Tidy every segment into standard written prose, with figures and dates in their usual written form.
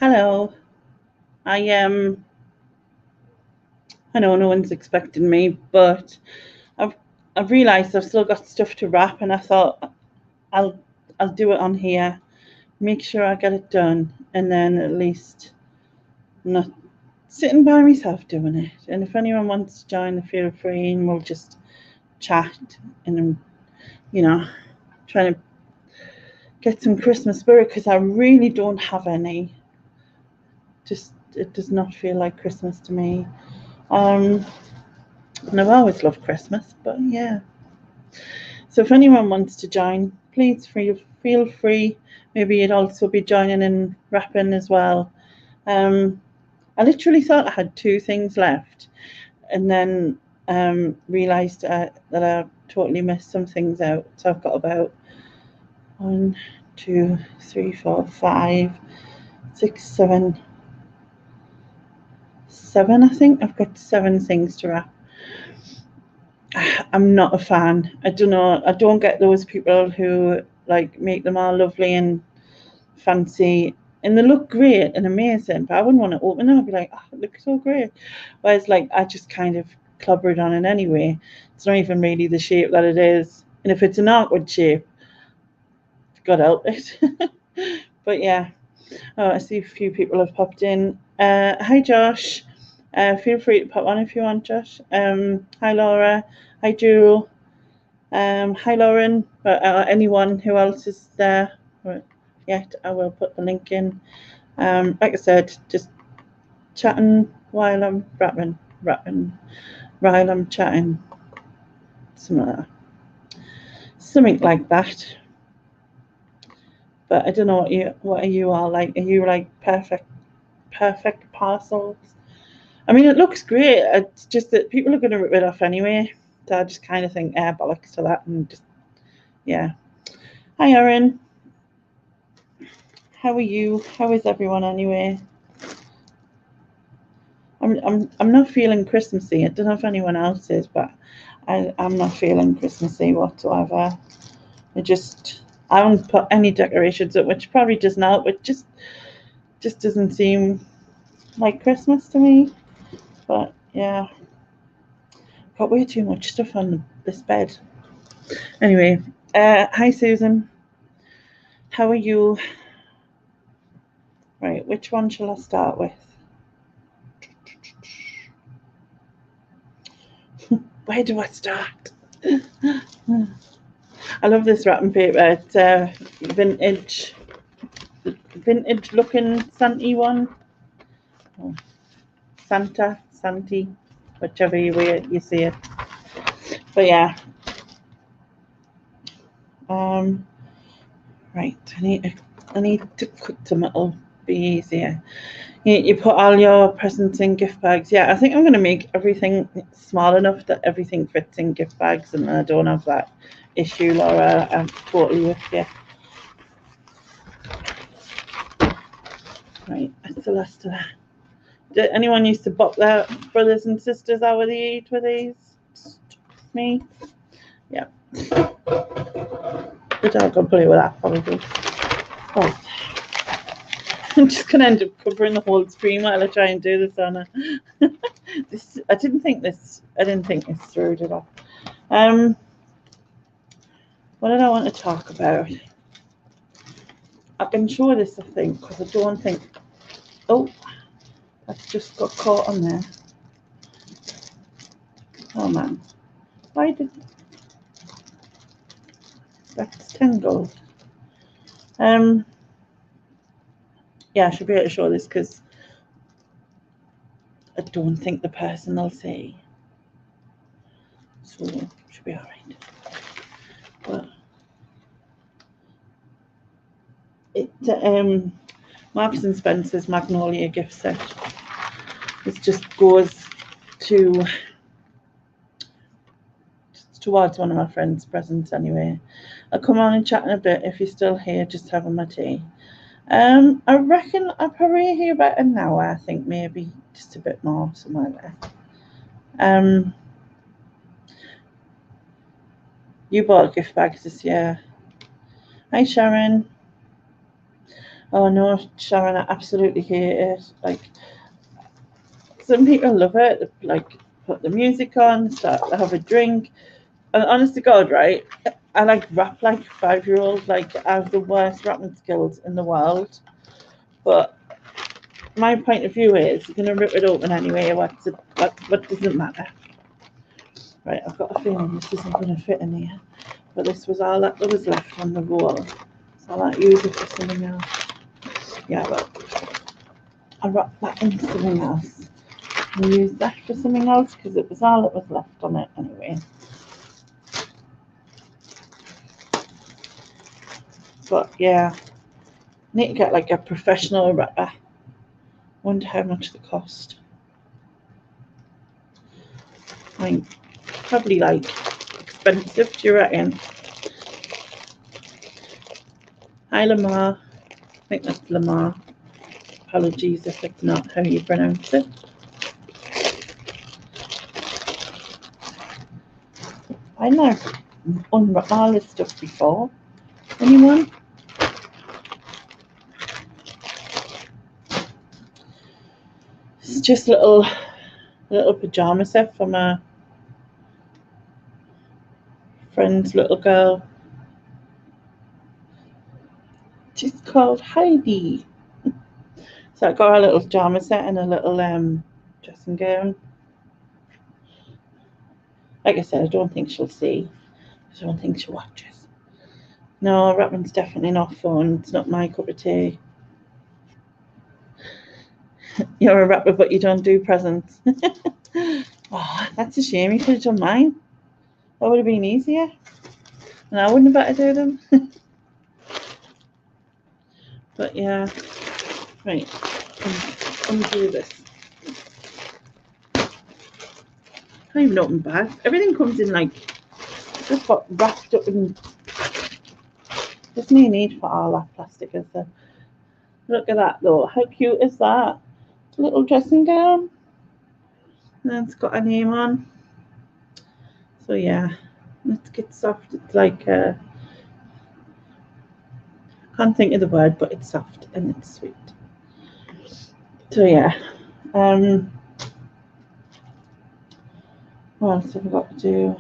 Hello. I know no one's expecting me, but I've I've realised I've still got stuff to wrap, and I thought I'll I'll do it on here, make sure I get it done, and then at least I'm not sitting by myself doing it. And if anyone wants to join, feel free, and we'll just chat and trying to get some Christmas spirit because I really don't have any. Just it does not feel like Christmas to me. And I've always loved Christmas, but yeah. So if anyone wants to join, please feel free. Maybe you'd also be joining in wrapping as well. I literally thought I had two things left, and then realised that I totally missed some things out. So I've got about 1, 2, 3, 4, 5, 6, 7. I think I've got 7 things to wrap. I'm not a fan. I don't know. I don't get those people who like make them all lovely and fancy, and they look great and amazing. But I wouldn't want to open them. I'd be like, oh, it looks so great. Whereas, like, I just kind of clobbered on it anyway. It's not even really the shape that it is, and if it's an awkward shape, God help it. But yeah. Oh, I see a few people have popped in. Hi, Josh. Feel free to pop on if you want, Josh. Hi, Laura. Hi, Jewel. Hi, Lauren. Anyone who else is there yet, I will put the link in. Like I said, just chatting while I'm rapping while I'm chatting. Something like that. But I don't know what are you all like? Are you like perfect parcels? I mean, it looks great. It's just that people are going to rip it off anyway. So I just kind of think, bollocks to that, and just yeah. Hi, Erin. How are you? How is everyone anyway? I'm not feeling Christmassy. I don't know if anyone else is, but I'm not feeling Christmassy whatsoever. I haven't put any decorations up, which probably doesn't help. It just doesn't seem like Christmas to me. But yeah, got way too much stuff on this bed. Anyway, hi Susan. How are you? Right, which one shall I start with? Where do I start? I love this wrapping paper. It's vintage looking Santa one. Oh, Santi, whichever way you see it. But yeah. Right, I need to cut them. It'll be easier. You put all your presents in gift bags. Yeah, I think I'm going to make everything small enough that everything fits in gift bags, and I don't have that issue, Laura. I'm totally with you. Right, that's the last of that. Did anyone used to bop their brothers and sisters out of the age with these? Me? Yeah. The dog will play with that probably. Oh. I'm just going to end up covering the whole screen while I try and do this, Anna. I didn't think this through, did I? What did I want to talk about? I can show this, I think, because I don't think... Oh, that's just got caught on there. Oh, man. Why did... That's tangled. Yeah, I should be able to show this because I don't think the person will see. So it should be all right. But it Marks and Spencer's Magnolia gift set. This just goes towards one of my friend's presents anyway. I'll come on and chat in a bit if you're still here, just having my tea. I reckon I'll probably hear about an hour. I think maybe just a bit more, somewhere there. You bought gift bags this year. Hi, Sharon. Oh no, Sharon, I absolutely hate it. Like, some people love it, like put the music on, start to have a drink. And honest to God, right, I like rap like a 5-year-old. Like, I have the worst rapping skills in the world. But my point of view is, you're gonna rip it open anyway. What doesn't matter? Right, I've got a feeling this isn't gonna fit in here. But this was all that was left on the roll. So I might use it for something else. Yeah, but I wrapped that into something else. I used that for something else because it was all that was left on it anyway. But yeah, need to get like a professional wrapper. Wonder how much they cost. I mean, probably like expensive, do you reckon? Hi Lamar. I think that's Lamar. Apologies if it's not how you pronounce it. I know unwrapped all this stuff before. Anyone? It's just a little pajama set for my friend's little girl. She's called Heidi. So I got her a little pajama set and a little dressing gown. Like I said, I don't think she'll see. I don't think she watches. No, rapping's definitely not fun. It's not my cup of tea. You're a rapper, but you don't do presents. Oh, that's a shame. You could have done mine. That would have been easier. And I wouldn't have better do them. But yeah. Right. Undo this. I can't even open bags. Everything comes in like, just got wrapped up in. There's no need for all that plastic, is there? Look at that though. How cute is that? Little dressing gown. And it's got a name on. So yeah, let's get soft. It's like I can't think of the word, but it's soft and it's sweet. So yeah. What else have I got to do?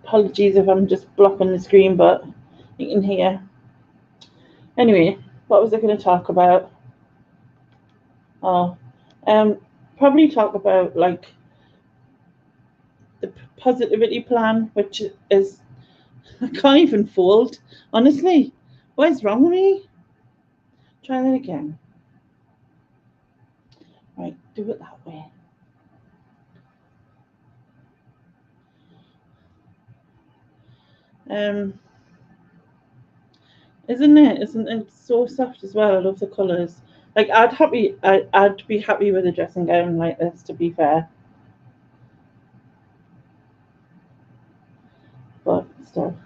Apologies if I'm just blocking the screen, but you can hear. Anyway, what was I going to talk about? Oh, probably talk about like the positivity plan, which is, I can't even fold. Honestly, what is wrong with me? Try that again. Right, do it that way. Isn't it? Isn't it so soft as well? I love the colours. Like I'd be happy with a dressing gown like this, to be fair. But still.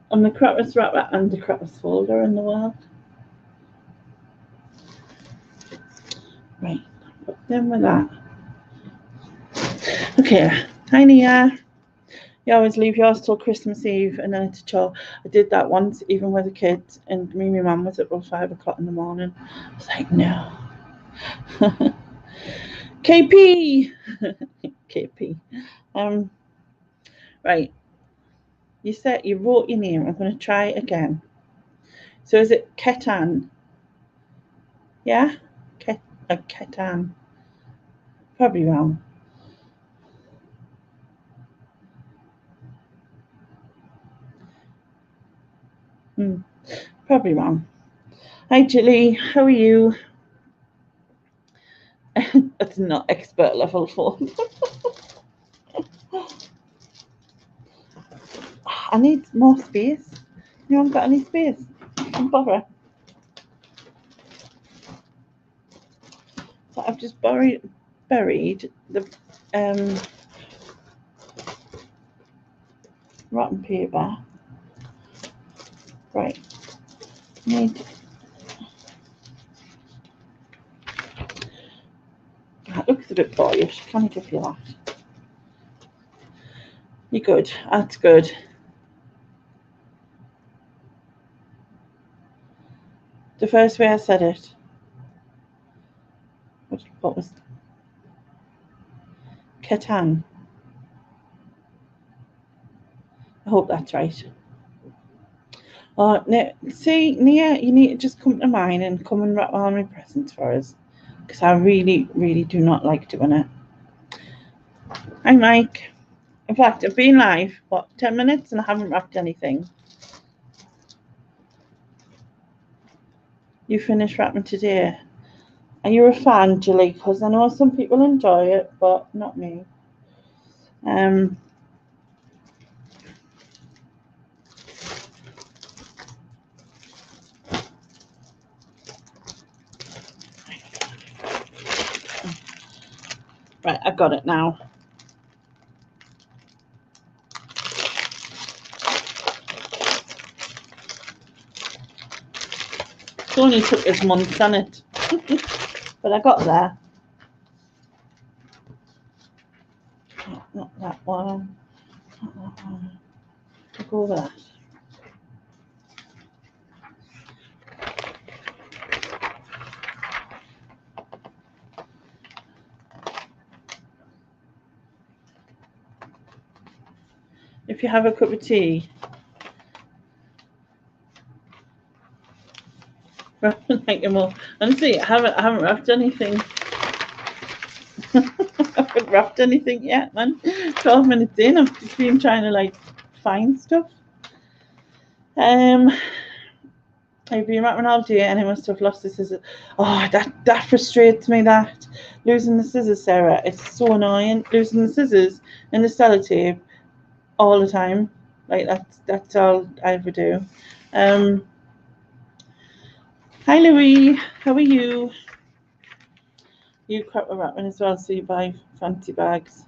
I'm the crappiest wrapper and the crappiest folder in the world. Right, put them with that. Okay, tiny you always leave yours till Christmas Eve and then it's a chore. I did that once, even with the kids, and me and my mum was up till 5 o'clock in the morning. I was like, no. KP! KP. Right. You said you wrote your name. I'm going to try it again. So is it Ketan? Yeah? Ketan. Probably wrong. Probably wrong. Hi, Julie. How are you? That's not expert level 4. I need more space. You haven't got any space? Bother. So I've just buried the rotten paper. Right. Need. That looks a bit boyish. Can I give you that? You're good. That's good. The first way I said it. What was Catan? I hope that's right. Oh, no, see, Nia, you need to just come to mine and come and wrap all my presents for us. Because I really, really do not like doing it. Hi, Mike. In fact, I've been live, 10 minutes and I haven't wrapped anything. You finished wrapping today. Are you a fan, Julie? Because I know some people enjoy it, but not me. Right, I got it now. It only took us months on it, but I got there. Not that one. Not that one. I'll go with that. If you have a cup of tea, like them all. Honestly, I haven't wrapped anything. I haven't wrapped anything yet, man. 12 minutes in, I've just been trying to like find stuff. I've been wrapping all day and I must have lost the scissors. Oh, that frustrates me, that losing the scissors, Sarah. It's so annoying. Losing the scissors and the sellotape all the time. Like that's all I ever do. Hi Louis, how are you? You crap with wrapping as well, so you buy fancy bags.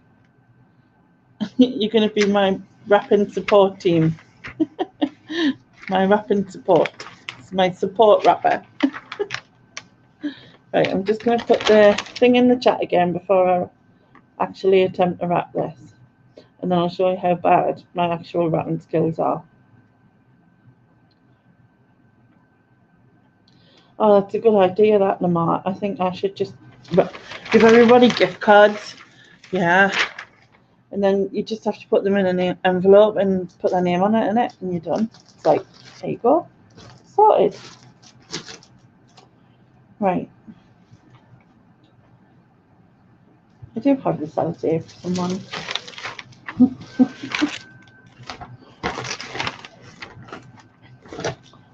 You're going to be my wrapping support team. My wrapping support. It's my support wrapper. Right, I'm just going to put the thing in the chat again before I actually attempt to wrap this. And then I'll show you how bad my actual wrapping skills are. Oh, that's a good idea, that, Lamar. I think I should just give everybody gift cards. Yeah. And then you just have to put them in an envelope and put their name on it, and you're done. It's like, there you go. Sorted. Right. I do have the sellotape for someone.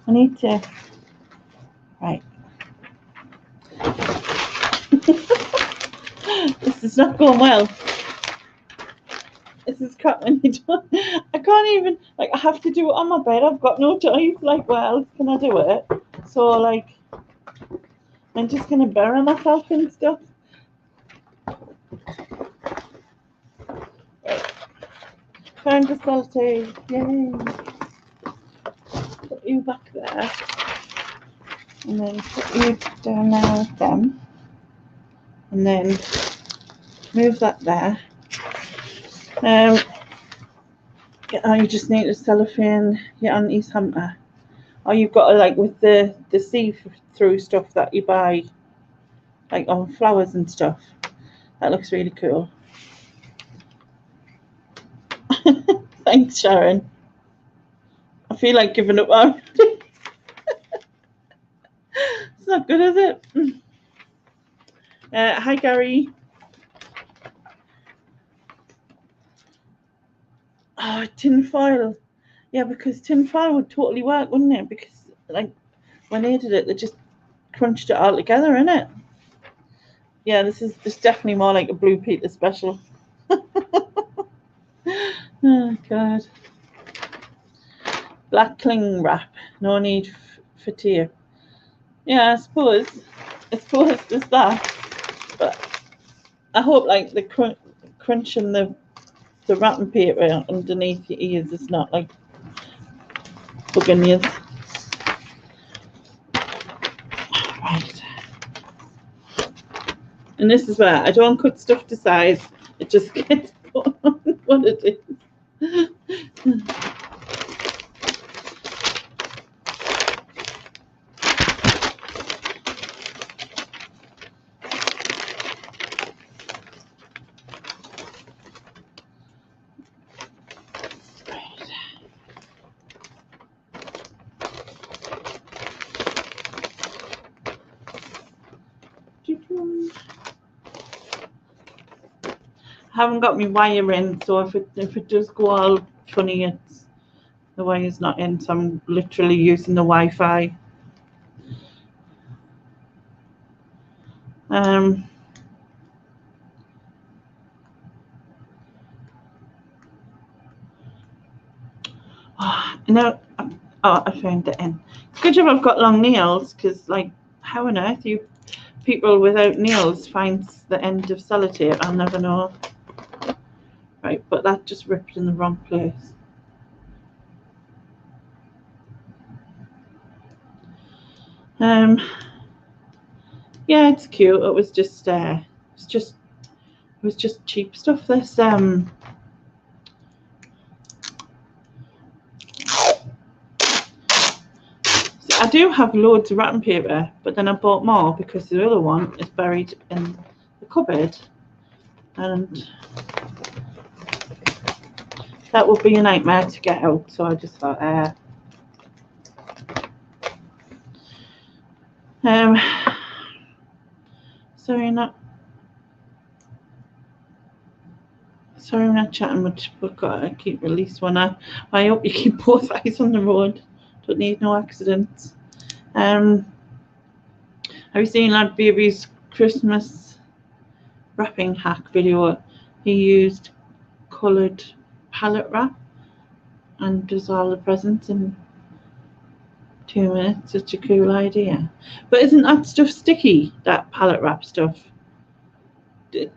I need to. Right. This is not going well. This is crap when you don't. I can't even, like, I have to do it on my bed. I've got no choice. Like, where else can I do it? So, like, I'm just going to bury myself in stuff. Right. Found the sellotape. Yay. Put you back there. And then put you down there with them. And then move that there. You just need to cellophane your auntie's hamper. Or you've got to, like, with the see-through stuff that you buy, like on flowers and stuff. That looks really cool. Thanks, Sharon. I feel like giving up already. It's not good, is it? Hi, Gary. Oh, tin foil. Yeah, because tin foil would totally work, wouldn't it? Because, like, when they did it, they just crunched it all together, innit? Yeah, this is definitely more like a Blue Peter special. Oh, God. Black cling wrap. No need for tape. Yeah, I suppose there's that. But I hope, like, the crunching the wrapping paper underneath your ears is not, like, bugging you. And this is where I don't cut stuff to size. It just gets put on what it is. I haven't got my wire in, so if it does go all funny, it's the wire's not in, so I'm literally using the Wi-Fi. No, I found it in. It's good job I've got long nails, because like, how on earth you people without nails finds the end of sellotape? I'll never know. Right, but that just ripped in the wrong place. Yeah, it's cute. It was just cheap stuff. This I do have loads of wrapping paper, but then I bought more because the other one is buried in the cupboard, and that would be a nightmare to get out. So I just thought, sorry, I'm not chatting much, but I keep at least one eye. I hope you keep both eyes on the road. Don't need no accidents. Have you seen Lad Baby's Christmas wrapping hack video? He used coloured palette wrap and does all the presents in 2 minutes. Such a cool idea. But isn't that stuff sticky, that palette wrap stuff?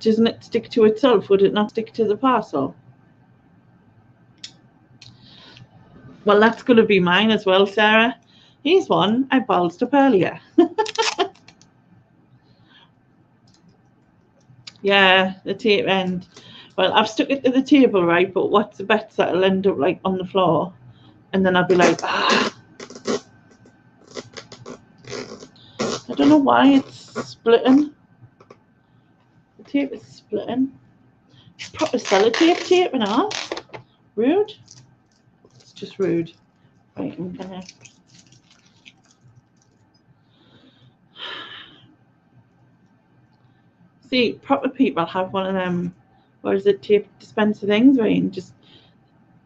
Doesn't it stick to itself? Would it not stick to the parcel? Well, that's going to be mine as well, Sarah. Here's one I ballsed up earlier. Yeah, the tape end. Well, I've stuck it to the table, right? But what's the bet that it'll end up like on the floor? And then I'll be like, ah. I don't know why it's splitting. The tape is splitting. Proper sellotape tape and all. Rude. It's just rude. Right, I'm gonna. See, proper people have one of them, or is it tape dispenser things where you can just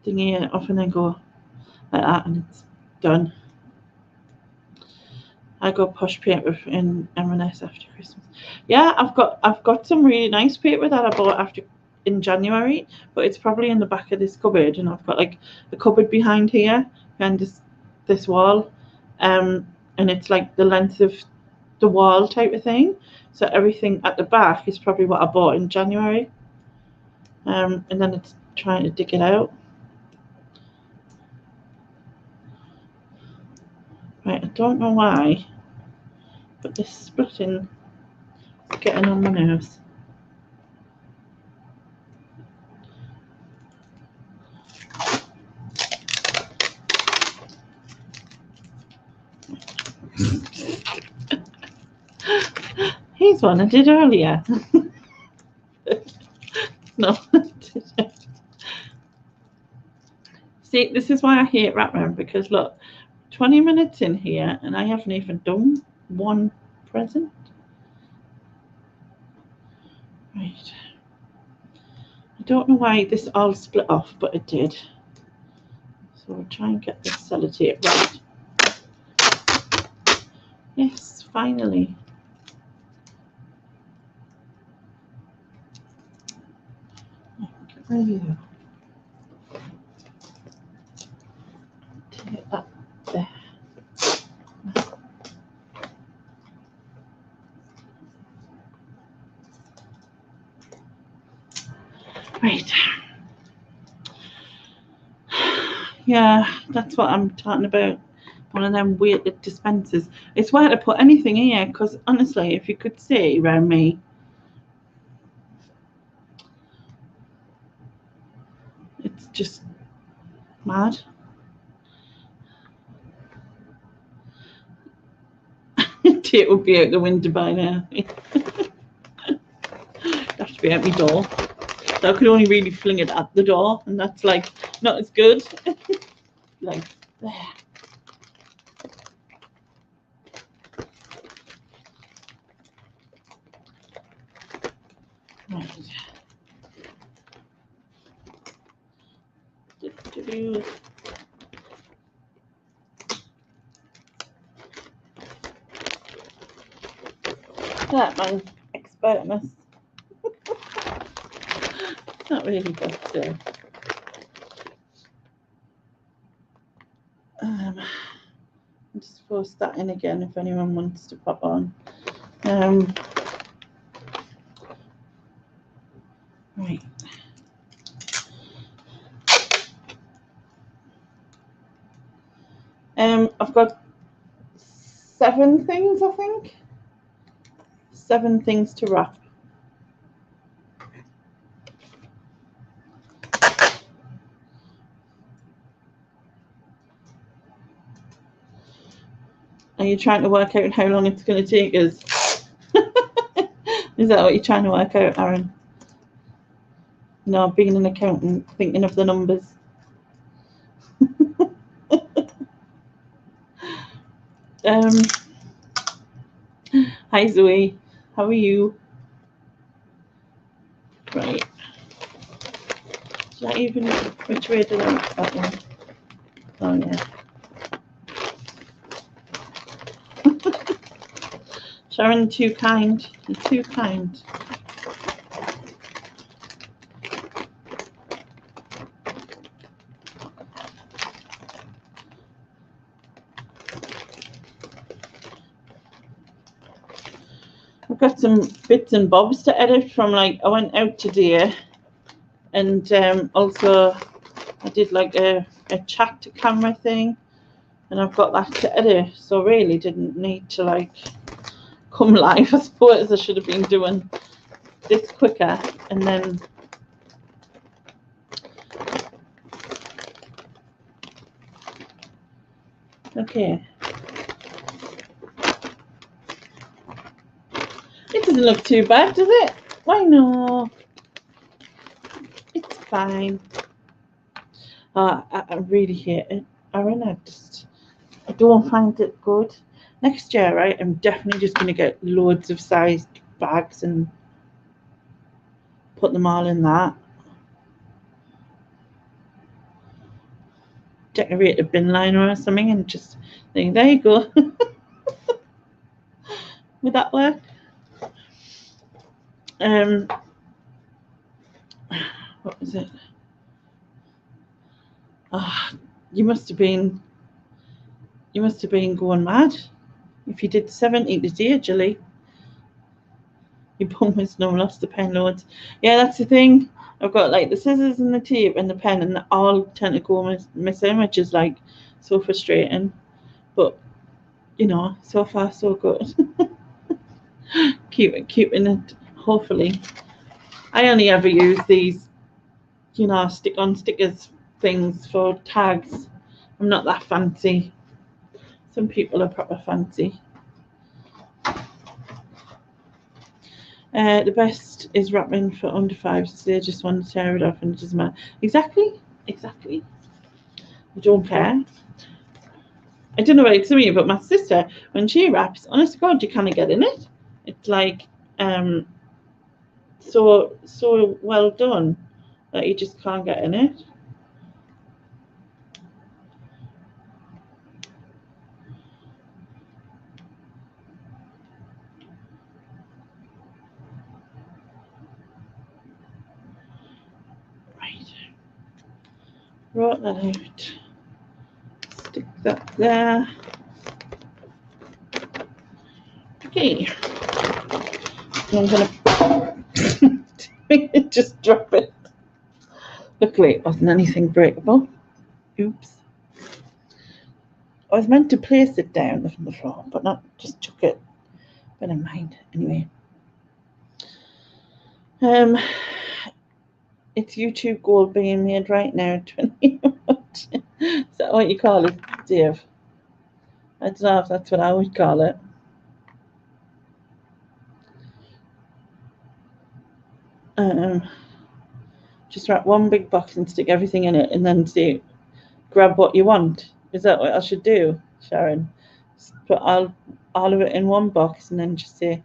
dingy it off and then go like that and it's done. I got posh paper in M&S after Christmas. Yeah, I've got some really nice paper that I bought in January, but it's probably in the back of this cupboard, and I've got like a cupboard behind here and this wall, and it's like the length of the wall type of thing. So everything at the back is probably what I bought in January, and then it's trying to dig it out. Right, I don't know why, but this splitting is getting on my nerves. Here's one I did earlier. No, see, this is why I hate wrapping, because look, 20 minutes in here and I haven't even done one present. Right. I don't know why this all split off, but it did. So we'll try and get this sellotape right. Yes, finally. There you go. Take that there. Right. Yeah, that's what I'm talking about. One of them weighted dispensers. It's where to put anything in here, because honestly, if you could see around me, just mad. It would be out the window by now. Have to be out my door. So I could only really fling it at the door, and that's like not as good. Like there. Right. That man, expertness. Not really, but still. I'll just post that in again if anyone wants to pop on. Right. I've got 7 things, I think. 7 things to wrap. Are you trying to work out how long it's going to take us? Is that what you're trying to work out, Aaron? No, being an accountant, thinking of the numbers. Hi Zoe, how are you? Right. Did I even, which way did I wrap that one? Oh yeah. Sharon, too kind. You're too kind. I've got some bits and bobs to edit from, like, I went out today, and also I did like a chat to camera thing, and I've got that to edit, so really didn't need to like come live. I suppose I should have been doing this quicker, and then okay. It doesn't look too bad, does it? Why no? It's fine. I really hate it, Aaron. I don't find it good. Next year, right, I'm definitely just going to get loads of sized bags and put them all in that. Decorate a bin liner or something and just think, there you go. Would that work? What was it? Oh, you must have been going mad if you did 70 today, Julie. Your bum has no lost the pen loads. Yeah, that's the thing. I've got like the scissors and the tape and the pen, and they all tend to go missing, which is like so frustrating. But you know, so far so good. keeping it. Hopefully, I only ever use these, you know, stick-on stickers things for tags. I'm not that fancy. Some people are proper fancy. The best is wrapping for under 5, so they just want to tear it off and it doesn't matter. Exactly. I don't care. I don't know about some of you, but my sister, when she wraps, honest to God, you can't get in it. It's like so well done that you just can't get in it. Right. Wrote that out. Stick that there. Okay. I'm gonna just drop it. Luckily, it wasn't anything breakable. Oops. I was meant to place it down on the floor, but not just chuck it. Better mind, anyway. It's YouTube gold being made right now. 20. Is that what you call it, Dave? I don't know if that's what I would call it. Just wrap one big box and stick everything in it, and then say, grab what you want. Is that what I should do, Sharon? Just put all of it in one box and then just say,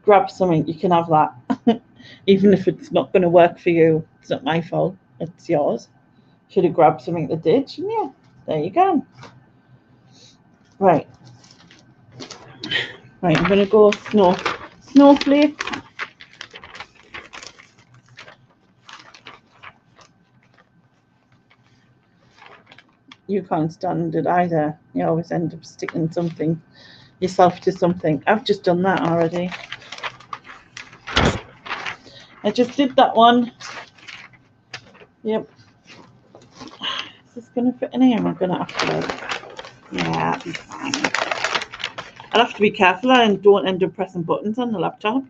grab something, you can have that. Even if it's not going to work for you, it's not my fault, it's yours. Should have grabbed something that did, shouldn't you? There you go. Right, I'm going to go snowflake. You can't stand it either. You always end up sticking something yourself to something. I've just done that already. I just did that one. Yep. Is this going to fit in here? Am I going to have to? Yeah, that'll be fine. I'll have to be careful and don't end up pressing buttons on the laptop.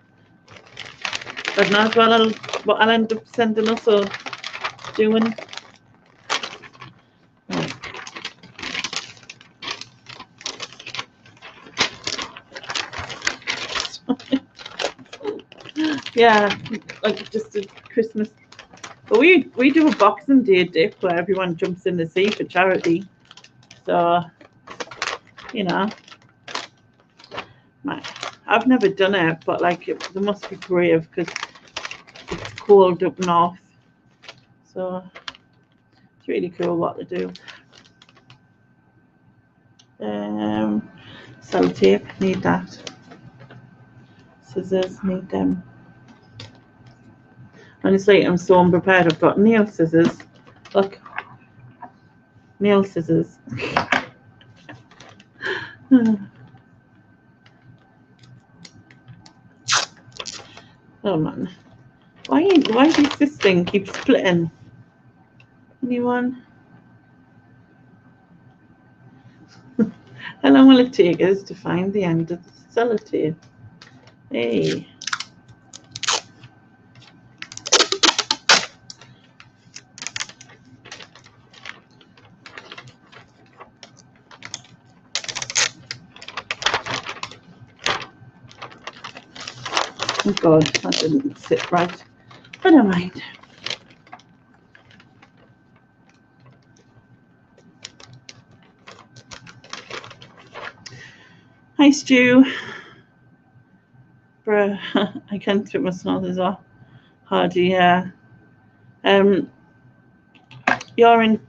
But not well, what I'll end up sending us or doing. Right. Yeah, like just a Christmas. But we do a Boxing Day dip where everyone jumps in the sea for charity. So, you know, I've never done it, but like there must be brave because it's cold up north. So it's really cool what to do. Sellotape, need that. Scissors, need them. Honestly, I'm so unprepared. I've got nail scissors. Look, nail scissors. Oh man, why does this thing keep splitting? Anyone? How long will it take us to find the end of the sellotape? Hey. Oh God, that didn't sit right. But never mind. Hi Stu. Bruh, I can't fit my snot as well. Hardy, yeah. You're in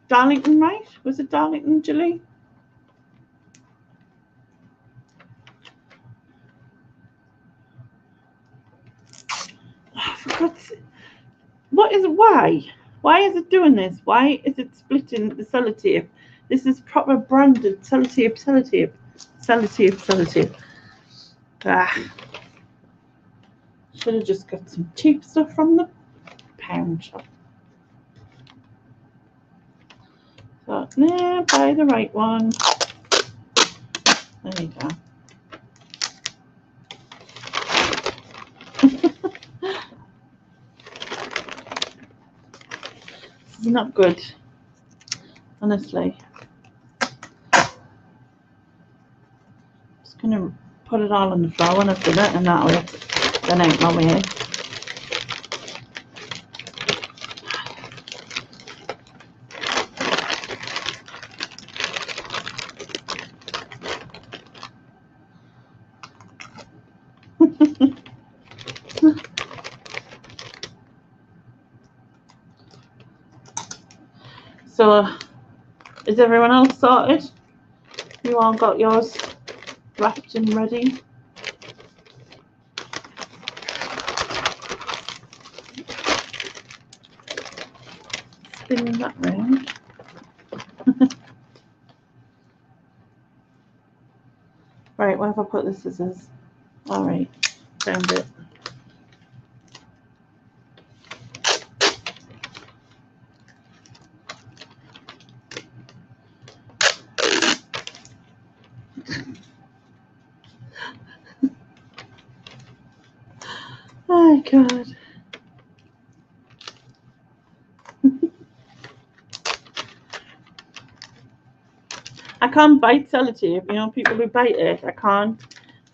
Darlington, right? Was it Darlington, Julie? Oh, for God's sake. What is why? Why is it doing this? Why is it splitting the sellotape? This is proper branded sellotape. Ah. Should have just got some cheap stuff from the pound shop. So, nah, buy the right one. There you go. This is not good, honestly. Just gonna put it all on the floor when I've done it, and that way then ain't my way. So, is everyone else sorted? You all got yours wrapped and ready? Spinning that round. Right, where have I put the scissors? All right, found it. Oh God. I can't bite sellotape. You know, people who bite it, I can't.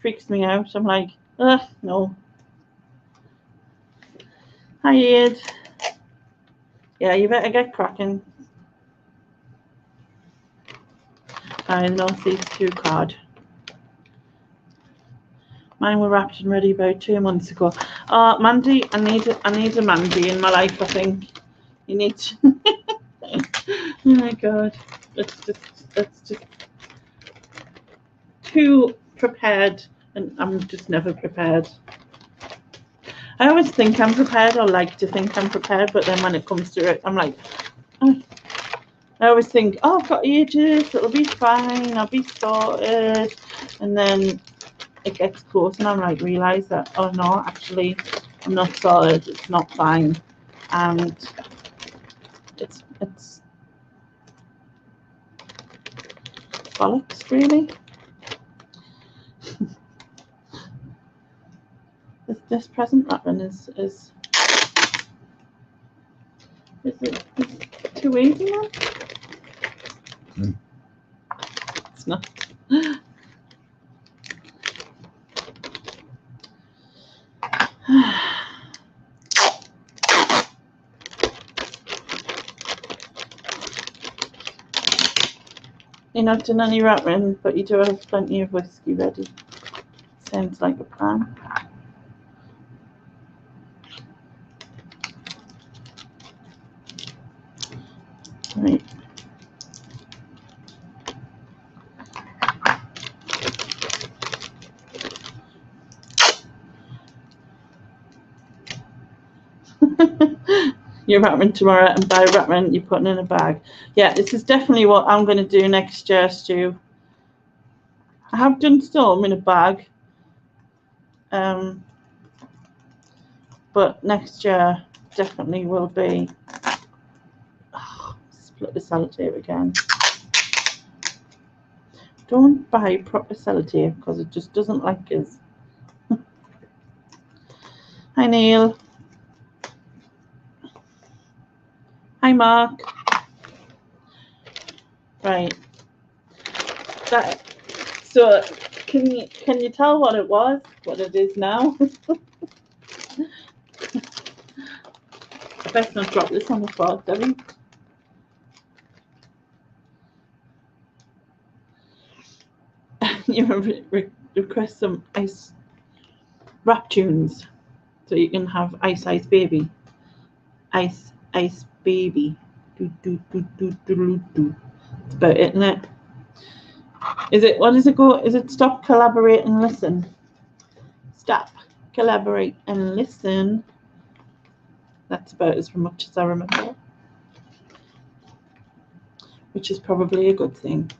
Freaks me out. I'm like, ugh, no. Hi, Ed. Yeah, you better get cracking. I know these 2 card. Mine were wrapped and ready about 2 months ago. Mandy, I need a Mandy in my life, I think. You need to... Oh my god. It's just too prepared, and I'm just never prepared. I always think I'm prepared, or like to think I'm prepared, but then when it comes to it, I'm like, oh. I always think, oh, I've got ages, it'll be fine, I'll be sorted, and then it gets close and I'm like, realise that, oh no, actually I'm not sorted, it's not fine, and it's bollocks, really. This present wrapping is it too easy now? It's not. You're not doing any wrapping, but you do have plenty of whiskey ready. Sounds like a plan. Right. You're wrapping tomorrow, and by wrapping you're putting in a bag. Yeah, this is definitely what I'm going to do next year, Stu. I have done some in a bag, but next year definitely will be. Oh, split the sellotape again. Don't buy proper sellotape because it just doesn't like us. Hi, Neil. Hi, Mark. Right. So can you tell what it was? What it is now? I best not drop this on the floor, Debbie. You request some ice rap tunes so you can have Ice Baby. Ice Baby. Do, do, do, do, do, do, do. That's about it, isn't it? Is it, what does it go? Is it stop, collaborate and listen? Stop, collaborate and listen. That's about as much as I remember, which is probably a good thing.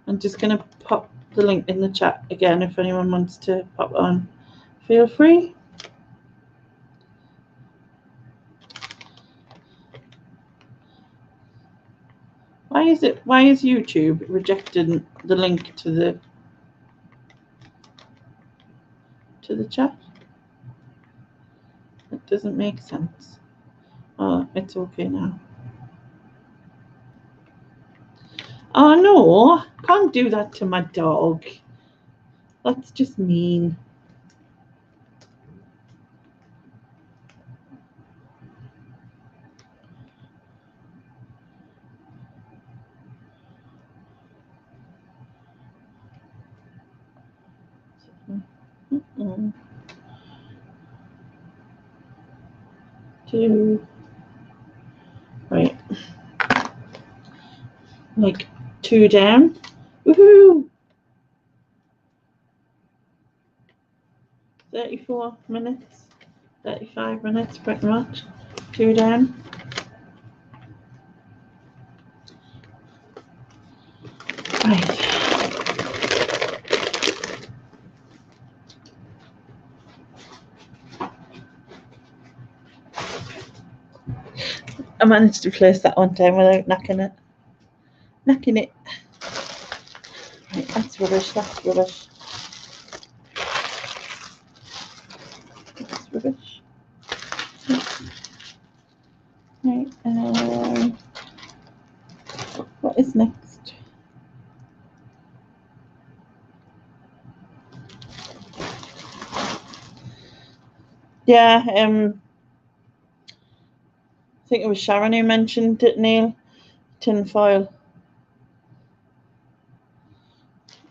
I'm just going to pop the link in the chat again if anyone wants to pop on. Feel free. Why is YouTube rejecting the link to the chat? It doesn't make sense. Oh, it's okay now. Oh no, can't do that to my dog. That's just mean. Two. Right. Like 2 down. Woohoo! 34 minutes. 35 minutes pretty much. 2 down. Right. I managed to place that one down without knocking it. Right, that's rubbish, that's rubbish. That's rubbish. Right, What is next? Yeah, I think it was Sharon who mentioned it, Neil. Tin foil.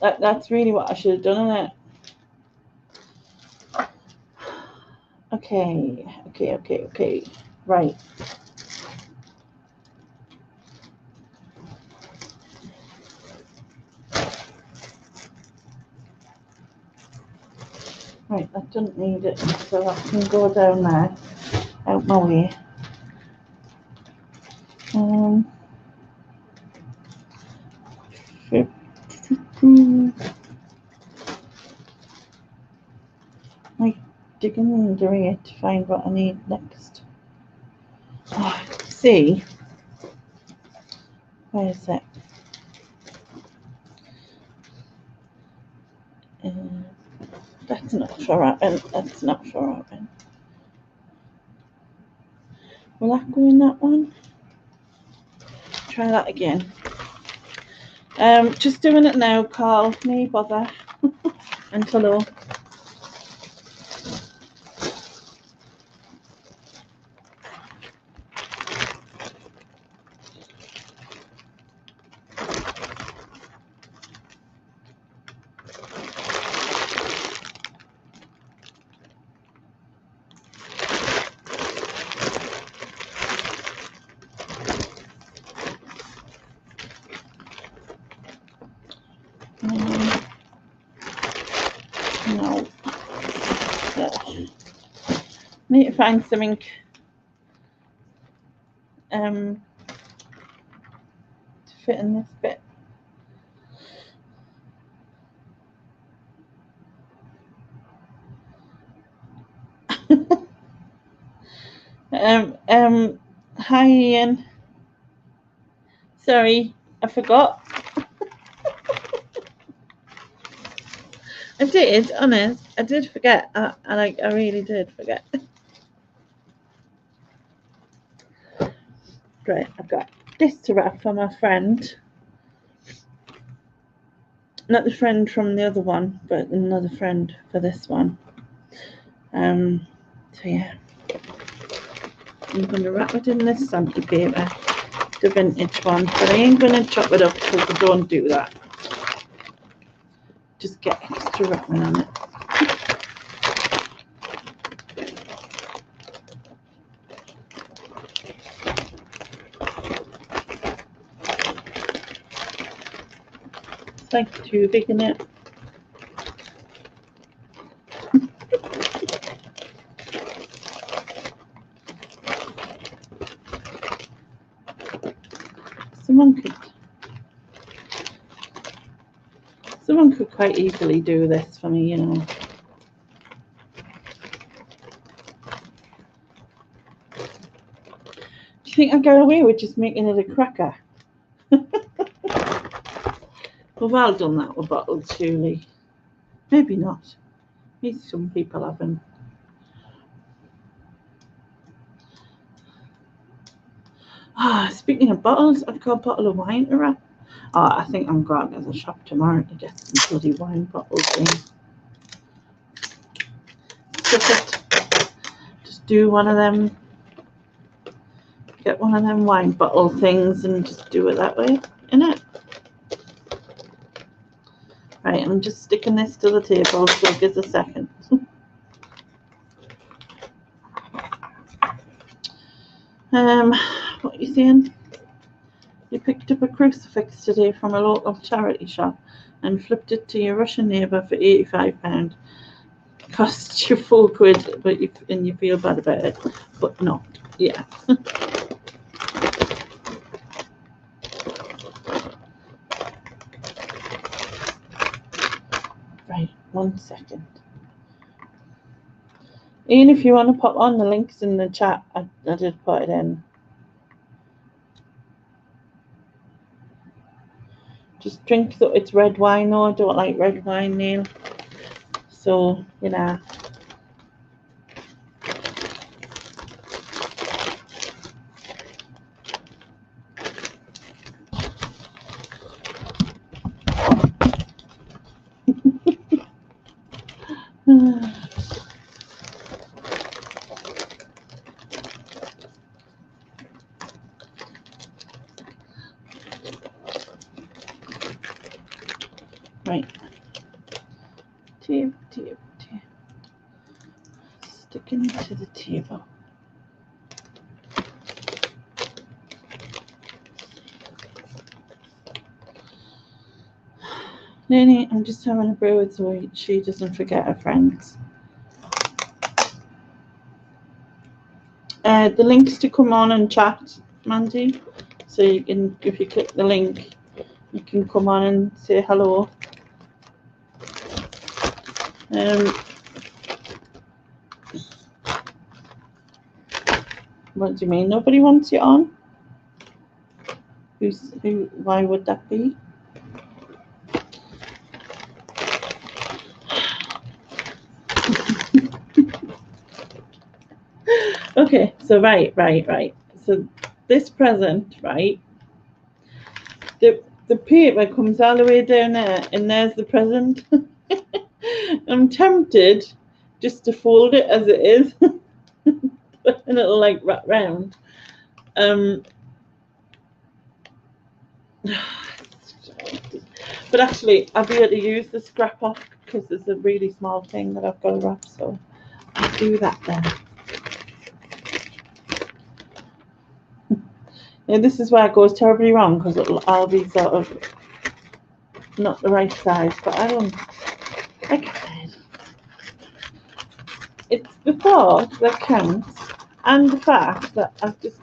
That's really what I should have done, isn't it? Okay. Right. Right, I don't need it, so I can go down there, out my way. Like digging under it to find what I need next. Oh, see, where is it? That's not for wrapping. That's not for wrapping. Will that go in that one? Try that again. Just doing it now, Carl. No bother. And hello. No. Need to find something to fit in this bit. Hi Iain. Sorry, I forgot. I did, honest. I did forget. I really did forget. Right, I've got this to wrap for my friend. Not the friend from the other one, but another friend for this one. So yeah, I'm going to wrap it in this sampy paper, the vintage one, but I ain't going to chop it up because I don't do that. Just get extra wrapping on it. It's like too big, isn't it? Someone could quite easily do this for me, you know. Do you think I go away with just making it a cracker? We've all done that with bottles, surely. Maybe not. Maybe some people haven't. Speaking of bottles, I've got a bottle of wine to wrap. I think I'm going to the shop tomorrow to get some bloody wine bottles in. Just do one of them. Get one of them wine bottle things and just do it that way, innit? Right, I'm just sticking this to the table, so give us a second. What are you saying? You picked up a crucifix today from a local charity shop and flipped it to your Russian neighbour for £85. Cost you £4, but you feel bad about it, but not. Yeah. Right, 1 second. Ian, if you want to put on the links in the chat, I did put it in. Just drink it's red wine, though. I don't like red wine, Neil. So, you know. Right. Tape, tape, tape. Sticking it to the table. Lenny, I'm just having a brew with so she doesn't forget her friends. The links to come on and chat, Mandy. So you can, if you click the link, you can come on and say hello. What do you mean? Nobody wants you on? Who? Why would that be? Okay, so right. So this present, right? The paper comes all the way down there, and there's the present. I'm tempted just to fold it as it is, and it'll like wrap round. But actually, I'll be able to use the scrap off because it's a really small thing that I've got to wrap. So I'll do that then. Now, this is where it goes terribly wrong because I'll be sort of not the right size, but I don't, like I said, it's the thought that counts and the fact that I've just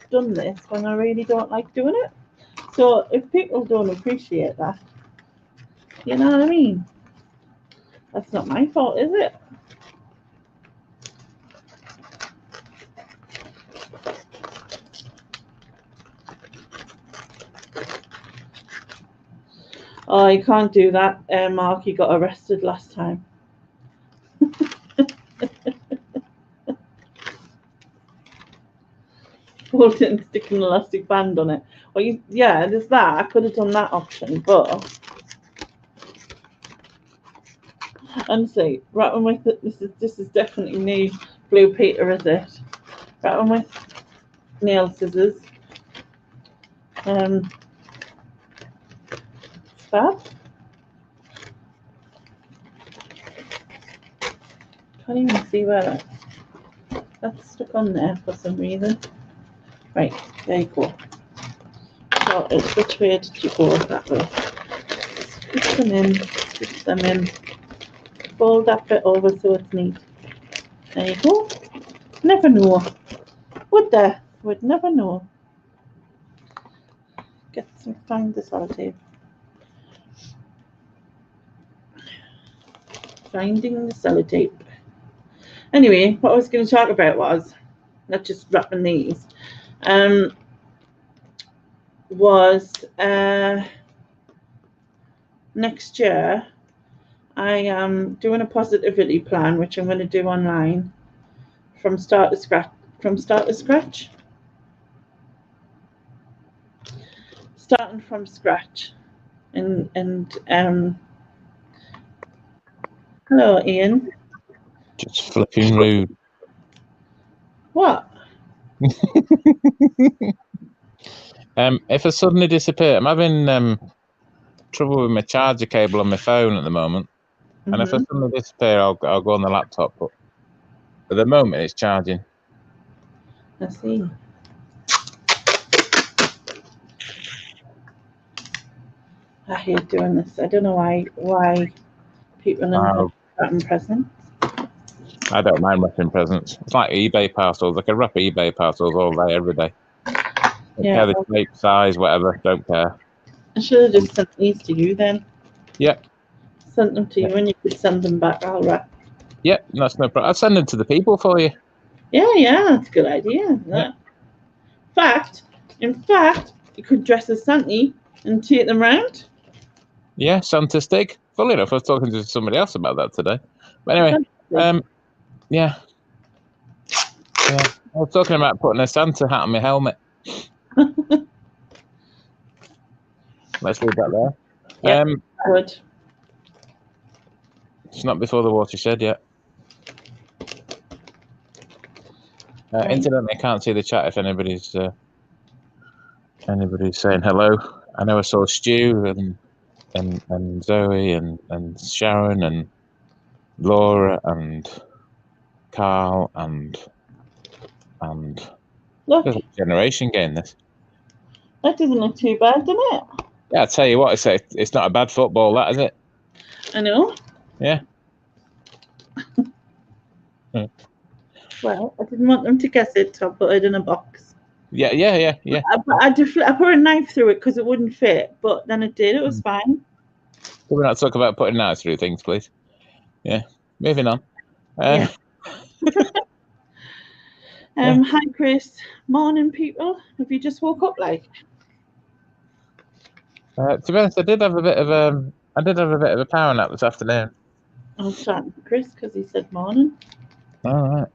done this when I really don't like doing it. So if people don't appreciate that, you know what I mean? That's not my fault, is it? Oh, you can't do that, Mark. You got arrested last time. Hold it and stick an elastic band on it. Well, yeah, there's that. I could have done that option, but honestly, right on with this is definitely new Blue Peter, is it? Right on with nail scissors. Fab. Can't even see where that's stuck on there for some reason. Right, there you go. So which way did you go? That way. Switch them in. Fold that bit over so it's neat. There you go. Never know. Would never know. Find the sellotape. Finding the sellotape. Anyway, what I was going to talk about was not just wrapping these. Was next year I am doing a positivity plan, which I'm going to do online from start to scratch. Starting from scratch, and hello, Iain. Just flipping rude. What? If I suddenly disappear, I'm having trouble with my charger cable on my phone at the moment. Mm-hmm. And if I suddenly disappear, I'll go on the laptop. But at the moment, it's charging. I see. I hate doing this. I don't know why people are wrapping presents. I don't mind wrapping presents. It's like eBay parcels. I can wrap eBay parcels all day, every day. Yeah. The shape, size, whatever. Don't care. I should have just sent these to you then. Yeah. Sent them to you and you could send them back. I'll wrap. Yeah, that's no problem. I'll send them to the people for you. Yeah, that's a good idea. Yeah. In fact, you could dress as Santa and take them round. Yeah, Santa stick. Funnily enough, I was talking to somebody else about that today. But anyway, yeah. I was talking about putting a Santa hat on my helmet. Let's leave that there. Yeah, I would. It's not before the watershed yet. Incidentally, I can't see the chat if anybody's saying hello. I know I saw Stu and and Zoe and Sharon and Laura and Carl and Look, there's a generation game. This. that doesn't look too bad, does it? Yeah, I tell you what, it's not a bad football, that is it? I know. Yeah. Well, I didn't want them to guess it, so I put it in a box. Yeah. I put a knife through it because it wouldn't fit, but then it did. It was fine. Can we not talk about putting knives through things, please? Yeah. Moving on. Yeah. Yeah. Hi, Chris. Morning, people. Have you just woke up, like? To be honest, I did have a bit of a power nap this afternoon. I was starting with Chris because he said morning. All right.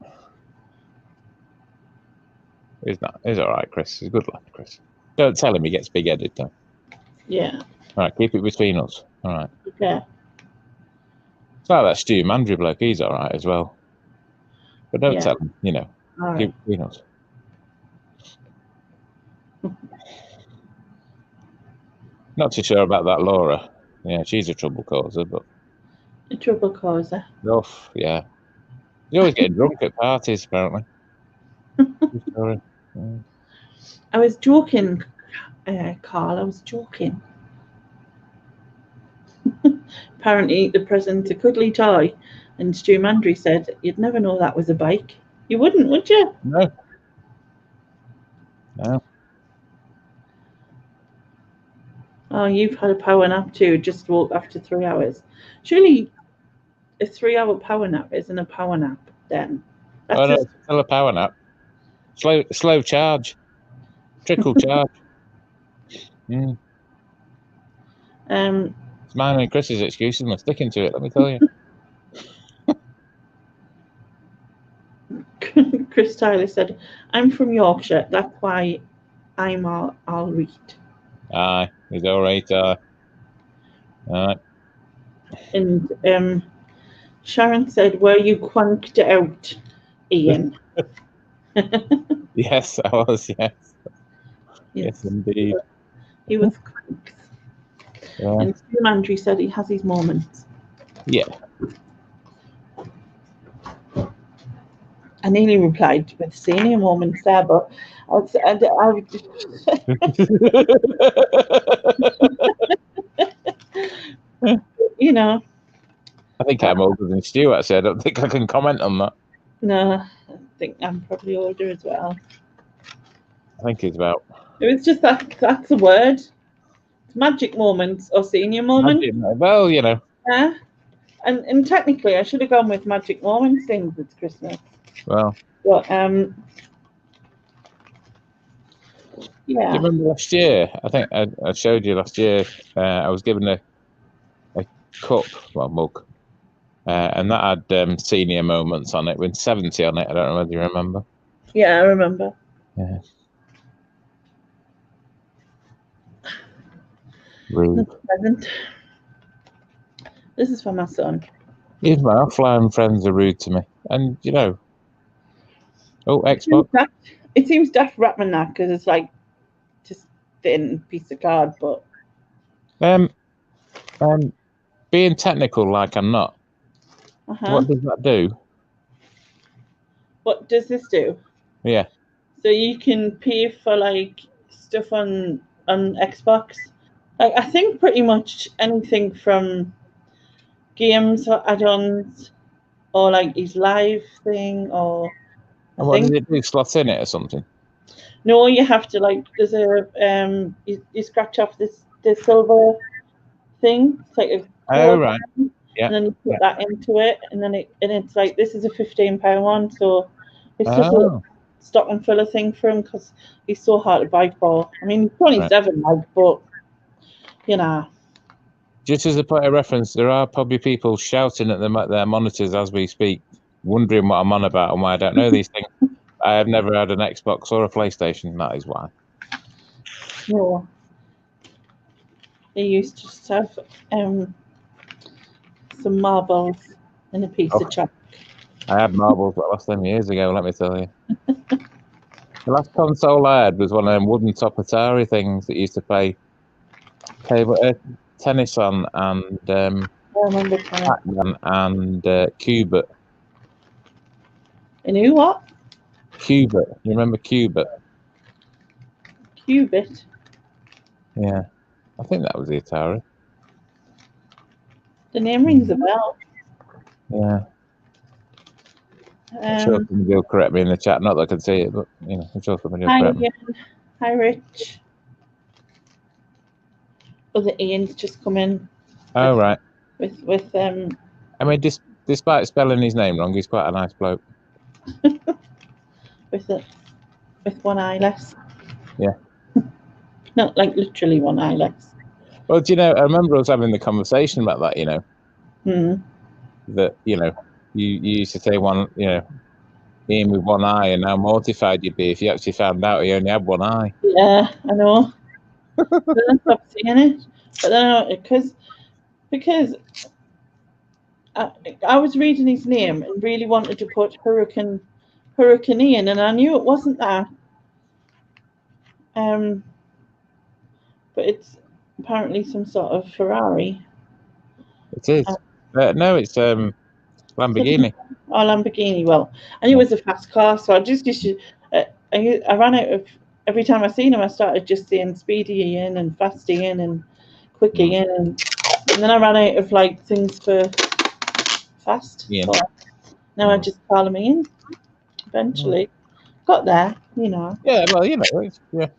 He's all right, Chris. He's a good lad, Chris. Don't tell him he gets big-headed, though. Yeah. All right, keep it between us. All right. Okay. It's like that Stu Mandry bloke. He's all right as well. But don't tell him, All right. keep it between us. Not too sure about that Laura. Yeah, she's a trouble causer, but... A trouble causer. Rough, yeah. He's always getting drunk at parties, apparently. I was joking, Carl. I was joking. Apparently, the present's a cuddly toy, and Stu Mandry said, "You'd never know that was a bike. You wouldn't, would you?" No. Oh, you've had a power nap too. Just woke after 3 hours. Surely, a 3-hour power nap isn't a power nap then. That's no, it's still a power nap. Slow charge. Trickle charge. It's mine and Chris's excuse, and I'm sticking to it, let me tell you. Chris Tyler said, "I'm from Yorkshire. That's why I'm all read." Aye, he's all right. Aye. And Sharon said, "Were you quanked out, Iain?" Yes, I was. Yes, indeed. He was quanked. Yeah. And Stu Mandry said he has his moments. Yeah. I nearly replied with senior moments there, but you know. I think I'm older than Stu, actually. I don't think I can comment on that. No, I think I'm probably older as well. I think he's about... It was just that's a word. It's magic moments or senior moments. Well, you know. Yeah. And technically I should have gone with magic moments since it's Christmas. Well. But yeah. Do you remember last year? I think I showed you last year. I was given a cup, well, mug, and that had senior moments on it with 70 on it. I don't know whether you remember. Yeah, I remember. Yeah. Rude. Present. This is for my son. Even my offline friends are rude to me, and you know. Oh, Xbox. It seems daft wrapping that because it's like just thin piece of card, but being technical like I'm not. What does that do? What does this do? Yeah. So you can pay for like stuff on Xbox. Like I think pretty much anything from games or add-ons or like his live thing or What does it do? Slot in it or something? No, you have to like there's a you scratch off the silver thing. It's like a right. Yeah. And then you put that into it and then it's like this is a £15 one, so it's just a stock and filler thing for him because he's so hard to buy for. I mean he's 27 like, but you know. Just as a point of reference, there are probably people shouting at them at their monitors as we speak, wondering what I'm on about and why I don't know these things. I have never had an Xbox or a PlayStation. That is why. No. They used to just have some marbles and a piece of chalk. I had marbles, but I lost them years ago, let me tell you. The last console I had was one of them wooden top Atari things that used to play tennis on, and I remember tennis. Pac-Man and Cubit. And who what? Cubit. You remember Cubit? Cubit. Yeah. I think that was the Atari. The name rings a bell. Yeah. I'm sure somebody will correct me in the chat. Not that I can see it, but I'm sure somebody will Hi, correct me. Iain. Hi, Rich. Other Ian's just come in. Oh, right. With I mean, despite spelling his name wrong, he's quite a nice bloke. with one eye less. Yeah. Not like literally one eye less. Well, I remember us having the conversation about that. That you used to say one, Iain with one eye, and how mortified you'd be if you actually found out he only had one eye. Yeah, I know. I stopped seeing it, but then because I was reading his name and really wanted to put Hurricane Iain, and I knew it wasn't that. But it's apparently some sort of Ferrari. It is. No, it's Lamborghini. Oh, Lamborghini. Well, I knew it was a fast car, so I just used to. I ran out of every time I seen him. I started just saying Speedy Iain and Fast Iain and Quick Iain, and then I ran out of like things for fast. Yeah. So now I just call him Iain. Eventually, got there. Yeah. Well, it's, yeah.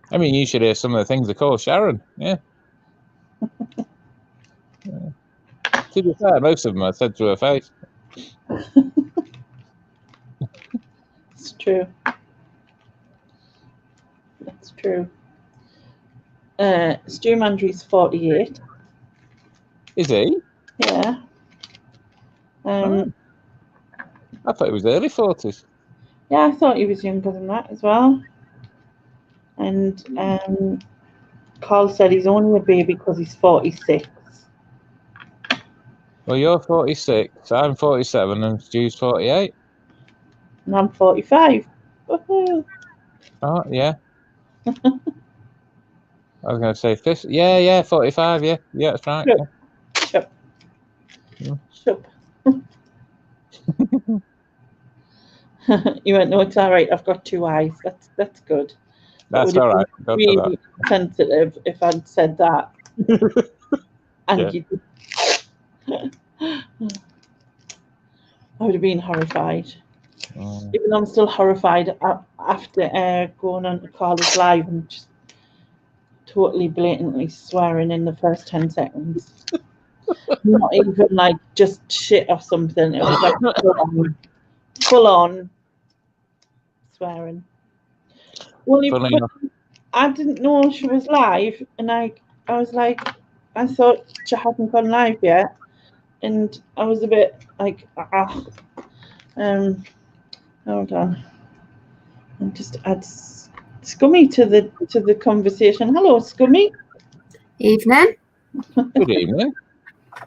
I mean, you should hear some of the things they call Sharon. Yeah. To be fair, most of them I said to her face. It's true. That's true. Stu Mandry's 48. Is he? Yeah. I thought he was early 40s. Yeah, I thought he was younger than that as well. And Carl said he's only a baby because he's 46. Well, you're 46, I'm 47, and Stu's 48. And I'm 45. Woohoo. Oh, yeah. I was going to say 50. Yeah, 45, yeah. Yeah, that's right. Shup. Yeah. Shup. You went, no, it's all right. I've got 2 eyes. That's good. That's all right. Really sensitive if I'd said that. And yeah. I would have been horrified. Even though I'm still horrified after going on to Carla's live and just totally blatantly swearing in the first 10 seconds. Not even like just shit or something. It was like full on swearing. I didn't know she was live, and I was like, I thought she hadn't gone live yet, and I was a bit like, hold on. And just add Scummy to the conversation. Hello, Scummy. Evening. Good evening.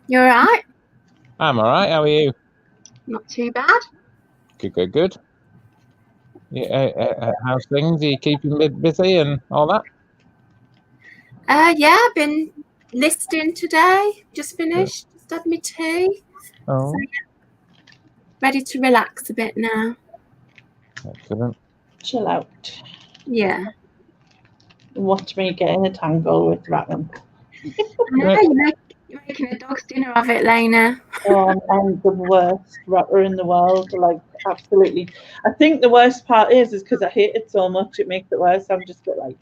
You all right? I'm all right. How are you? Not too bad. Good. Yeah, how's things? Are you keeping busy and all that? Yeah, I've been listing today. Just finished. Yeah. Just had my tea. Oh. So, yeah, ready to relax a bit now. Excellent. Chill out. Yeah. Watch me get in a tangle with Ratman. You're making a dog's dinner of it, Lena. Oh, I'm the worst ratter in the world. Like, absolutely. I think the worst part is because I hate it so much, it makes it worse. I'm just like.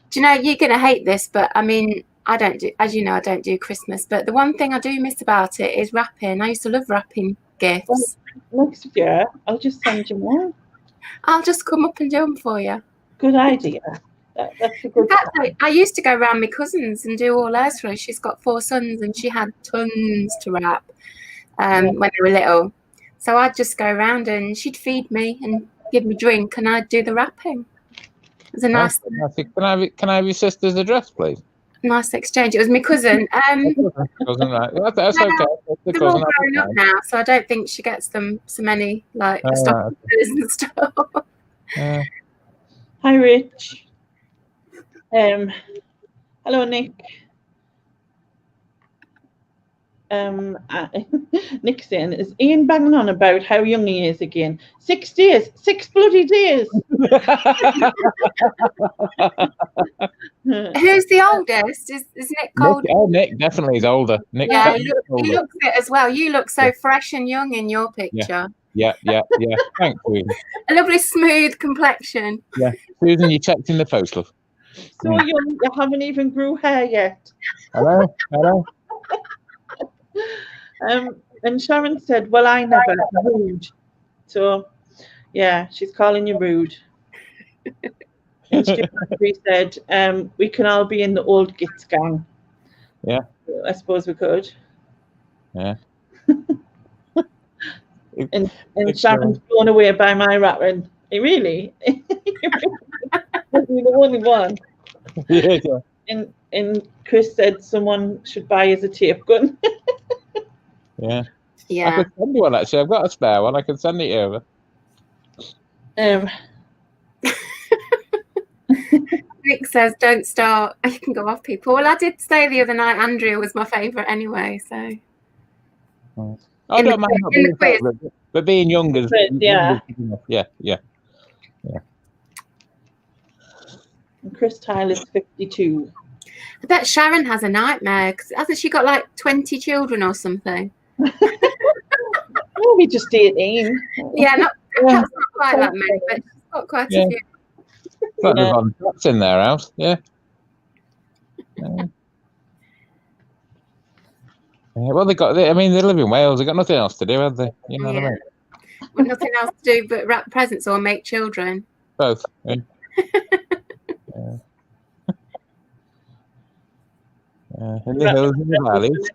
Do you know, you're going to hate this, but I mean, I don't do Christmas. But the one thing I do miss about it is wrapping. I used to love wrapping gifts. Well, next year, I'll just send you more. I'll just come up and do them for you. Good idea. That's a good. In fact, I used to go around my cousins and do all hers for her. She's got 4 sons and she had tons to wrap when they were little. So I'd just go around and she'd feed me and give me drink and I'd do the wrapping. It was a nice thing. Can I have your sister's address, please? Nice exchange. It was my cousin. Cousin, right. That's okay. They're all grown up now, so I don't think she gets them so many stockings and stuff. Hi, Rich. Hello, Nick. Nick saying, is Iain banging on about how young he is again? 6 days, 6 bloody days. Who's the oldest? Is Nick old? Nick definitely is older. Nick, yeah, he looks it as well. You look so fresh and young in your picture. Yeah. Thank you. A lovely smooth complexion. Yeah, Susan, you checked in the post, love. So young, you haven't even grew hair yet. Hello. And Sharon said, well, I never, rude. So, yeah, she's calling you rude. And she said, we can all be in the old Gits gang. Yeah. So I suppose we could. Yeah. And Sharon's blown away by my rattling. Really? You're the only one. Yeah. And Chris said someone should buy us a tape gun. Yeah. Yeah. I could send you one, actually. I've got a spare one. I can send it over. Rick says, don't start. You can go off, people. Well, I did say the other night Andrea was my favourite anyway, so. I don't mind not being favourite, but being younger. Yeah. Yeah. And Chris Tyler's 52. I bet Sharon has a nightmare because hasn't she got like 20 children or something? Maybe just 18. Yeah, that's not quite that many, but she's got quite a few. That's in their house, yeah. Well, they live in Wales. They've got nothing else to do, have they? You know what I mean? Well, nothing else to do but wrap presents or make children. Both. Yeah. In the hills and the valleys.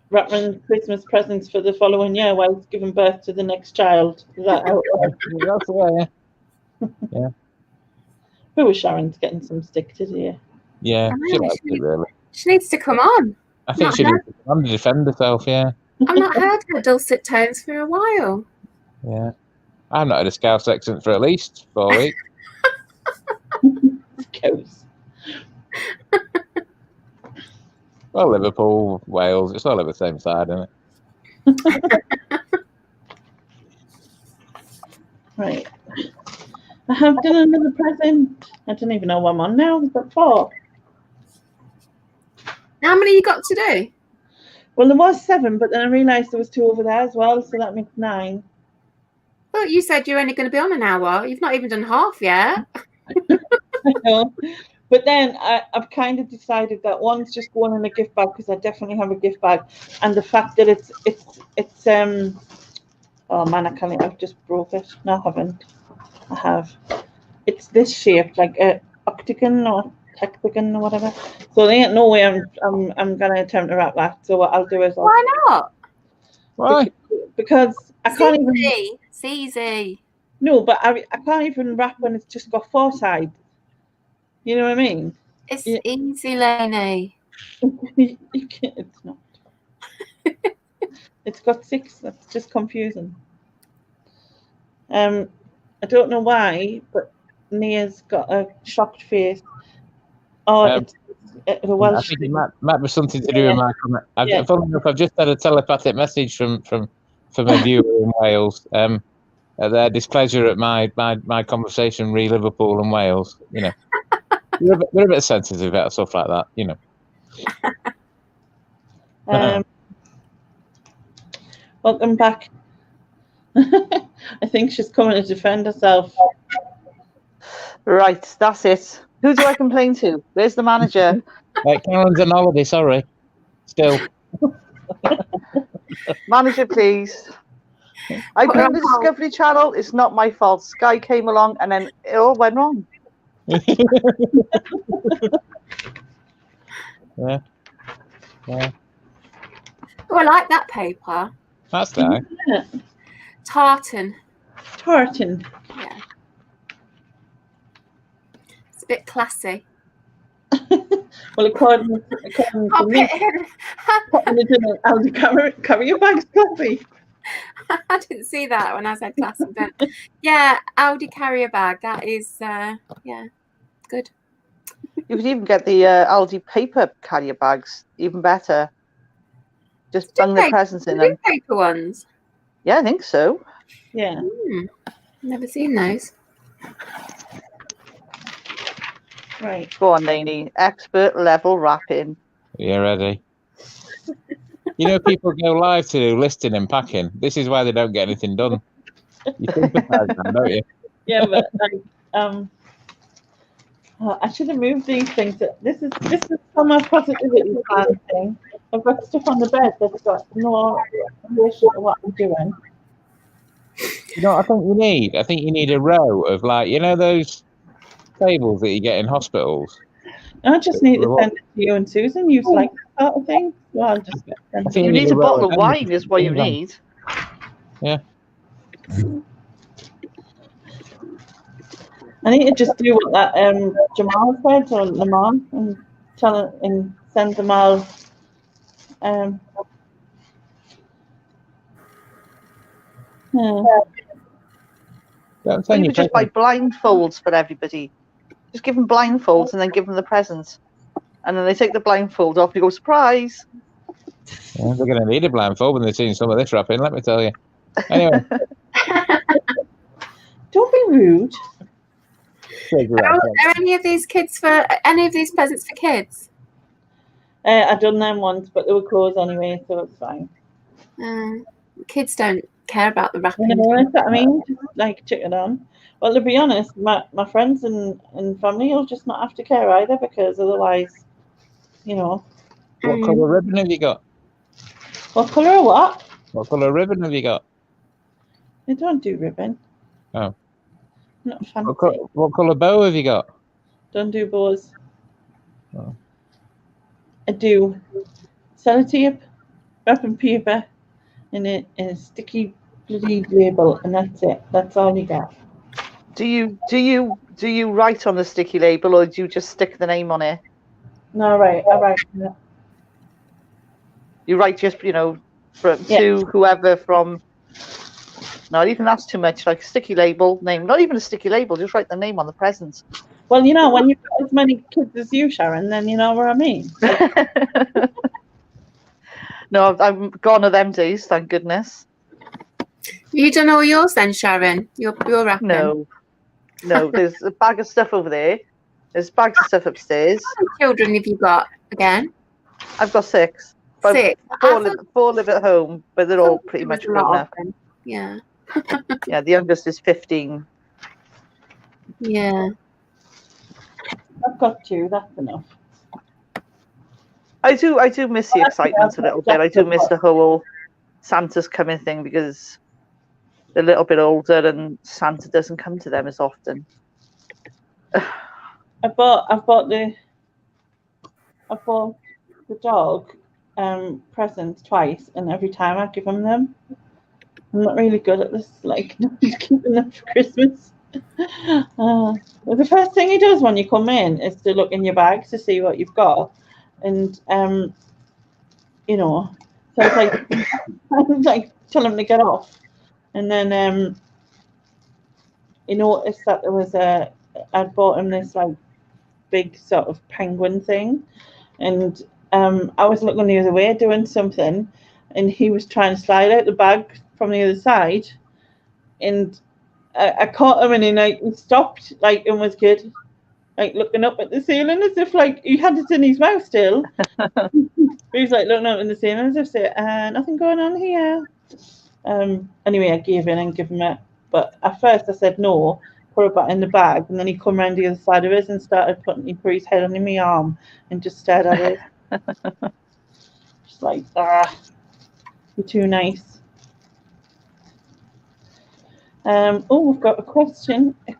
Wrapping Christmas presents for the following year while it's giving birth to the next child. Is that how it works? Yeah. Who was Sharon's getting some stick today? Yeah, she likes it, really. She needs to come on. I think she needs to come on to defend herself, yeah. I've not heard her dulcet tones for a while. Yeah. I've not had a Scouse accent for at least 4 weeks. Scouse. Well, Liverpool, Wales, it's all over the same side, isn't it? Right. I have done another present. I don't even know what I'm on now. Is that 4? How many you got to do? Well, there was 7, but then I realised there was 2 over there as well, so that makes 9. Well, you said you're only going to be on an hour. You've not even done half yet. I know. But then I've kind of decided that one's just going in a gift bag because I definitely have a gift bag, and the fact that it's oh man, I've just broke it. No, I haven't. I have. It's this shape, like a octagon or hexagon or whatever. So there ain't no way I'm gonna attempt to wrap that. So what I'll do is why not? Why? Because I can't even. It's easy. No, but I can't even wrap when it's just got 4 sides. You know what I mean? It's easy, Lainey. You can't, it's not. It's got 6. That's just confusing. I don't know why, but Nia's got a shocked face. Oh, it's the Welsh. I think it might be something to do with my comment. Funny enough, I've just had a telepathic message from a viewer in Wales. Their displeasure at my conversation re Liverpool and Wales. You know, we're a bit sensitive about stuff like that. You know. Welcome back. I think she's coming to defend herself. Right, that's it. Who do I complain to? Where's the manager? Karen's on holiday, sorry. Still. Manager, please. I blame the Discovery Channel. It's not my fault. Sky came along and then it all went wrong. Yeah. Oh, I like that paper. That's nice. Tartan. Yeah. It's a bit classy. Well, according to me, Aldi carrier bag's classy. I didn't see that when I said classic. But yeah, Audi carrier bag. That is, good. You could even get the Aldi paper carrier bags, even better. Just bung the presents in them. Paper ones? Yeah, I think so. Yeah. Never seen those. Right. Go on, Lainey. Expert level wrapping. You ready? You know, people go live to do listing and packing. This is why they don't get anything done. You sympathise now, don't you? Yeah, but I should have moved these things. This is from my positivity plan thing. I've got stuff on the bed that's got no relation to what I'm doing. You know what I think you need? I think you need a row of, like, you know, those tables that you get in hospitals. I just need to send it to you and Susan. You like that sort of thing? Well, I'll just send it. You need a bottle of wine, is what you need. Yeah. I need to just do what that Jamal said or Lamar and tell it and send them all. Don't Well, send you your could just buy presents. blindfolds for everybody. Just give them blindfolds and then give them the presents. And then they take the blindfold off and you go, surprise! Yeah, they're going to need a blindfold when they've seen some of this wrapping, let me tell you. Anyway. Don't be rude. Are any of these presents for kids? I've done them once, but they were closed anyway, so it's fine. Kids don't care about the wrapping. You know what I mean? Just like check it on. Well, to be honest, my friends and family will just not have to care either, because otherwise, you know. What colour ribbon have you got? What colour what? What colour ribbon have you got? They don't do ribbon. Oh. Not fancy. What colour bow have you got? Don't do bows. Oh. I do sellotape, wrapping paper, and a sticky bloody label, and that's it. That's all you got. Do you write on the sticky label, or do you just stick the name on it? No, I write. You write just, to whoever from. No, even that's too much. Like sticky label name, not even a sticky label. Just write the name on the presents. Well, when you've got as many kids as you, Sharon, then you know what I mean. No, I'm gone of them days. Thank goodness. You done all yours then, Sharon? Your wrapping? No. There's a bag of stuff over there. There's bags of stuff upstairs. How many children have you got again? I've got 6. But 6. 4 live at home, but they're all pretty much grown up. Yeah. Yeah, the youngest is 15. Yeah. I've got 2. That's enough. I do miss the excitement a little bit. I do miss the whole Santa's coming thing, because they're a little bit older and Santa doesn't come to them as often. I bought the dog presents twice, and every time I give him them. I'm not really good at this, like keeping them for Christmas. Well, the first thing he does when you come in is to look in your bags to see what you've got, and so it's like I was like tell him to get off, and then he noticed that there was I'd bought him this like big sort of penguin thing, and I was looking the other way doing something, and he was trying to slide out the bag from the other side, and I caught him, and he stopped and was good, looking up at the ceiling as if he had it in his mouth still. He was looking up in the ceiling as if saying, nothing going on here. Anyway, I gave in and gave him it, but at first I said no, put it back in the bag, and then he come around the other side of it and started put his head under my arm and just stared at it. Just you're too nice. We've got a question. A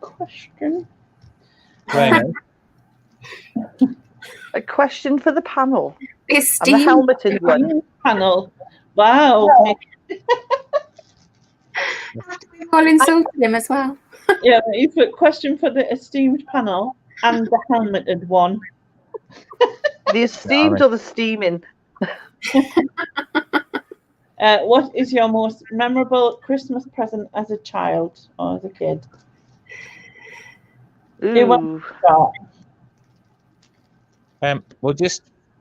question for the panel. Esteemed and the helmeted one. Panel. Wow. I'll insult him as well. Yeah, he's a question for the esteemed panel and the helmeted one. The esteemed or the steaming? What is your most memorable Christmas present as a child or as a kid? Ooh.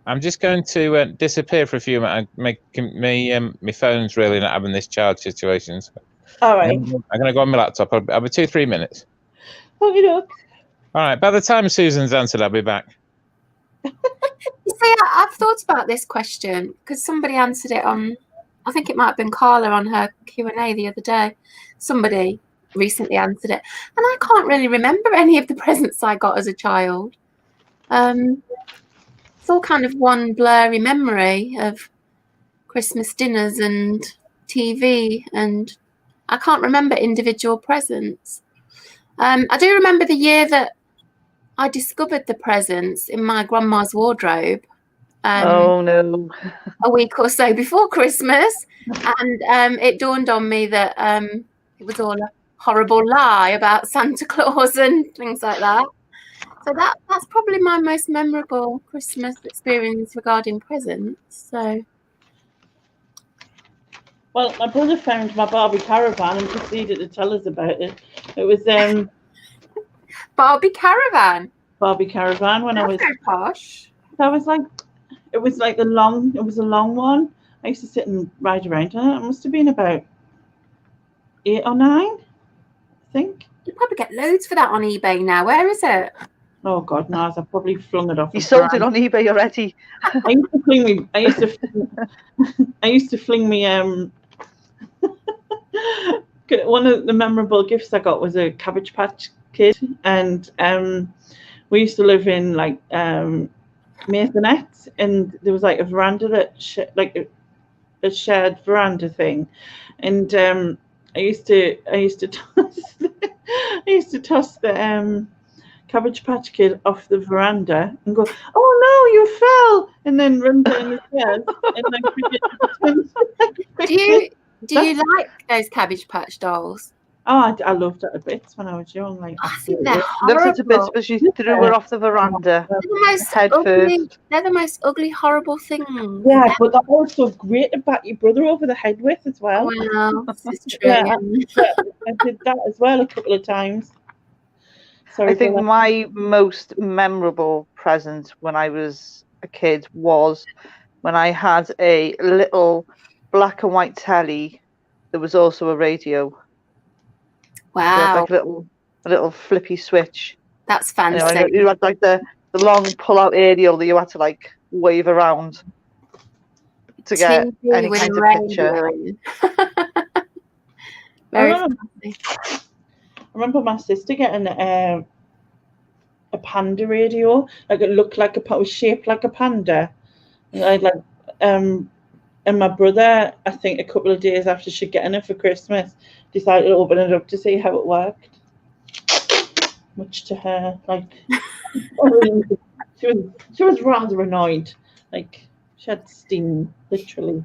I'm just going to disappear for a few minutes. My phone's really not having this charge situation. So All right. I'm going to go on my laptop. I'll be 2-3 minutes. Okay, look. All right. By the time Susan's answered, I'll be back. You see, I've thought about this question because somebody answered it on, I think it might have been Carla on her Q&A the other day. Somebody recently answered it. And I can't really remember any of the presents I got as a child. It's all kind of one blurry memory of Christmas dinners and TV, and I can't remember individual presents. I do remember the year that I discovered the presents in my grandma's wardrobe. Oh no! A week or so before Christmas, and it dawned on me that it was all a horrible lie about Santa Claus and things like that. So that's probably my most memorable Christmas experience regarding presents. So, well, my brother found my Barbie caravan and proceeded to tell us about it. It was Barbie caravan. Barbie caravan when That's I was so posh. That was like, it was like it was a long one. I used to sit and ride around on it. It must have been about 8 or 9, I think. You probably get loads for that on eBay now. Where is it? Oh God, no! I probably flung it off. You sold it on eBay already. I used to fling me. One of the memorable gifts I got was a Cabbage Patch Kid, and we used to live in like Masonette, and there was like a veranda that like a shared veranda thing, and I used to toss the Cabbage Patch Kid off the veranda and go, oh no, you fell, and then run down the stairs and like do you like those Cabbage Patch dolls? Oh, I loved it a bit when I was young. Like, I think they're Looked at a bit horrible. as she threw her off the veranda. They're the most ugly, horrible things. Yeah, but they're also great to bat your brother over the head with as well. Well, this is true. Yeah, I did that as well a couple of times. Sorry, I think my most memorable present when I was a kid was when I had a little black and white telly. There was also a radio. Wow, Like a little flippy switch. That's fancy. You had like the long pull-out aerial that you had to like wave around to get any kind of picture. Very fancy. I remember my sister getting a panda radio. Like it looked like it was shaped like a panda. And I'd like and my brother, I think a couple of days after she'd gotten it for Christmas, decided to open it up to see how it worked. Much to her, like she was rather annoyed. Like she had steam, literally.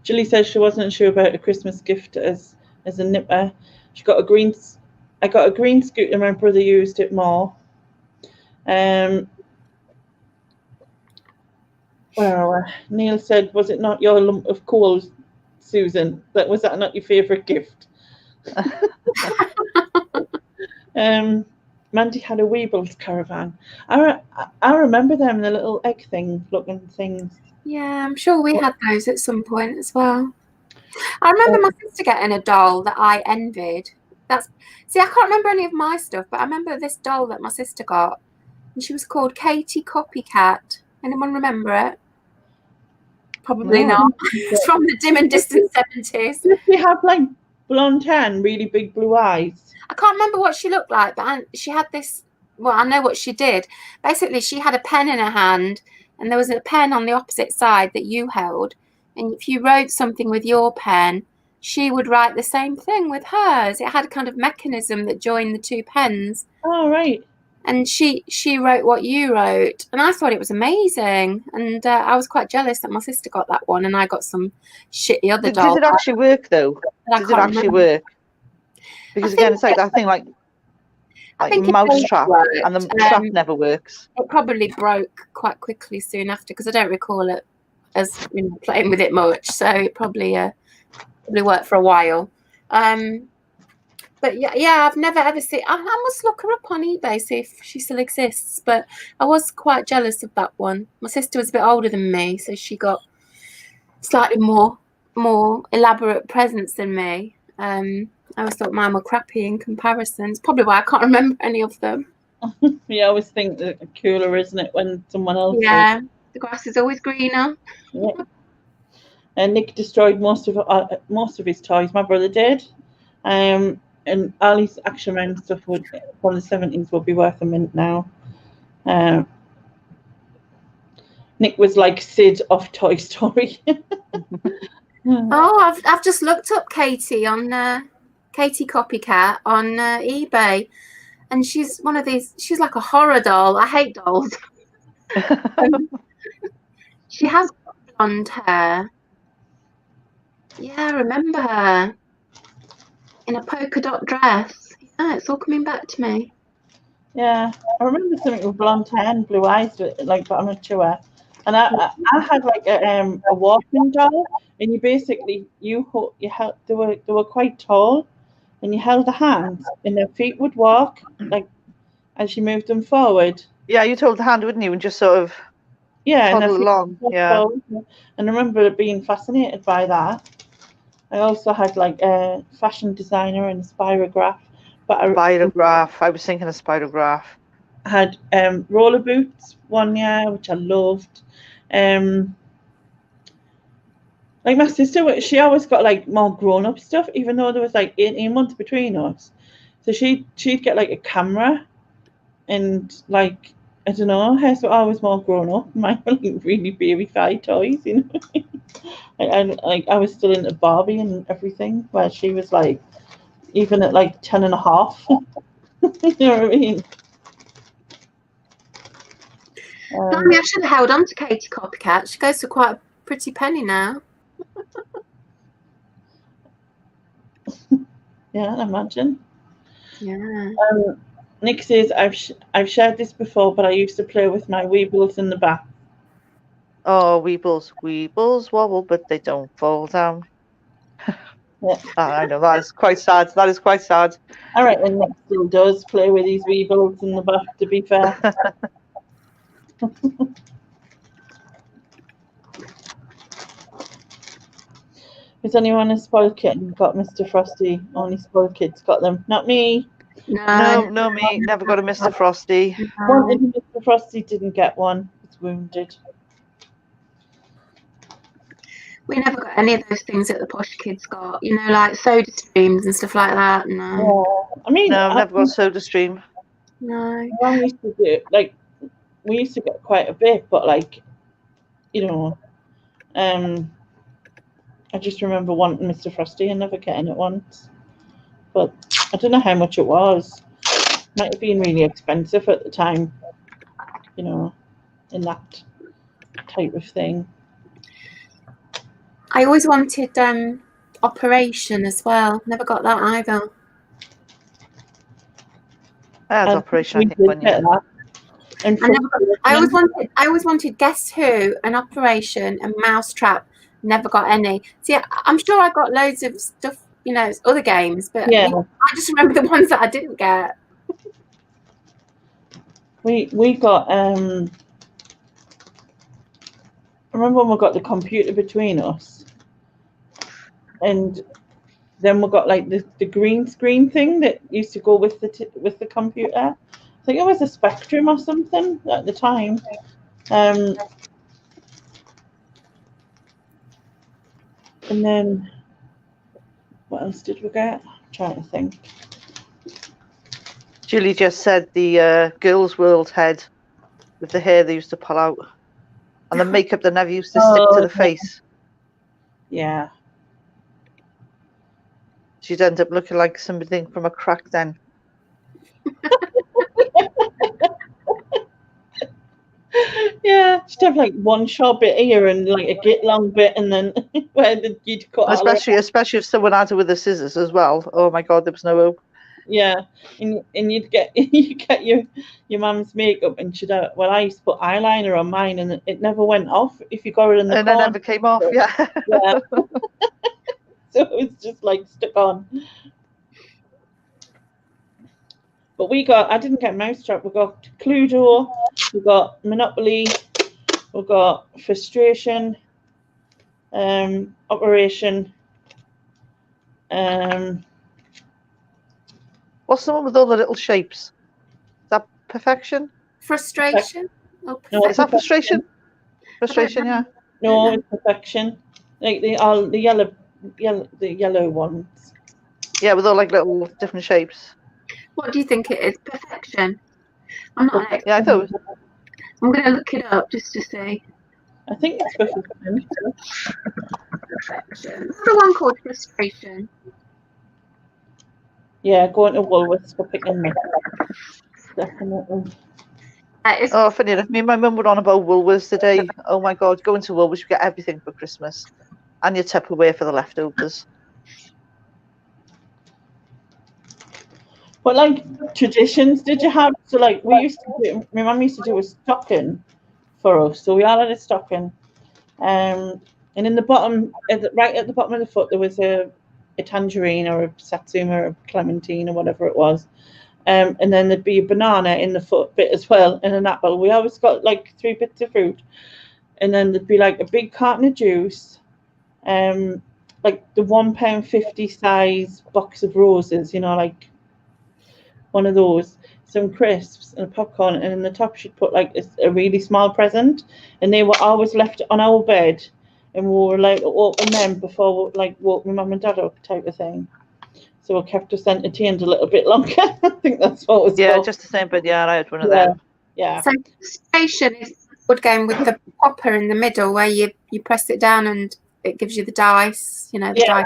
Julie says she wasn't sure about a Christmas gift as a nipper. I got a green scooter. My brother used it more. Well, Neil said, was it not your lump of coal, Susan? Was that not your favourite gift? Mandy had a Weebles caravan. I remember them, the little egg looking things. Yeah, I'm sure we had those at some point as well. I remember my sister getting a doll that I envied. I can't remember any of my stuff, but I remember this doll that my sister got, and she was called Katie Copycat. Anyone remember it? Probably not. It's from the dim and distant 70s. Did she have like blonde hair and really big blue eyes? I can't remember what she looked like, but she had this. Well, I know what she did. Basically, she had a pen in her hand, and there was a pen on the opposite side that you held. And if you wrote something with your pen, she would write the same thing with hers. It had a kind of mechanism that joined the two pens. Oh, right. And she wrote what you wrote, and I thought it was amazing. And I was quite jealous that my sister got that one, and I got some shitty other doll. Did it actually work though? Did it actually work? Because again, it's like that thing like mousetrap, and the trap never works. It probably broke quite quickly soon after, because I don't recall it as playing with it much. So it probably worked for a while. But But yeah, I've never ever seen. I must look her up on eBay, see if she still exists. But I was quite jealous of that one. My sister was a bit older than me, so she got slightly more elaborate presents than me. I always thought mine were crappy in comparison. It's probably why I can't remember any of them. You always think that cooler, isn't it, when someone else Yeah, the grass is always greener. Yeah. And Nick destroyed most of his toys. My brother did. And all his Action Man stuff from the 70s would be worth a mint now. Nick was like Sid of Toy Story. Oh, I've just looked up Katie on Katie Copycat on eBay, and she's one of these. She's like a horror doll. I hate dolls. She has blonde hair. Yeah, I remember her in a polka dot dress. Yeah, it's all coming back to me. Yeah, I remember something with blonde hair and blue eyes, but I'm not sure. And I had like a walking doll, and you basically you held they were quite tall, and you held the hands, and their feet would walk like as you moved them forward. Yeah, you told the hand, wouldn't you, and just sort of toddle along. Yeah. Forward. And I remember being fascinated by that. I also had like a fashion designer and a spirograph. Spirograph. I was thinking of spirograph. I had roller boots one year, which I loved. Like my sister, she always got like more grown up stuff, even though there was like 18 months between us. So she'd get like a camera, and like I don't know, hers were always more grown up. Mine were like really baby-fied toys, you know. I was still into Barbie and everything, where she was like even at like 10 and a half. You know what I mean? I should have held on to Katie Copycat. She goes for quite a pretty penny now. Yeah, I imagine. Yeah. Nick says, I've shared this before, but I used to play with my Weebles in the bath. Oh, Weebles wobble, but they don't fall down. Yeah. I know, that is quite sad. That is quite sad. All right, and Nick still does play with these Weebles in the bath, to be fair. Has anyone a spoiled kitten got Mr. Frosty? Only spoiled kids got them. Not me. No, me. Never got a Mr. Frosty. Wanted Mr. Frosty, didn't get one. It's wounded. We never got any of those things that the posh kids got, you know, like soda streams and stuff like that. No. Yeah. I mean, no, I've never got soda stream. No. We used to do, like, we used to get quite a bit, but like, you know, I just remember wanting Mr. Frosty and never getting it once. But I don't know how much it was. Might have been really expensive at the time, you know, in that type of thing. I always wanted Operation as well. Never got that either. I had Operation, I think, one year. And I always wanted Guess Who and Operation and Mousetrap. Never got any. See, I'm sure I got loads of stuff, you know, other games, but yeah. I just remember the ones that I didn't get. We got I remember when we got the computer between us, and then we got like the green screen thing that used to go with the computer. I think it was a Spectrum or something at the time. And then what else did we get? I'm trying to think. Julie just said the Girls' World head with the hair they used to pull out, and the makeup that never used to stick to the face. Yeah. She'd end up looking like something from a crack then. Yeah, she'd have like one short bit here and like a git long bit, and then where you'd cut. Especially if someone had it with the scissors as well. Oh my God, there was no hope. Yeah, and you'd get your mum's makeup, and she'd have, well, I used to put eyeliner on mine, and it never went off if you got it in the corner. And it never came off. Yeah. Yeah. So it was just like stuck on. But I didn't get Mousetrap. We got Cluedo, we got Monopoly, we got Frustration, Operation. What's the one with all the little shapes? Is that Perfection? Frustration. Oh, No, Is that Frustration? Frustration, yeah. No, it's Perfection. Like the yellow ones. Yeah, with all like little different shapes. What do you think it is? Perfection. I'm not an expert. Yeah, I thought. I'm going to look it up just to see. I think it's Perfection. Perfection. What's the one called Frustration? Yeah, going to Woolworths for picking them. Definitely. Oh, funny enough, me and my mum were on about Woolworths today. Oh my God, going to Woolworths, you get everything for Christmas. And your Tupperware for the leftovers. What like traditions did you have? So like we used to do, my mum used to do a stocking for us. So we all had a stocking. And in the bottom, right at the bottom of the foot, there was a tangerine or a satsuma or a clementine or whatever it was. And then there'd be a banana in the foot bit as well, and an apple. We always got like 3 bits of fruit. And then there'd be like a big carton of juice, like the £1.50 size box of roses, like one of those, some crisps and a popcorn, and in the top she'd put like a really small present, and they were always left on our bed, and we were allowed to open them before like woke my mum and dad up type of thing. So it kept us entertained a little bit longer. I think that's what it was called. Just the same, but yeah, I had one of them. Yeah. So Frustration is a board game with the popper in the middle where you press it down and it gives you the dice, dice.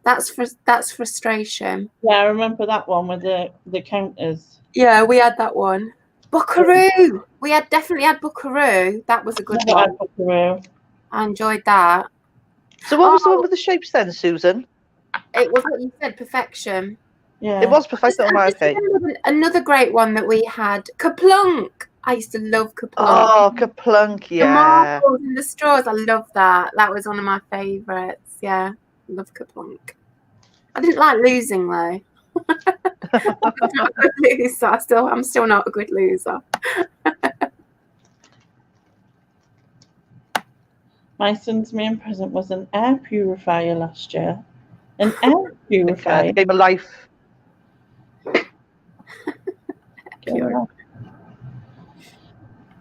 That's Frustration. Yeah, I remember that one with the counters. Yeah, we had that one. Buckaroo. We definitely had Buckaroo. That was a good one. Buckaroo. I enjoyed that. So what was the one with the shapes then, Susan? It was what you said, Perfection. Yeah. It was Perfection. Okay. Another great one that we had, Kaplunk. I used to love Kaplunk. Oh, Kaplunk, yeah. The marbles and the straws. I love that. That was one of my favourites. Yeah, love Kaplunk. I didn't like losing though. I was not a good loser. I'm still not a good loser. My son's main present was an air purifier last year. An air purifier. Game of life.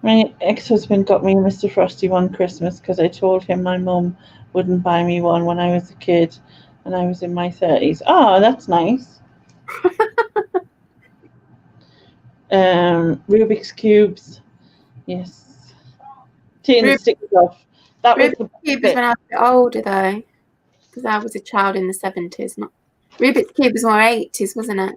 My ex-husband got me a Mr. Frosty one Christmas because I told him my mum wouldn't buy me one when I was a kid and I was in my 30s. Oh, that's nice. Rubik's Cubes. Yes. Taking the stickers off. That was the Rubik's Cube was when I was a bit older though. Because I was a child in the 70s. Rubik's Cube was more 80s, wasn't it?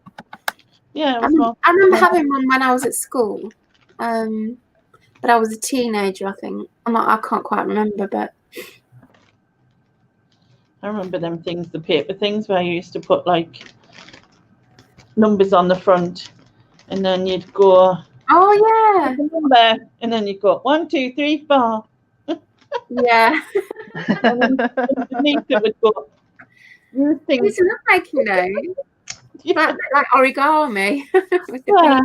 Yeah, I remember having one when I was at school. But I was a teenager, I think. I can't quite remember, but I remember them things, the paper things where you used to put like numbers on the front, and then you'd go. Oh yeah. Number, and then you'd go 1, 2, 3, 4. Yeah. And then underneath it would go. It used to look making those. Yeah. Like origami. Yeah.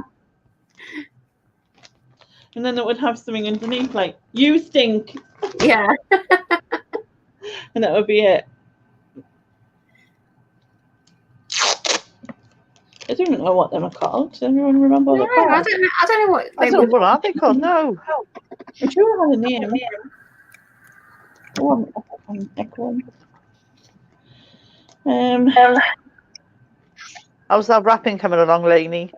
And then it would have something underneath like "You stink." Yeah. And that would be it. I don't even know what them are called. Does everyone remember what they're called? I don't know what I don't know what are they called. No. I'm sure it had a name. Oh, I'm echoing. How's that wrapping coming along, Lainey?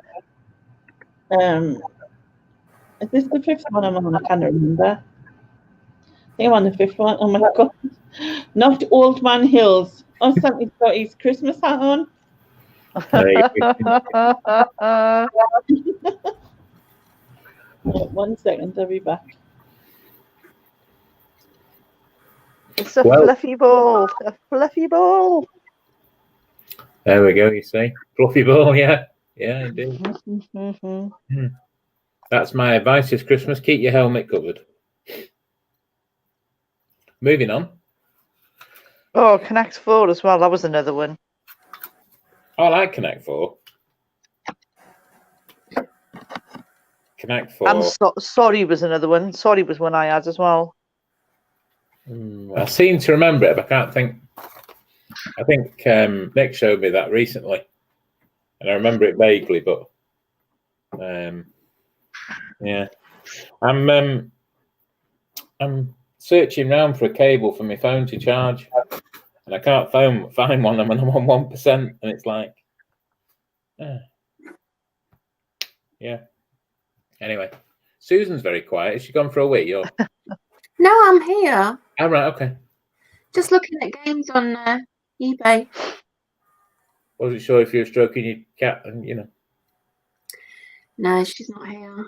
Is this the 5th one I'm on? I can't remember. I think I'm on the 5th one. Oh my God. Not Old Man Hills. Oh, somebody's got his Christmas hat on. One second, I'll be back. It's a fluffy ball. A fluffy ball. There we go, you see. Fluffy ball, yeah. Yeah, indeed. That's my advice this Christmas. Keep your helmet covered. Moving on. Oh, Connect 4 as well. That was another one. I like Connect 4. Connect 4. And sorry was another one. Sorry was one I had as well. I seem to remember it, but I can't think. I think Nick showed me that recently, and I remember it vaguely. But yeah, I'm searching around for a cable for my phone to charge, and I can't find one. I'm on 1%, and it's like, yeah. Anyway, Susan's very quiet. Is she gone for a wee? Or? No, I'm here. Oh, right, okay. Just looking at games on eBay. Wasn't sure if you were stroking your cat, and you know. No, she's not here.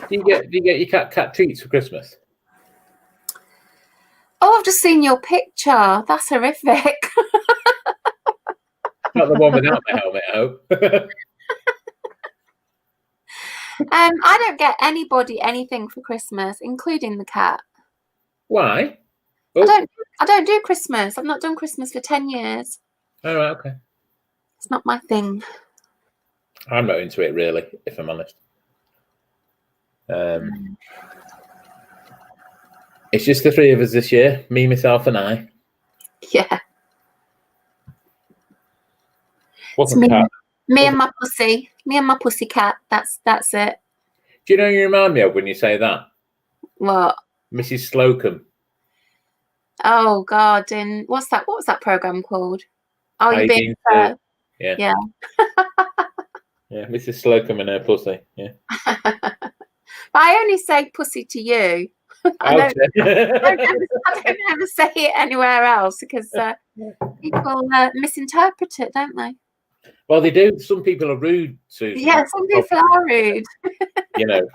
Do you get your cat treats for Christmas? Oh, I've just seen your picture. That's horrific. Not the one without the helmet, I hope. I don't get anybody anything for Christmas, including the cat. Why? Oh. I don't do Christmas. I've not done Christmas for 10 years. All right, okay. It's not my thing. I'm not into it really, if I'm honest. It's just the three of us this year, me, myself, and I. Yeah. What's a cat? Me and my pussy. Me and my pussy cat. That's it. Do you know you remind me of when you say that? What? Mrs. Slocum. Oh God! And what was that program called? Oh, You've been yeah. Yeah. Yeah, Mrs. Slocum and her pussy. Yeah. But I only say pussy to you. I don't ever say it anywhere else because people misinterpret it, don't they? Well, they do. Some people are rude, Susan. Yeah, some people are rude. You know,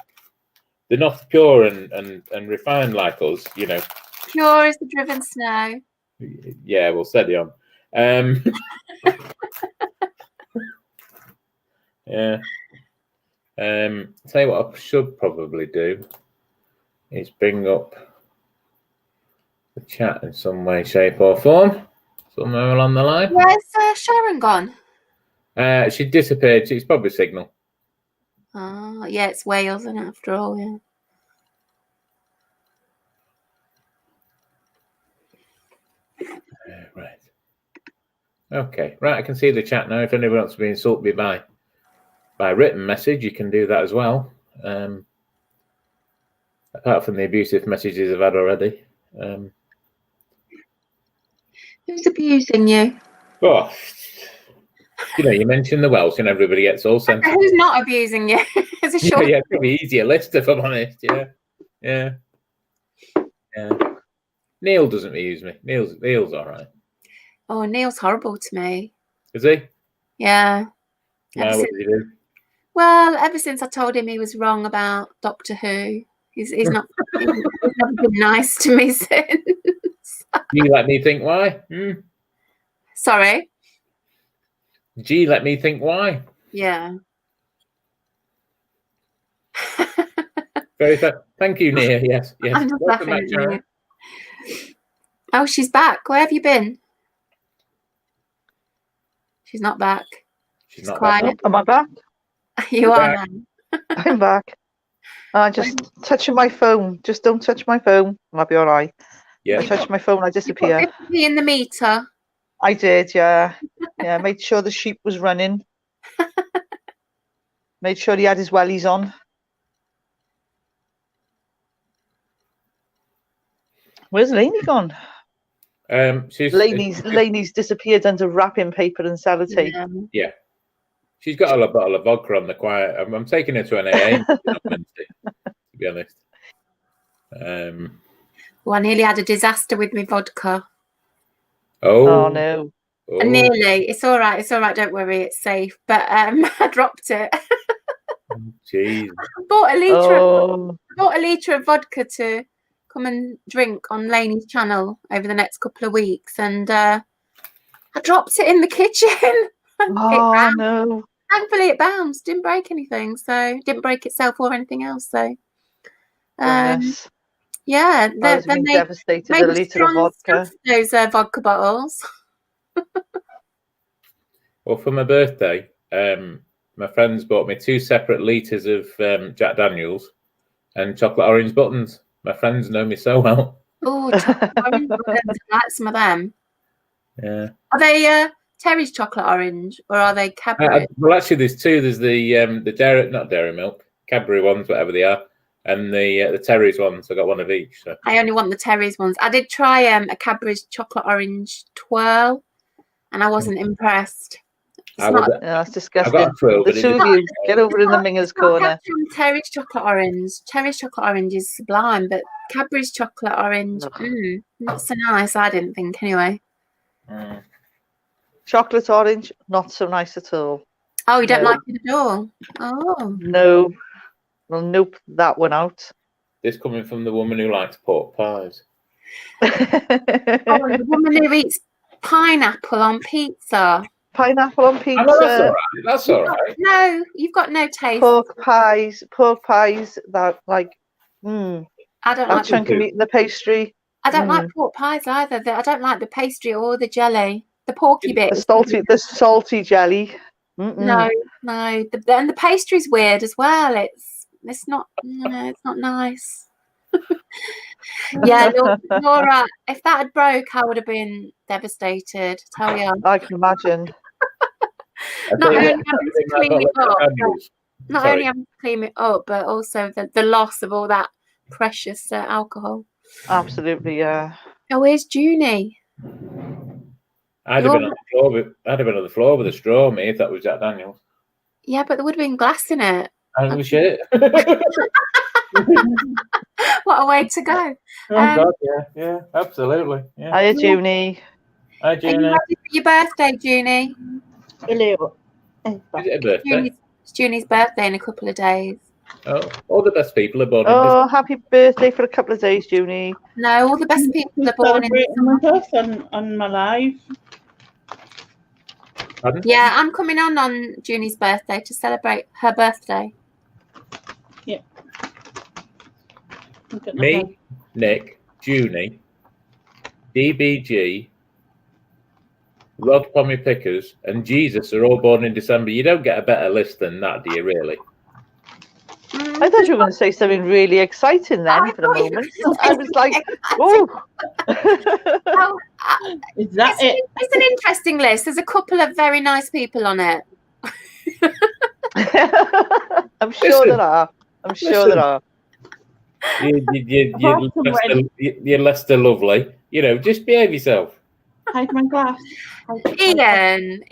they're not pure and refined like us. You know, pure as the driven snow. Yeah, well, steady on. Yeah. Tell you what I should probably do is bring up the chat in some way, shape, or form. Somewhere along the line. Where's Sharon gone? She disappeared. It's probably signal. Oh, yeah, it's Wales, isn't it, after all, yeah. Right. Okay. Right, I can see the chat now. If anyone wants to be insulted me by written message, you can do that as well. Apart from the abusive messages I've had already. Who's abusing you? Oh, you know, you mentioned the Welsh and everybody gets all sensitive. Who's not abusing you? It's a short. Yeah, it's probably easier list if I'm honest. Yeah. Neil doesn't abuse me. Neil's all right. Oh, Neil's horrible to me. Is he? Yeah. What did he do? Well, ever since I told him he was wrong about Doctor Who, he's not he's never been nice to me since. You let me think why? Sorry? Gee, let me think why? Yeah. Very fair. Thank you, Nia. Yes. I'm just Welcome laughing back, at you. Oh, she's back. Where have you been? She's not back. She's not quiet. back. Am I back? You are back. now. I'm back. Just touching my phone. Just don't touch my phone. I'll be all right. Yeah. I touch my phone, I disappear. You put 50 in the meter. I did, yeah. Yeah, made sure the sheep was running. Made sure he had his wellies on. Where's Lainey gone? Lainey's disappeared under wrapping paper and sellotape. Yeah. She's got a bottle of vodka on the quiet. I'm taking her to an AA on Wednesday, to be honest. Well, I nearly had a disaster with my vodka. Oh no. Oh. Nearly. It's all right. It's all right. Don't worry. It's safe. But I dropped it. Jeez. I bought a litre of vodka to come and drink on Lainey's channel over the next couple of weeks, and I dropped it in the kitchen. Oh no. Thankfully it bounced, didn't break anything, so didn't break itself or anything else. So yeah, then they devastated a litre of vodka. Those vodka bottles. Well, for my birthday, my friends bought me 2 separate litres of Jack Daniels and chocolate orange buttons. My friends know me so well. Oh, chocolate orange buttons. I like some of them. Yeah. Are they Terry's chocolate orange or are they Cadbury? Well, actually, there's 2. There's the dairy, not dairy milk, Cadbury ones, whatever they are, and the Terry's ones. I got one of each. So. I only want the Terry's ones. I did try a Cadbury's chocolate orange twirl, and I wasn't impressed. That's disgusting. I got a twirl, the 2 of you get over in the Mingers corner. Terry's chocolate orange. Terry's chocolate orange is sublime, but Cadbury's chocolate orange, not so nice. I didn't think anyway. Chocolate orange, not so nice at all. Oh, you don't like it at all? Oh. No. Well, nope, that one out. This coming from the woman who likes pork pies. The woman who eats pineapple on pizza. Pineapple on pizza. Oh, that's all right. That's all right. No, you've got no taste. Pork pies, that like, I don't that like chunk of meat in the pastry. I don't like pork pies either. I don't like the pastry or the jelly. The porky bit. The salty jelly. No. And the pastry's weird as well. It's not nice. Yeah, Laura, if that had broke, I would have been devastated. Tell you. I can imagine. Not only having to clean it up, but also the loss of all that precious alcohol. Absolutely, yeah. Oh, where's Junie? I'd have been on the floor with a straw, me, if that was Jack Daniels. Yeah, but there would have been glass in it. And it was shit. What a way to go. Oh, God, yeah, absolutely. Yeah. Hiya, Junie. Hi, Are you Junie. ready for your birthday, Junie? Hello. Is it a birthday? It's Junie's birthday in a couple of days. Oh, all the best people are born in Oh, happy birthday for a couple of days, Junie. No, all the best people are born in Celebrating with us on my live. Pardon? Yeah, I'm coming on Junie's birthday to celebrate her birthday. Yeah. Me, Nick, Junie, DBG, Rod Pommy Pickers, and Jesus are all born in December. You don't get a better list than that, do you, really? I thought you were going to say something really exciting then for the moment. I was like, oh. Is that it? It's an interesting list. There's a couple of very nice people on it. I'm sure there are. You're Lester Lovely. You know, just behave yourself. Hide my glass. Ian,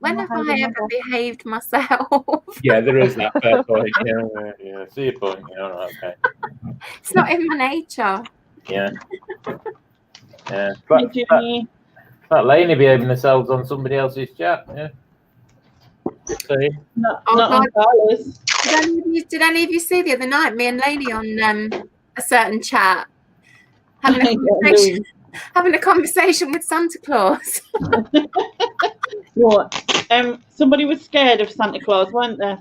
when have I ever behaved myself? Yeah, there is that fair point. Yeah. See your point. Yeah, all right, okay. It's not in my nature. Yeah. That Laney behaving themselves on somebody else's chat. Yeah. Just saying. Not on Carla's. Did any of you see the other night me and Laney on a certain chat having a conversation with Santa Claus? What? Somebody was scared of Santa Claus, weren't they?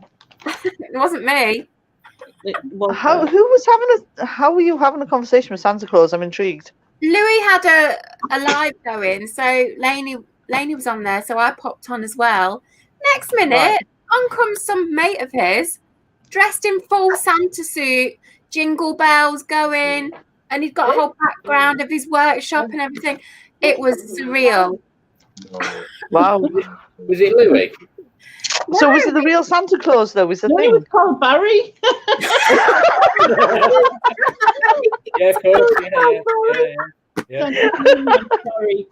It wasn't me. How were you having a conversation with Santa Claus? I'm intrigued. Louis had a live going, so Laney was on there, so I popped on as well. Next minute, on comes some mate of his, dressed in full Santa suit, jingle bells going, and he'd got a whole background of his workshop and everything. It was surreal. Wow. Was it Louis? So was it the real Santa Claus though? Was the thing? It was called Barry. Yeah, of course. Yeah. Sorry.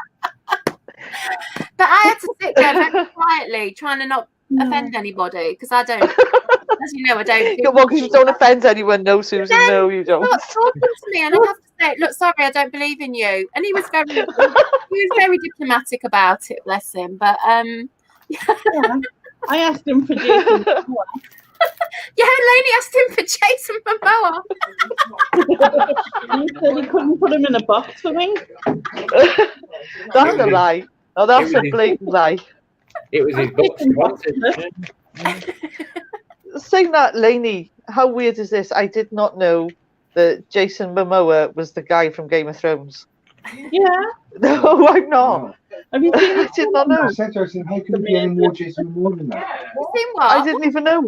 But I had to sit there very quietly, trying to not offend anybody, because I don't, as you know, I don't. Well, because you don't offend anyone, no, Susan. No, you don't. Not talking to me, and I have to say, look, sorry, I don't believe in you. And he was very diplomatic about it, bless him. But Yeah. I asked him for Jason Momoa. Yeah, Laney asked him for Jason Momoa. He said he couldn't put him in a box for me. That's a lie. Oh, that's a blatant lie. It was his box. He wanted. Saying that, Laney, how weird is this? I did not know that Jason Momoa was the guy from Game of Thrones. Yeah. No, I'm not. Have you seen I did not know. I said to her, I said, how can you be any more Jason Momoa than that? You seen what? I didn't even know.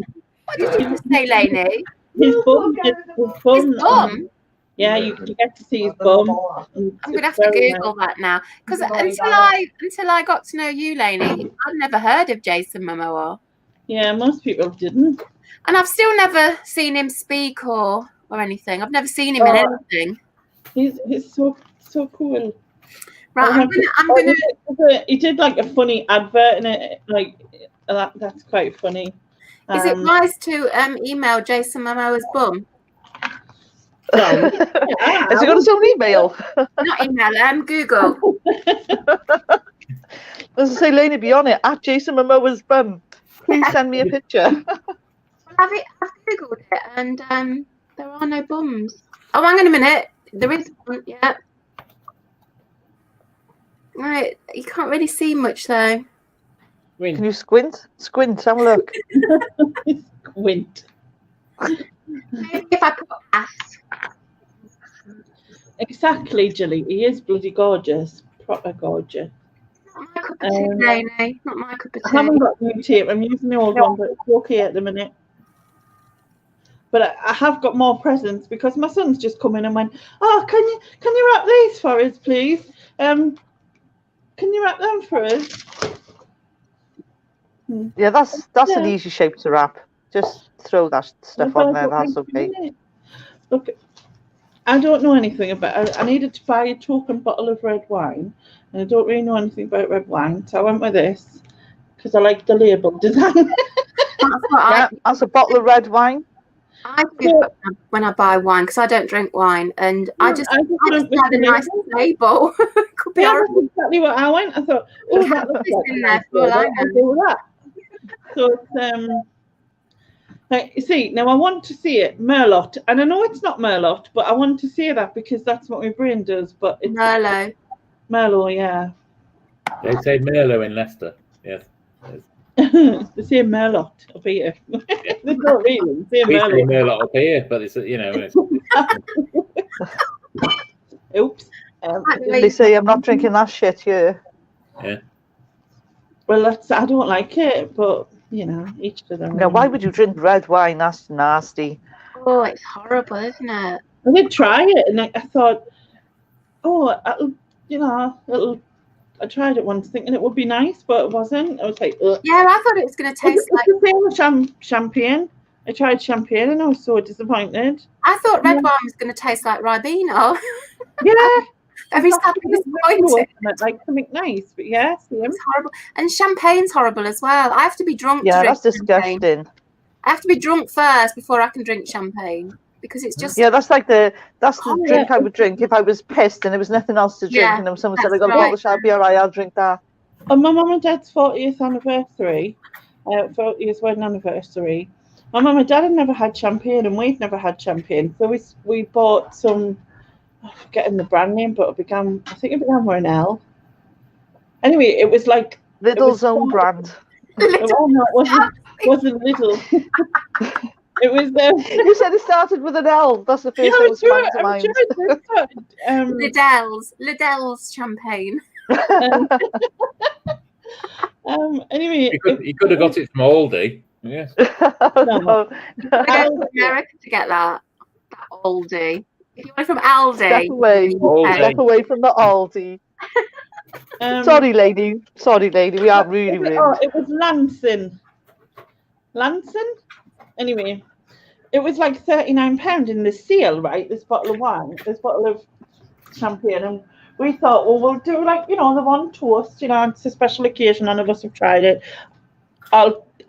What did you just say, Lainey? his bum? His bum. His bum? Yeah, you get to see his bum. I'm gonna have to Google that now, because until I got to know you, Lainey, I'd never heard of Jason Momoa, Yeah, most people didn't. and I've still never seen him speak or anything. I've never seen him in anything. He's so cool. Right, I'm gonna. He did like a funny advert in it, like that's quite funny. Is it wise to email Jason Momoa's bum? No, Has he got his own email? Not email, Google. As I say, Lainey, be on it at Jason Momoa's bum. Please send me a picture. I've Googled it, and there are no bums. Oh, hang on a minute. There is one. Yeah. Right, you can't really see much though. Can you squint? Squint, have a look. Squint. Maybe if I put ass. Exactly, Jilly. He is bloody gorgeous. Proper gorgeous. Not my cup of tea, Lainey. Not my cup of I tea. haven't got new tape. I'm using the old one, but it's okay at the minute. But I have got more presents because my son's just come in and went, oh, can you wrap these for us, please? Can you wrap them for us? Yeah, that's an easy shape to wrap. Just throw that stuff on there. That's okay. Look, I don't know anything about it. I needed to buy a token bottle of red wine, and I don't really know anything about red wine, so I went with this because I like the label design. That's a bottle of red wine. I do when I buy wine because I don't drink wine, and I just had a nice label. Could be That's exactly what I went. I thought, oh, that looks like I'll do that. So it's like, you see, now I want to see it Merlot, and I know it's not Merlot, but I want to say that because that's what my brain does. But it's Merlot, yeah. They say Merlot in Leicester. Yes. They say Merlot up here. They don't really say We say Merlot. Merlot up here, but it's It's... Oops. They say I'm not drinking that shit here. Yeah. Well, I don't like it, but you know, each to their own. Now, why would you drink red wine? That's nasty. Oh, it's horrible, isn't it? I did try it, and I thought, oh, I tried it once thinking it would be nice, but it wasn't. I was like, ugh. Yeah, I thought it was going to taste like the same with champagne. I tried champagne and I was so disappointed. I thought red wine was going to taste like Ribena. Yeah. Very sadly disappointed. Like something nice, but yeah, it's horrible. And champagne's horrible as well. I have to be drunk. Yeah, to drink that's disgusting. Champagne. I have to be drunk first before I can drink champagne because it's just. Yeah, that's the drink I would drink if I was pissed and there was nothing else to drink, and then someone said I got a bottle of champagne, all right, I'll drink that. On my mum and dad's 40th anniversary, 40th wedding anniversary, my mum and dad had never had champagne and we'd never had champagne, so we bought some. I'm forgetting the brand name, but I think it began with an L. Anyway, it was like Lidl's own brand. It wasn't Lidl. It was. You said it started with an L. That's the first thing that sprang to mind. Lidl's champagne. Anyway, you could have got it from Aldi. Yes. No. I go to America to get that Aldi. If you want it from Aldi, step away from the Aldi. Sorry, lady. We are really rude. Oh, it was Lansing. Anyway, it was like £39 in the sale, right? This bottle of wine, this bottle of champagne, and we thought, well, we'll do like the one toast. It's a special occasion. None of us have tried it.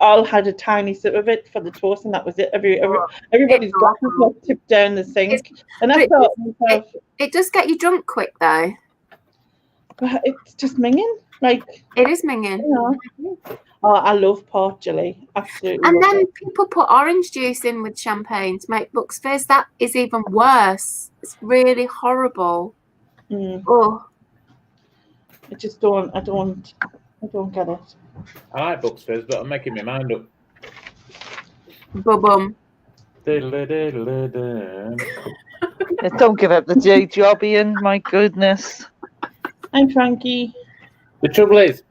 All had a tiny sip of it for the toast, and that was it. Everybody's glasses was tipped down the sink, and I thought it does get you drunk quick though. But it's just minging, like it is minging. Oh, I love port jelly, absolutely. And then people put orange juice in with champagne to make Bucks Fizz. That is even worse. It's really horrible. Oh, I just don't. I don't get it. I like Bucks Fizz, but I'm making my mind up. Bum. Don't give up the day job, Iain. My goodness. I'm Frankie. The trouble is,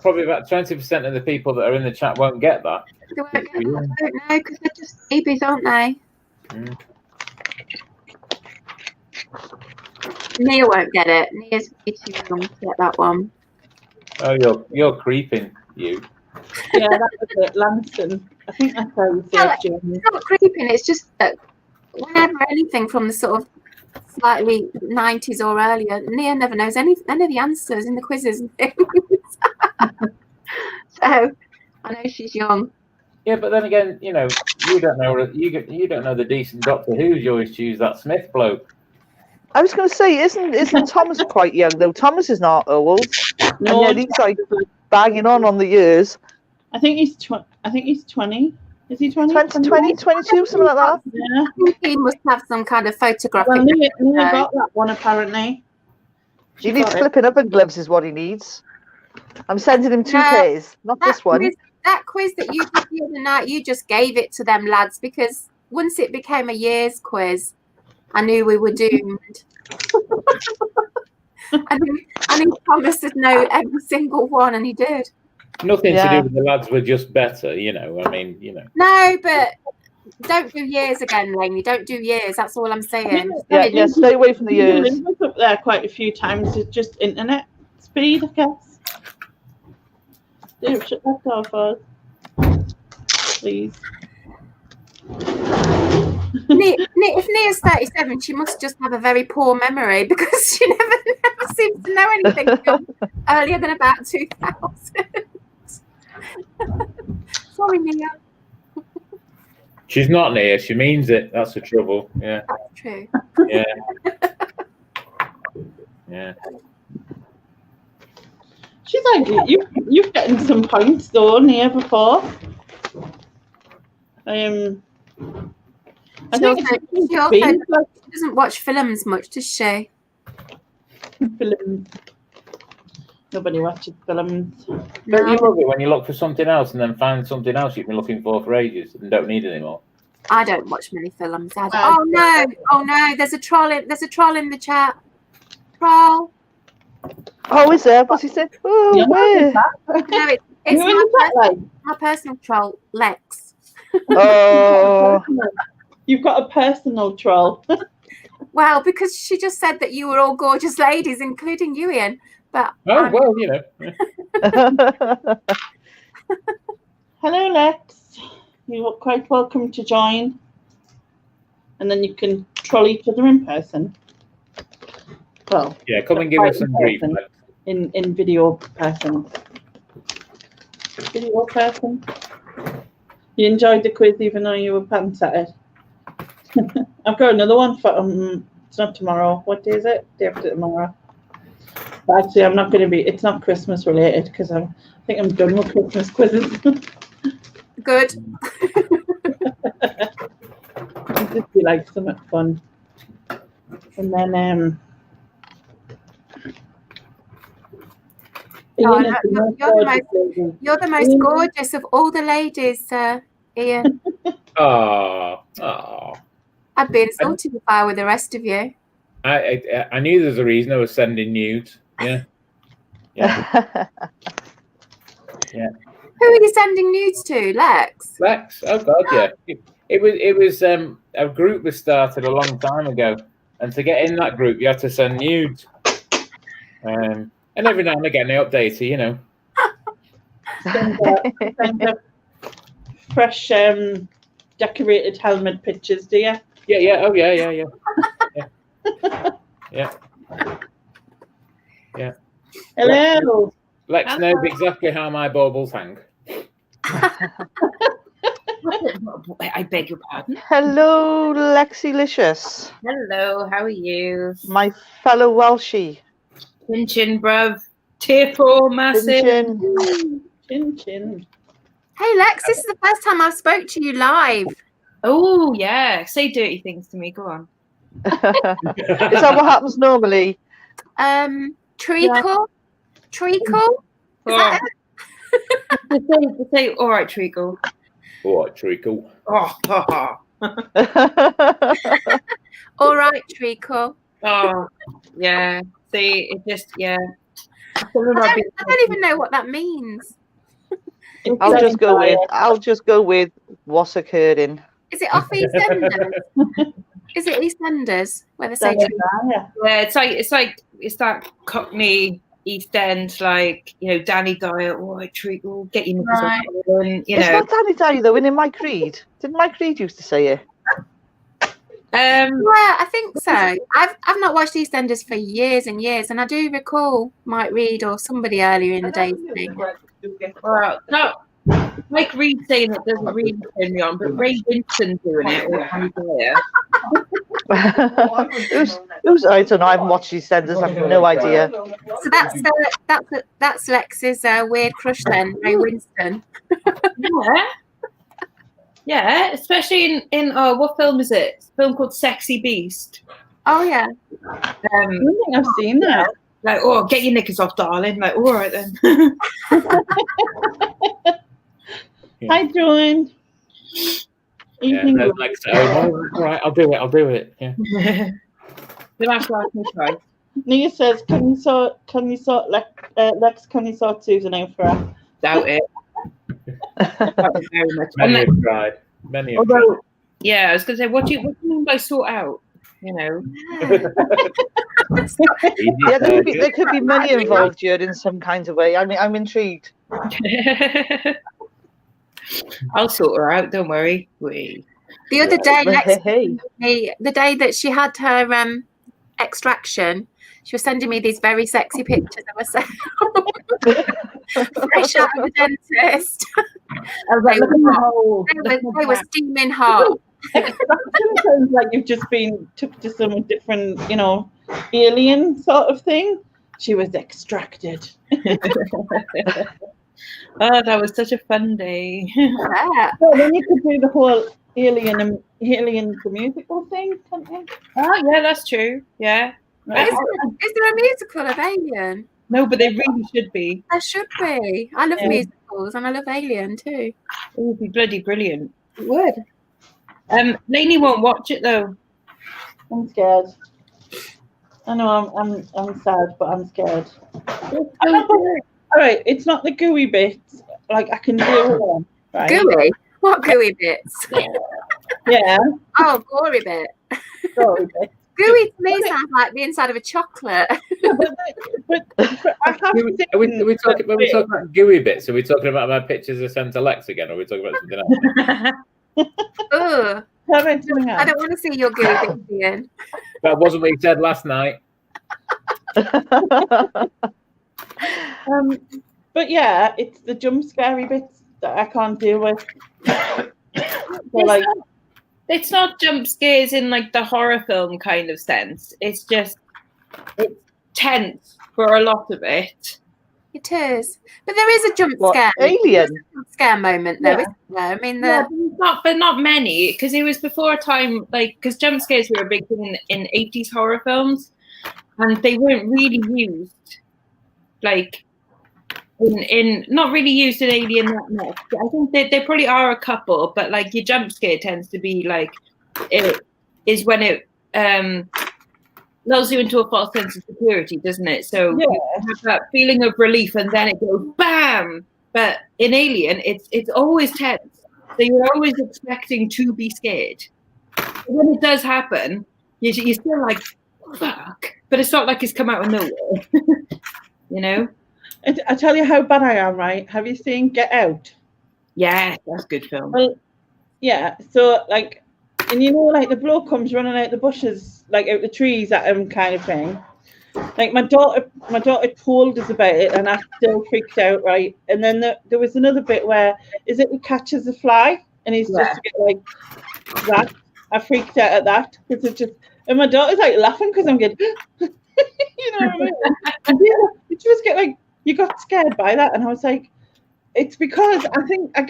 probably about 20% of the people that are in the chat won't get that. They won't get that. I don't know, because they're just babies, aren't they? Mm. Nia won't get it. Nia's way too young to get that one. Oh, you're creeping, you. Yeah, that was it, Lanston. I think that's how you say it, Jamie. It's not creeping, it's just that whenever anything from the sort of slightly 90s or earlier, Nia never knows any of the answers in the quizzes and things. So I know she's young. Yeah, but then again, you know, you don't know the decent Doctor Who's. You always choose that Smith bloke. I was going to say, isn't Thomas quite young though? Thomas is not old. No, and yet he's like banging on the years. I think he's 20. Is he 20? 22, something like that. Yeah. I think he must have some kind of photographic. Well, Nia got that one apparently. He needs flipping up and gloves is what he needs. I'm sending him 2 pairs, not this one. That quiz that you did the other night, you just gave it to them lads because once it became a year's quiz, I knew we were doomed. I knew Thomas would know every single one, and he did. Nothing to do with the lads were just better, you know. I mean, you know. No, but don't do years again, Lainey. Don't do years. That's all I'm saying. Yeah, stay away from the years. He was up there quite a few times. It's just internet speed, I guess. Dude, shut that door for us, please. If Nia's 37, she must just have a very poor memory because she never seems to know anything earlier than about 2000. Sorry, Nia. She's not Nia. She means it. That's the trouble. Yeah. That's true. Yeah. Yeah. She's like, you've gotten some points though, Nia, before. I think she also doesn't watch films much, does she? Films. Nobody watches films. Don't you love it when you look for something else and then find something else you've been looking for ages and don't need anymore? I don't watch many films. Oh no! There's a troll in the chat. Troll. Oh, is there? What's he saying? Oh, where? No, it's my personal troll, Lexx. Oh. You've got a personal troll. Well, because she just said that you were all gorgeous ladies, including you, Iain. But well, you know. Hello, Lex. You're quite welcome to join. And then you can troll each other in person. Well, yeah, come and give us some grief. In video person. Video person. You enjoyed the quiz even though you were pants at it. I've got another one for it's not tomorrow. What day is it? Day after tomorrow. But actually, I'm not going to be. It's not Christmas related because I think I'm done with Christmas quizzes. Good. It'd just be like something fun. And then you're the most gorgeous of all the ladies, Iain. Oh. I'd be insulted if I were the rest of you. I knew there's a reason I was sending nudes. Yeah. Yeah. Yeah. Who are you sending nudes to, Lexx? Lexx. Oh God, yeah. It was a group was started a long time ago, and to get in that group, you have to send nudes. And every now and again they update it, you know. Send a fresh decorated helmet pictures, do you? Yeah. Oh yeah. Yeah. Hello. Lexx knows exactly how my baubles hang. I beg your pardon. Hello, Lexilicious. Hello, how are you? My fellow Welshie. Chin chin, bruv. Tear for massive. Chin. Hey, Lexx, this is the first time I've spoke to you live. Oh, yeah. Say dirty things to me. Go on. Is that what happens normally? Treacle? Treacle? Is that it? Say, all right, Treacle. All right, Treacle. Oh, all right, Treacle. oh, yeah. See, it just, yeah. I don't even know what that means. I'll just go with what's occurring. Is it off EastEnders? Is it EastEnders where they say Yeah. Yeah, it's that Cockney East End, like, you know, Danny Dyer, I treat, get your knickers Right. on, and, you It's know. not Danny Dyer though, and in Mike Reed. Didn't Mike Reed used to say it? Yeah, I think so. I've not watched EastEnders for years and years, and I do recall Mike Reed or somebody earlier in the day saying it. Well, no, Mike Reed saying it doesn't really turn me on, but Ray Winston doing it with Danny Dyer. Who's I don't know. I haven't watched EastEnders. I have no idea. So that's Lex's weird crush then, Ray Winston. Yeah, especially in what film is it? It's a film called Sexy Beast. Oh yeah. I don't think I've seen that. Like, get your knickers off, darling. Like, all right then. Hi, Joan. Evening. No, like, all right, I'll do it. Yeah. You'll have to ask me twice. Nia says, can you sort Lexx, can you sort Susan out for her? Doubt it. That was very much. Many have tried. Although, yeah, I was going to say, what do you mean by sort out? You know. Yeah, there could be money involved here in some kind of way. I mean, I'm intrigued. I'll sort her out. Don't worry. The other day, the day that she had her extraction, she was sending me these very sexy pictures of herself. Fresh out of the dentist. I was like, they were steaming hot. Extraction sounds like you've just been took to some different, alien sort of thing. She was extracted. Oh, that was such a fun day. Yeah. So then you could do the whole Alien the musical thing, can't you? Oh, yeah, that's true. Yeah. Is there a musical of Alien? No, but they really should be. There should be. I love musicals and I love Alien too. It would be bloody brilliant. It would. Lainey won't watch it though. I'm scared. I know I'm sad, but I'm scared. All right, it's not the gooey bits. Like I can deal with them. Right? Gooey? What gooey bits? Yeah. Oh, gory bit. Gory bit. Gooey to me sounds like the inside of a chocolate. but I have are we talking when we talk about gooey bits? Are we talking about my pictures I sent to Lexx again, or are we talking about something else? Ugh. I don't want to see your gooey bits, Iain. That wasn't what you said last night. But yeah, it's the jump scary bits that I can't deal with. It's not jump scares in like the horror film kind of sense. It's tense for a lot of it. It is, but there is a jump scare. Alien jump scare moment though, isn't there? I mean, but not many, because it was before a time because jump scares were a big thing in 80s horror films, and they weren't really used in not really used in Alien that much. I think there probably are a couple, but like your jump scare tends to be like it is when it lulls you into a false sense of security, doesn't it? So you have that feeling of relief and then it goes bam. But in Alien, it's always tense. So you're always expecting to be scared. When it does happen, you're still like, fuck. But it's not like it's come out of nowhere. You know? I tell you how bad I am, right? Have you seen Get Out? Yeah, that's a good film. Well, yeah. So and the bloke comes running out the bushes, like out the trees at him, kind of thing. Like my daughter told us about it, and I still freaked out, right? And then there was another bit where he catches a fly, and he's just like that. I freaked out at that because it just, and my daughter's like laughing because I'm getting, you know what I mean? You just get like. You got scared by that, and I was like, it's because I think I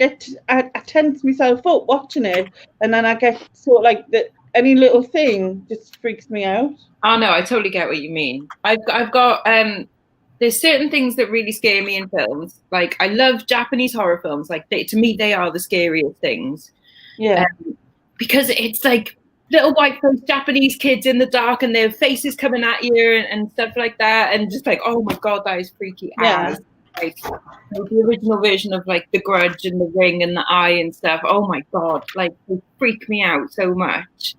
tense myself up watching it, and then I get sort of like that any little thing just freaks me out. Oh no, I totally get what you mean. I've got there's certain things that really scare me in films. Like I love Japanese horror films. Like to me, they are the scariest things. Yeah. Because it's like little white-faced Japanese kids in the dark, and their faces coming at you and stuff like that, and just like, oh my god, that is freaky as. Like the original version of like The Grudge and The Ring and The Eye and stuff. Oh my god, like they freak me out so much.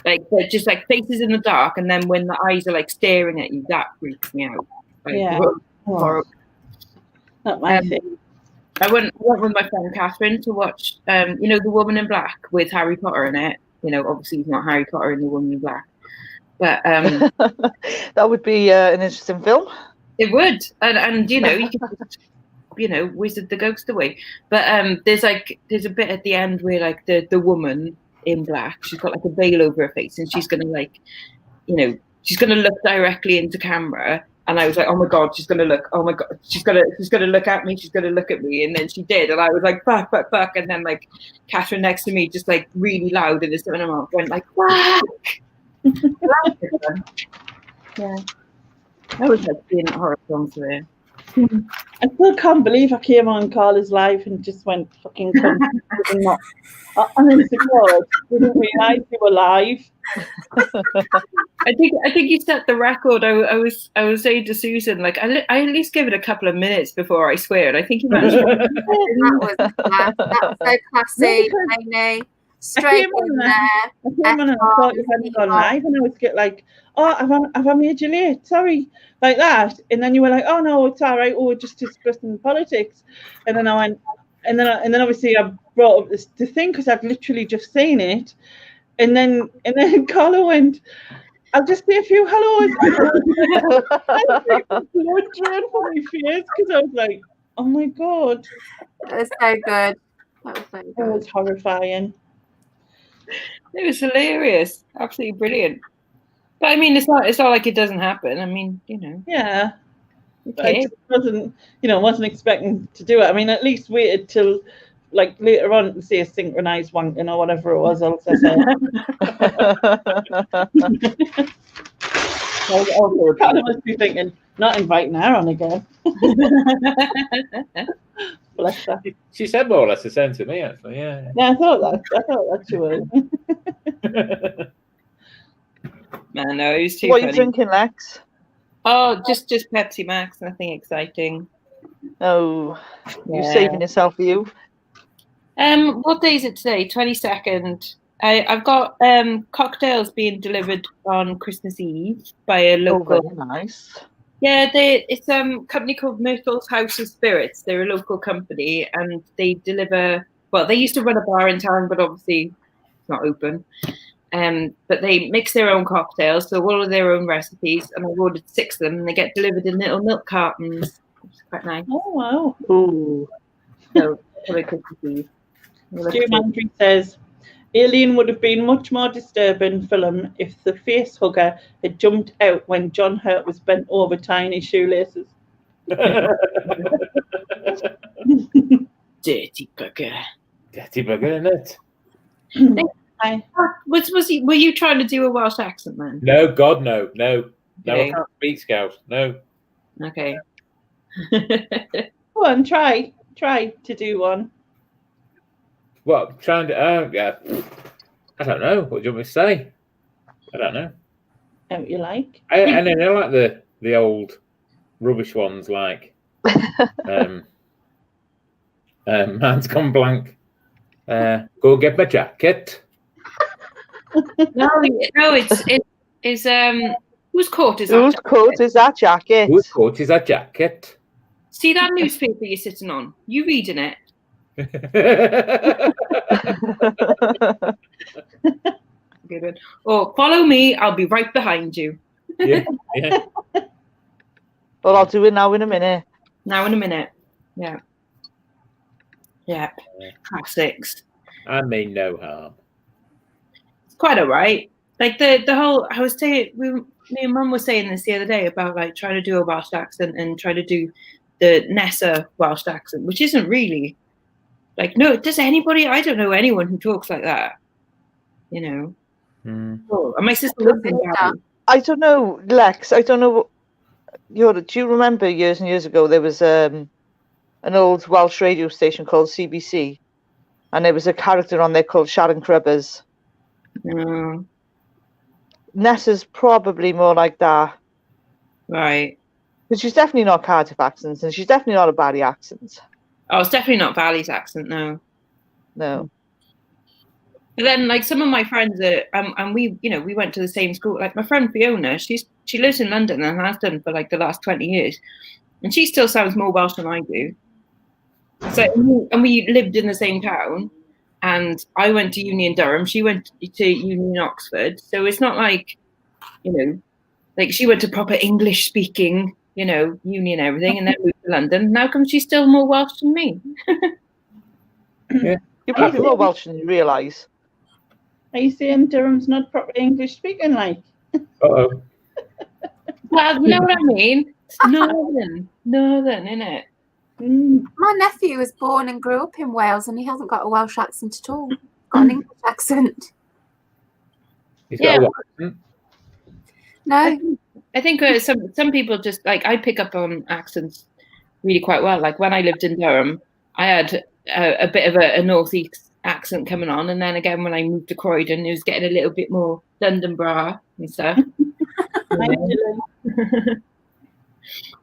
Like they're just like faces in the dark, and then when the eyes are like staring at you, that freaks me out. Like, horrible. Not my thing. I went with my friend Catherine to watch, you know, The Woman in Black with Harry Potter in it. You know, obviously he's not Harry Potter in The Woman in Black, but that would be an interesting film. It would, and you know, you can just, you know, wizard the ghost away. But there's a bit at the end where like the woman in black, she's got like a veil over her face, and she's gonna like, you know, she's gonna look directly into camera. And I was like, oh my god, she's gonna look. Oh my god, she's gonna look at me. She's gonna look at me. And then she did, and I was like, fuck. And then like Catherine next to me, just like really loud in the cinema, went like, fuck. Yeah. I was like seeing horror films there. I still can't believe I came on Carla's live and just went fucking not. Honestly, God, didn't realise you were live. I think you set the record. I was saying to Susan, like I at least give it a couple of minutes before I swear. And I think you managed. That was so classy, Amy. Straight in there. I came on and I thought you hadn't gone live, and I was like, oh, have I made you late? Sorry, like that. And then you were like, oh no, it's all right. Oh, we're just discussing politics. And then I went, and then obviously I brought up the thing because I'd literally just seen it. And then Carla went, I'll just say a few hellos. I was blood drawn from my face because I was like, oh my god. That was so good. That was so good. That was horrifying. It was hilarious, absolutely brilliant. But I mean, it's not like it doesn't happen. I mean, you know. Yeah. Okay. I just wasn't expecting to do it. I mean, at least waited till like later on to see a synchronized wanking or whatever it was else I said. I must be thinking, not inviting her on again. Bless her. She said more or less the same to me, actually. Yeah. Yeah, I thought that she would. Man, no, it was too What funny. are you drinking, Lex? Oh, just Pepsi Max, nothing exciting. Oh, Yeah. you're saving yourself for you. What day is it today? 22nd. I've got cocktails being delivered on Christmas Eve by a local. Oh, very nice. Yeah, it's a company called Myrtle's House of Spirits. They're a local company, and they deliver. Well, they used to run a bar in town, but obviously it's not open. But they mix their own cocktails, so all of their own recipes, and I've ordered 6 of them, and they get delivered in little milk cartons, which is quite nice. Oh wow. Ooh. So probably Christmas Eve. Stu Mandry says, Alien would have been much more disturbing film if the face hugger had jumped out when John Hurt was bent over tying his shoelaces. Dirty bugger. Dirty bugger, isn't it? Were you trying to do a Welsh accent, man? No, God, no. No, Okay. I can't speak Scouse. No. Okay. Go on, try to do one. What? Trying to? Yeah. I don't know. What do you want me to say? I don't know. Don't you like? I like the old rubbish ones, like man's gone blank. Go get my jacket. No, it's whose coat is that? Whose coat is that jacket? Whose coat is that jacket? See that newspaper you're sitting on? You reading it? Good. Oh, follow me. I'll be right behind you. Yeah. Well, I'll do it now in a minute. Now in a minute. Yeah. Yeah. Classics. I mean no harm. It's quite alright. Like the whole. I was saying, me and Mum were saying this the other day about like trying to do a Welsh accent and try to do the Nessa Welsh accent, which isn't really. Like, no, does anybody? I don't know anyone who talks like that. You know. Oh, and my sister lives in Gabby. I don't know, Lex. I don't know. Do you remember years and years ago there was an old Welsh radio station called CBC, and there was a character on there called Sharon. No. Nessa's probably more like that. Right. But she's definitely not Cardiff accent, and she's definitely not a Barry accent. Oh, it's definitely not Valley's accent, no. No. But then, like, some of my friends are, and we, you know, we went to the same school. Like my friend Fiona, she lives in London and has done for like the last 20 years, and she still sounds more Welsh than I do. So, and we lived in the same town, and I went to uni in Durham. She went to uni in Oxford. So it's not like, you know, like she went to proper English speaking, you know, uni and everything, and then moved to London. Now come she's still more Welsh than me. Yeah. You're probably more Welsh than you realise. Are you saying Durham's not proper English speaking, like? Uh-oh. Well, you know what I mean? It's northern, innit? My nephew was born and grew up in Wales, and he hasn't got a Welsh accent at all. He's got an English accent. He's got a what accent? No. I think some people just, like, I pick up on accents really quite well. Like when I lived in Durham, I had a bit of a northeast accent coming on, and then again when I moved to Croydon, it was getting a little bit more London bra and stuff.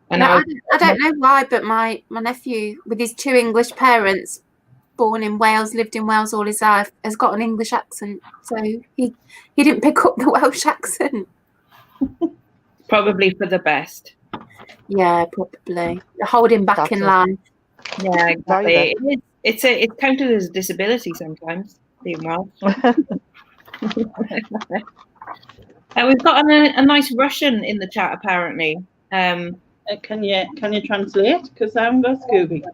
And No, I don't know why, but my nephew, with his two English parents, born in Wales, lived in Wales all his life, has got an English accent. So he didn't pick up the Welsh accent. probably for the best. Yeah, probably. Hold him back in line. Yeah, exactly. It's counted as a disability sometimes, being Welsh. We've got a nice Russian in the chat apparently. Can you translate? Because I haven't got Scooby.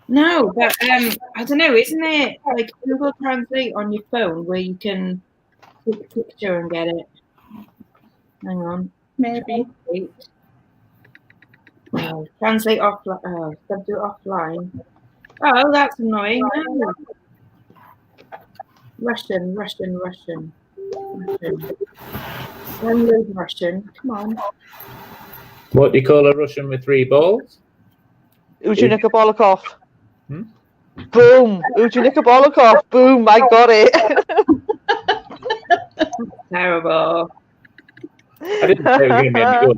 No, but I don't know. Isn't it like Google Translate on your phone where you can take a picture and get it? Hang on. Maybe. Translate offline. Subject offline. Oh, that's annoying. No. Russian. Download Russian. Come on. What do you call a Russian with 3 balls? Ujunika Bolokov. Hmm? Boom! Ujunika Bolokov. Boom! I got it. Terrible. I didn't say it was going to be any good.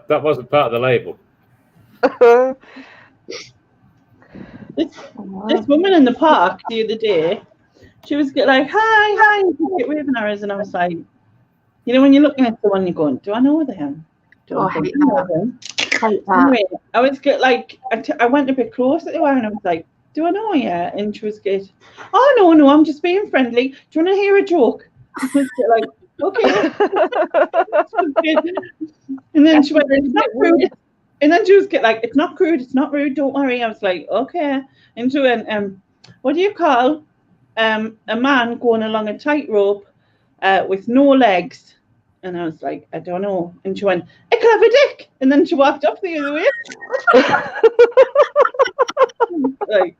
That wasn't part of the label. This woman in the park the other day, she was like, hi, get waving arrows, and I was like, you know, when you're looking at someone, you're going, do I know them? I hate that. Anyway, I was like, I went a bit closer to her, and I was like, do I know you? And she was good. Oh no, I'm just being friendly. Do you want to hear a joke? I was like, okay. And then she went, it's not rude. And then she was like, it's not crude, it's not rude, don't worry. I was like, okay. And she went, what do you call a man going along a tightrope with no legs? And I was like, I don't know. And she went, a clever dick. And then she walked up the other way. Like,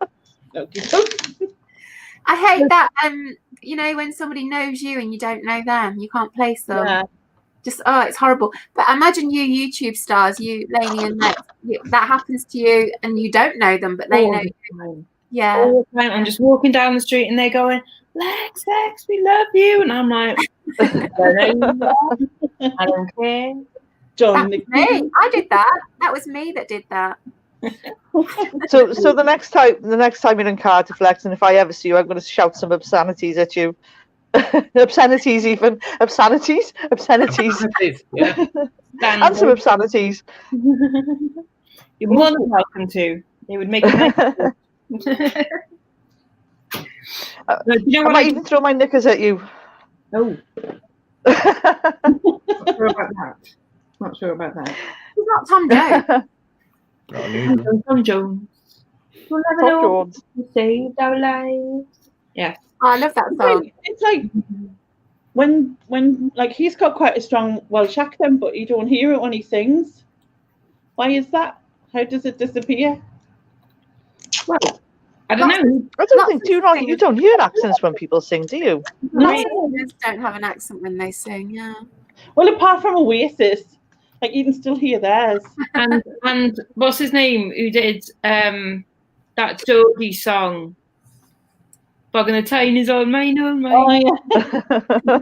okay. I hate that. You know, when somebody knows you and you don't know them, you can't place them. Yeah. Just it's horrible. But imagine you YouTube stars, you Lainey and Lex, that happens to you and you don't know them, but they know you. Yeah. All the time. I'm just walking down the street and they're going, Lex, we love you. And I'm like, I don't know you. I don't care. John, me. I did that. That was me that did that. So the next time you're in Cardiff, Lex, and if I ever see you, I'm going to shout some obscenities at you. Obscenities, even obscenities. Yeah. And some obscenities. You're more than welcome to. It would make it nice. You know, I might even throw my knickers at you. Oh. Not sure about that. It's not Tom Jones. Tom Jones. We'll never Tom know Jones. who saved our lives. Yes. Oh, I love that song. It's like when like he's got quite a strong Welsh accent, but you don't hear it when he sings. Why is that? How does it disappear? Well, I don't know. I don't think you don't hear accents when people sing, do you? Lots of singers don't have an accent when they sing. Yeah. Well, apart from Oasis, like you can still hear theirs. And what's his name? Who did that Geordie song? Bogging the Tyne is all mine, all mine. Oh yeah,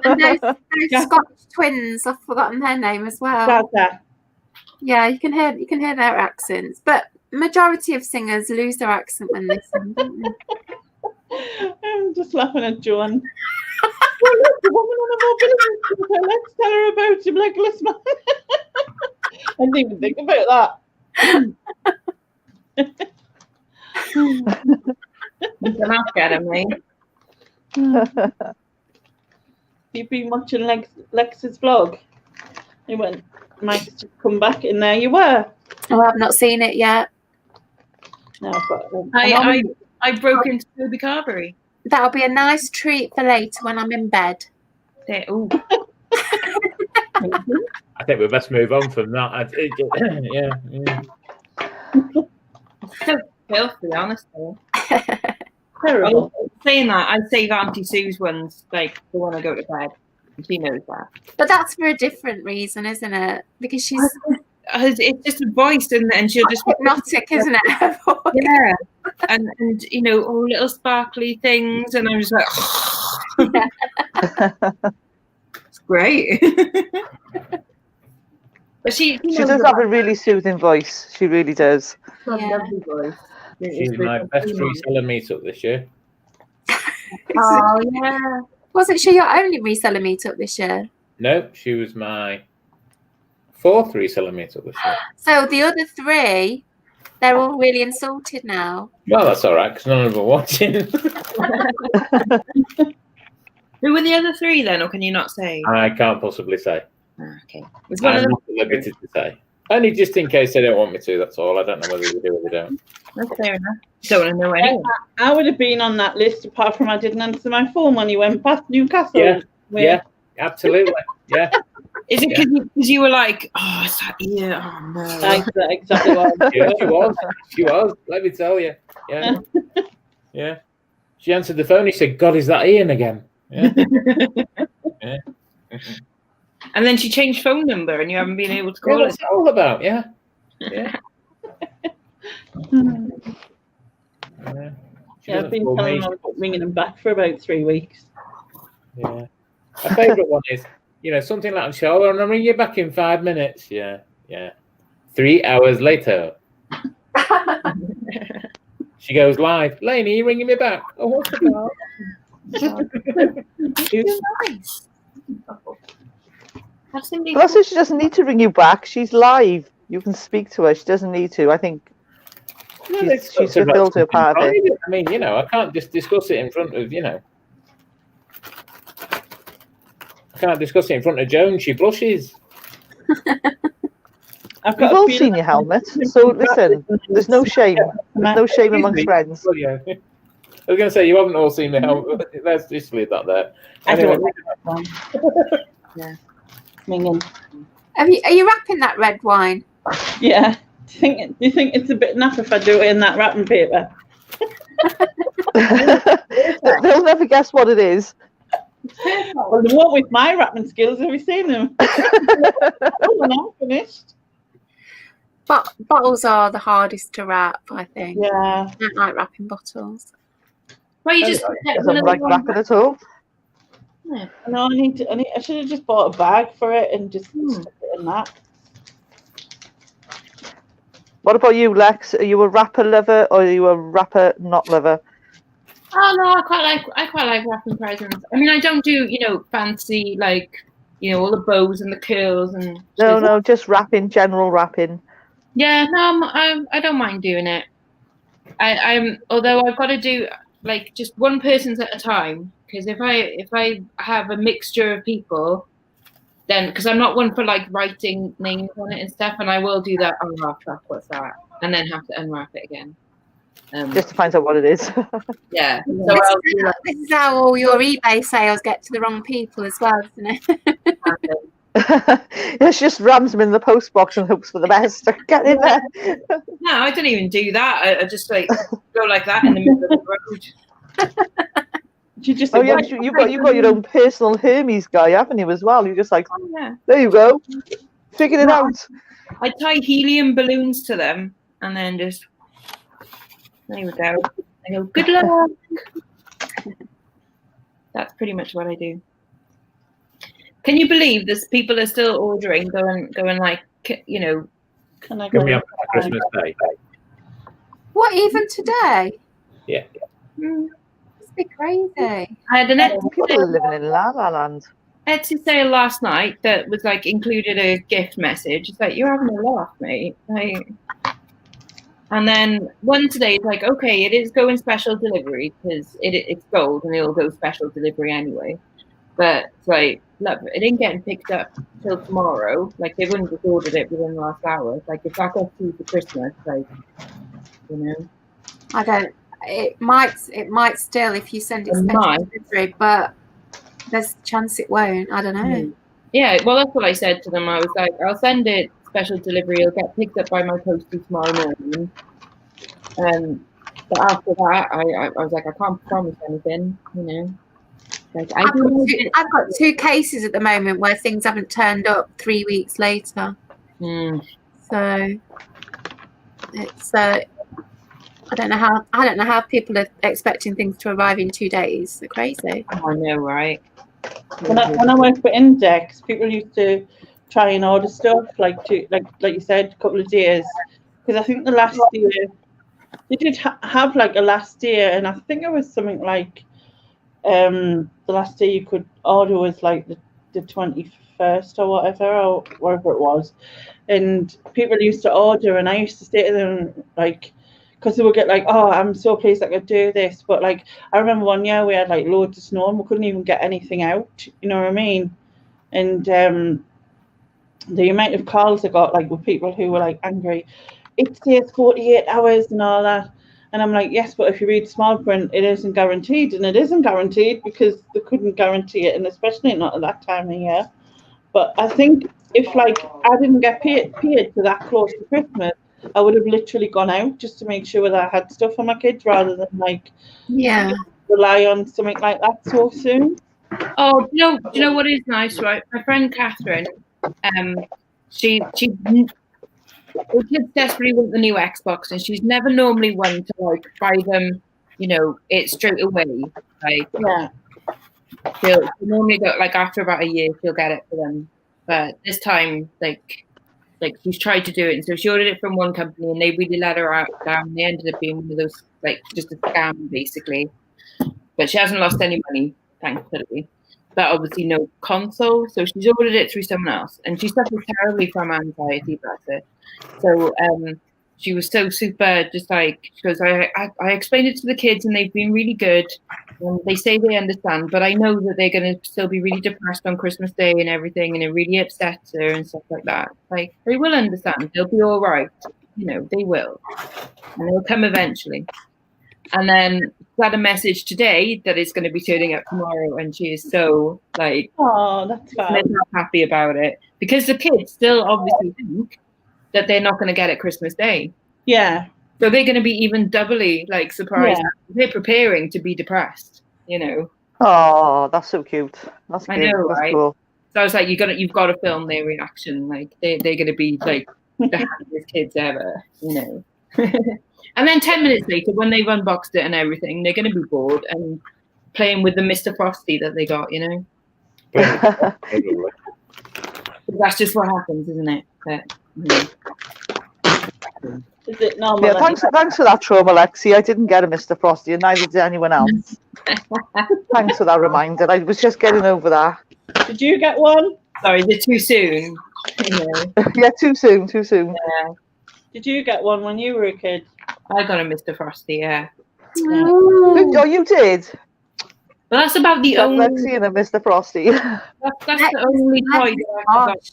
And those Scottish twins, I've forgotten their name as well. Gaza. Yeah, you can hear their accents, but majority of singers lose their accent when they sing, don't they? I'm just laughing at Joan. Well, look, the woman on a mobility scooter. Let's tell her about him, legless man. I didn't even think about that. You can ask Adam, mate. You've been watching Lex's vlog. He went, Mike's just come back, and there you were. Oh, I've not seen it yet. No, but I broke into Toby Carberry. That'll be a nice treat for later when I'm in bed. Ooh. I think we best move on from that. Yeah. So filthy, honestly. terrible. Saying that, I'd save Auntie Sue's ones, like the one I go to bed. She knows that. But that's for a different reason, isn't it? Because she's It's just a voice, and she'll just be hypnotic, isn't it? Her voice. yeah, and you know, all little sparkly things, and I'm just like, it's great. But she She does have a really soothing voice. She really does. Yeah. She's my best reseller meetup this year. Oh yeah. Wasn't she your only reseller meetup this year? No, she was my 4th reseller meetup this year. So the other 3, they're all really insulted now. Well, that's all right, because none of them are watching. Who were the other 3 then, or can you not say? I can't possibly say. Okay. It's one of I'm them. not limited to say. Only just in case they don't want me to, that's all. I don't know whether they do or they don't. That's fair enough. Don't want to know anyone. I would have been on that list, apart from I didn't answer my phone when you went past Newcastle. Yeah, absolutely. Yeah. Is it because you were like, oh, it's that ear? Oh, no. Exactly what I Yeah, she was. Let me tell you. Yeah. Yeah. She answered the phone. He said, God, is that Iain again? Yeah. Yeah. And then she changed phone number and you haven't been able to call What's it all about? Yeah. Yeah. Yeah, I've been telling them about ringing them back for about 3 weeks. Yeah. My favourite one is, something like, I'll ring you back in 5 minutes. Yeah. Yeah. 3 hours later. She goes live. Lainey, you ringing me back? Oh, what's it about? Nice. Plus, she doesn't need to ring you back. She's live. You can speak to her. She doesn't need to. I think she's fulfilled her part of it. I mean, I can't just discuss it in front of, I can't discuss it in front of Joan. She blushes. We've all seen your helmet. So listen, there's no shame. There's no shame amongst friends. Well, yeah. I was going to say, you haven't all seen the helmet. Let's just leave that there. Anyway. Yeah. Minging. Are you wrapping that red wine? Yeah. Do you think it's a bit naff if I do it in that wrapping paper? They'll never guess what it is. Well, they won't with my wrapping skills. Have you seen them? Oh, I'm finished. But bottles are the hardest to wrap, I think. Yeah. I don't like wrapping bottles. Well, you just I don't like wrapping at all. Yeah. No, I should have just bought a bag for it and just stuck it in that. What about you, Lex? Are you a wrapper lover or are you a wrapper not lover? Oh no, I quite like wrapping presents. I mean, I don't do fancy all the bows and the curls and. No, just wrapping, general wrapping. Yeah, no, I don't mind doing it. I'm although I've got to do just one person's at a time, because if I have a mixture of people, then because I'm not one for writing names on it and stuff, and I will do that. Oh crap, what's that? And then have to unwrap it again. Just to find out what it is. Yeah. So this is how all your eBay sales get to the wrong people as well, isn't it? She just rams them in the post box and hopes for the best. Get in there. No, I don't even do that. I just go like that in the middle of the road. You just you've got your own personal Hermes guy, haven't you, as well? You're just like, there you go. Figured it out. I tie helium balloons to them and then just there we go. I go, good luck. That's pretty much what I do. Can you believe this? People are still ordering, going like, you know. Can I Can go? we have Christmas Day? What, even today? Yeah. It's a bit crazy. I had an People are living in La La Land. Etsy sale last night that was like included a gift message. It's like, you're having a laugh, mate. Like, and then one today is like, okay, it is going special delivery because it's gold and it'll go special delivery anyway. But it's like, look, it ain't getting picked up till tomorrow. Like, they wouldn't have ordered it within the last hour. Like, if that gets to you for Christmas, like, you know. I don't. It might still if you send it special delivery, but there's a chance it won't. I don't know. Yeah, well, that's what I said to them. I was like, I'll send it special delivery. It'll get picked up by my postie tomorrow morning. But after that, I was like, I can't promise anything, you know. Like, I've got 2 cases at the moment where things haven't turned up 3 weeks later. So it's I don't know how people are expecting things to arrive in 2 days. They're crazy. Oh, I know, right? When I worked for Index, people used to try and order stuff like you said, a couple of days, because I think the last year they did have like a last year, and I think it was something like the last day you could order was like the 21st or whatever it was, and people used to order, and I used to say to them like, because they would get like, oh, I'm so pleased I could do this, but like I remember one year we had like loads of snow and we couldn't even get anything out, you know what I mean? And the amount of calls I got like with people who were like angry, it says 48 hours and all that. And I'm like, yes, but if you read small print, it isn't guaranteed. And it isn't guaranteed because they couldn't guarantee it, and especially not at that time of year. But I think if like I didn't get paid to that close to Christmas, I would have literally gone out just to make sure that I had stuff for my kids rather than like rely on something like that so soon. Oh, do you know what is nice, right? My friend Catherine, she the kids desperately want the new Xbox, and she's never normally one to like buy them, you know, it straight away. Like, yeah, she'll normally go like after about a year, she'll get it for them. But this time, like she's tried to do it, and so she ordered it from one company, and they really let her down. They ended up being one of those like just a scam basically. But she hasn't lost any money, thankfully. But obviously no console, so she's ordered it through someone else, and she suffers terribly from anxiety about it. So she was so super, just like, she goes, I explained it to the kids and they've been really good, and they say they understand, but I know that they're going to still be really depressed on Christmas Day and everything, and it really upsets her and stuff like that. Like, they will understand, they'll be all right, you know, they will, and they'll come eventually. And then got a message today that it's going to be turning up tomorrow, and she is so like, oh, that's fine. Not happy about it, because the kids still obviously think that they're not going to get it Christmas Day. Yeah. So they're going to be even doubly like surprised. Yeah. They're preparing to be depressed, you know. Oh, that's so cute. That's I know, that's right? Cool. So I was like, you've got to film their reaction. Like they're going to be like the happiest kids ever, you know. And then 10 minutes later, when they've unboxed it and everything, they're going to be bored and playing with the Mr. Frosty that they got, you know. That's just what happens, isn't it? But, you know. Is it normal? Yeah, thanks for that trauma, Lexi. I didn't get a Mr. Frosty, and neither did anyone else. Thanks for that reminder. I was just getting over that. Did you get one? Sorry, is it too soon? You know. Yeah, too soon. Yeah. Did you get one when you were a kid? I got a Mr. Frosty, yeah. Oh, you did? But that's about the only... Lexi and a Mr. Frosty. That's the only toy that I got.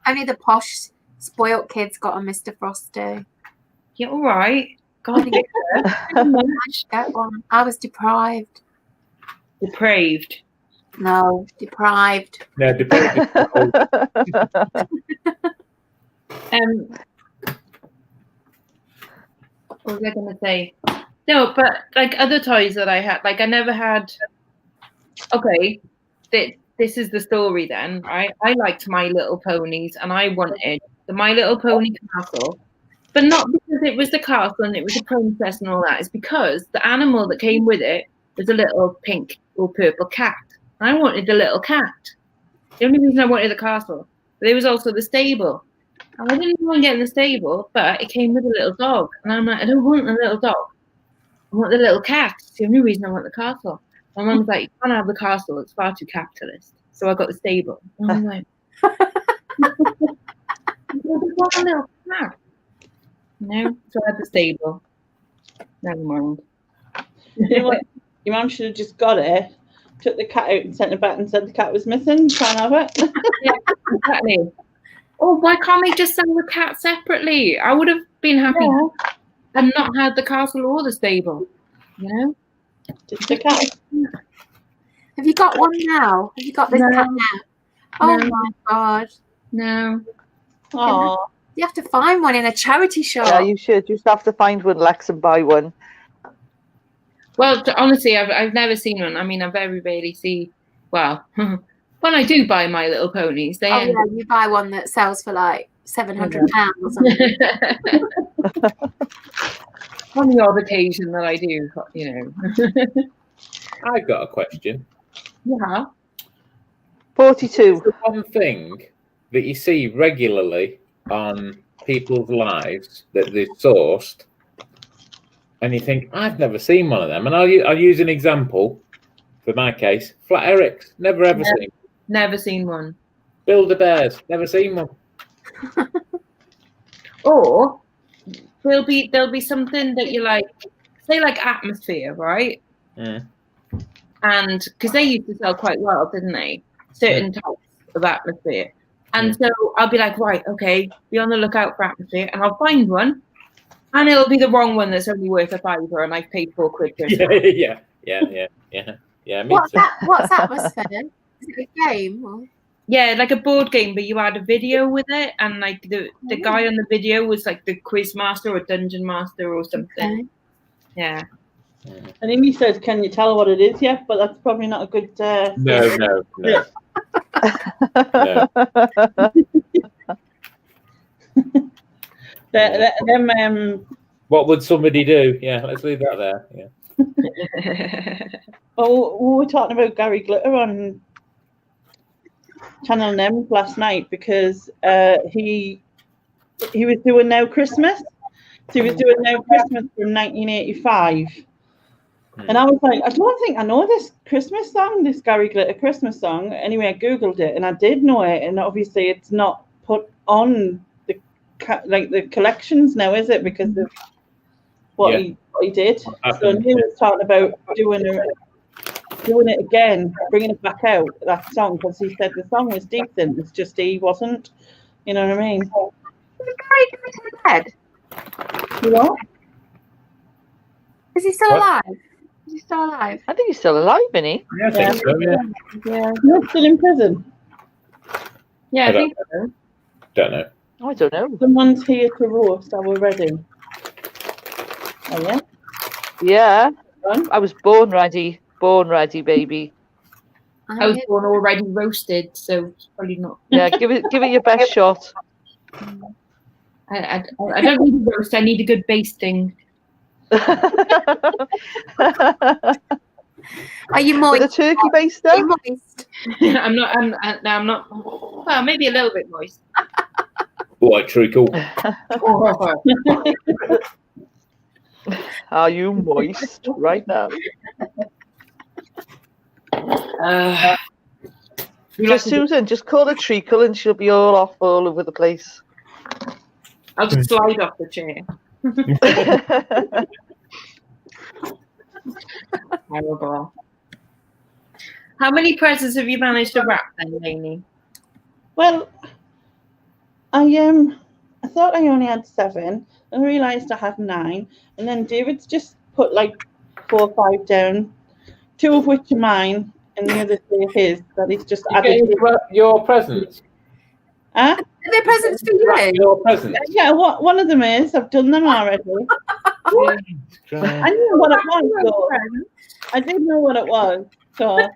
Only the posh, spoilt kids got a Mr. Frosty. Yeah, all right. God, I was deprived. Depraved. No, deprived. Yeah, depraved. What was I going to say? No, but like other toys that I had, like I never had. Okay, this is the story then, right? I liked My Little Ponies, and I wanted the My Little Pony castle, but not because it was the castle and it was a princess and all that. It's because the animal that came with it was a little pink or purple cat. I wanted the little cat. The only reason I wanted the castle, but there was also the stable. And I didn't want to get in the stable, but it came with a little dog. And I'm like, I don't want the little dog. I want the little cat. It's the only reason I want the castle. My mum was like, you can't have the castle. It's far too capitalist. So I got the stable. And I'm like, I want a little cat. No, so I had the stable. Never mind. You know what? Your mum should have just got it, took the cat out and sent it back and said the cat was missing. Try and have it. Yeah, exactly. Oh, why can't we just sell the cat separately? I would have been happy and not had the castle or the stable. You know? Just the cat. Have you got one now? Have you got this cat now? Oh my God. No. Oh. You have to find one in a charity shop. Yeah, you should. You just have to find one, Lex, and buy one. Well, honestly, I've never seen one. I mean, I very rarely see. Well, when I do buy My Little Ponies, they end. Yeah, you buy one that sells for like £700 or something. On the odd occasion that I do, you know. I've got a question. Yeah. 42. The one thing that you see regularly on people's lives that they've sourced, and you think, I've never seen one of them. And I'll use an example for my case. Flat Eric's, never ever seen. Never seen one. Build-A-Bears, never seen one. Or there'll be something that you like, say like Atmosphere, right? Mm. And because they used to sell quite well, didn't they? Certain types of Atmosphere. And so I'll be like, right, okay, be on the lookout for Atmosphere, and I'll find one, and it'll be the wrong one that's only worth £5, and I've paid £4 for it. Yeah. What's Atmosphere? Is it a game? Or? Yeah, like a board game, but you had a video with it, and like the guy on the video was like the quiz master or dungeon master or something. Okay. Yeah. And then he says, "Can you tell what it is yet?" But that's probably not a good. No. No. What would somebody do? Yeah, let's leave that there. Yeah. Well, we were talking about Gary Glitter on Channel M last night because he was doing Now Christmas. So he was doing Now Christmas from 1985. And I was like, I don't think I know this Christmas song, this Gary Glitter Christmas song. Anyway, I Googled it and I did know it. And obviously it's not put on the collections now, is it? Because of what he did. So he was talking about doing it again, bringing it back out, that song, because he said the song was decent. It's just he wasn't. You know what I mean? Is Gary Glitter dead? You know? Is he still alive? Is he still alive? I think he's still alive, isn't he? Yeah, I think so, yeah. You're still in prison. Yeah, I think so. Don't know. Oh, I don't know. Someone's here to roast our wedding. Oh, yeah? Yeah. I was born ready. Born ready, baby. I was born already roasted, so it's probably not. Yeah, give it your best shot. I don't need a roast. I need a good basting. Are you moist? With a turkey baster? Are you moist? I'm not. Well, maybe a little bit moist. White treacle. Are you moist right now? Susan, just call her treacle and she'll be all over the place. I'll just slide off the chair. Terrible. How many presents have you managed to wrap then, Lainey? Well, I thought I only had 7, and I realised I had 9, and then David's just put like 4 or 5 down, 2 of which are mine, and the other 3 are his. That he's just added. Your presents. Huh? Are they presents for you? Your presents. Yeah, one of them is. I've done them already. I knew what it was, though. I did know what it was. So That's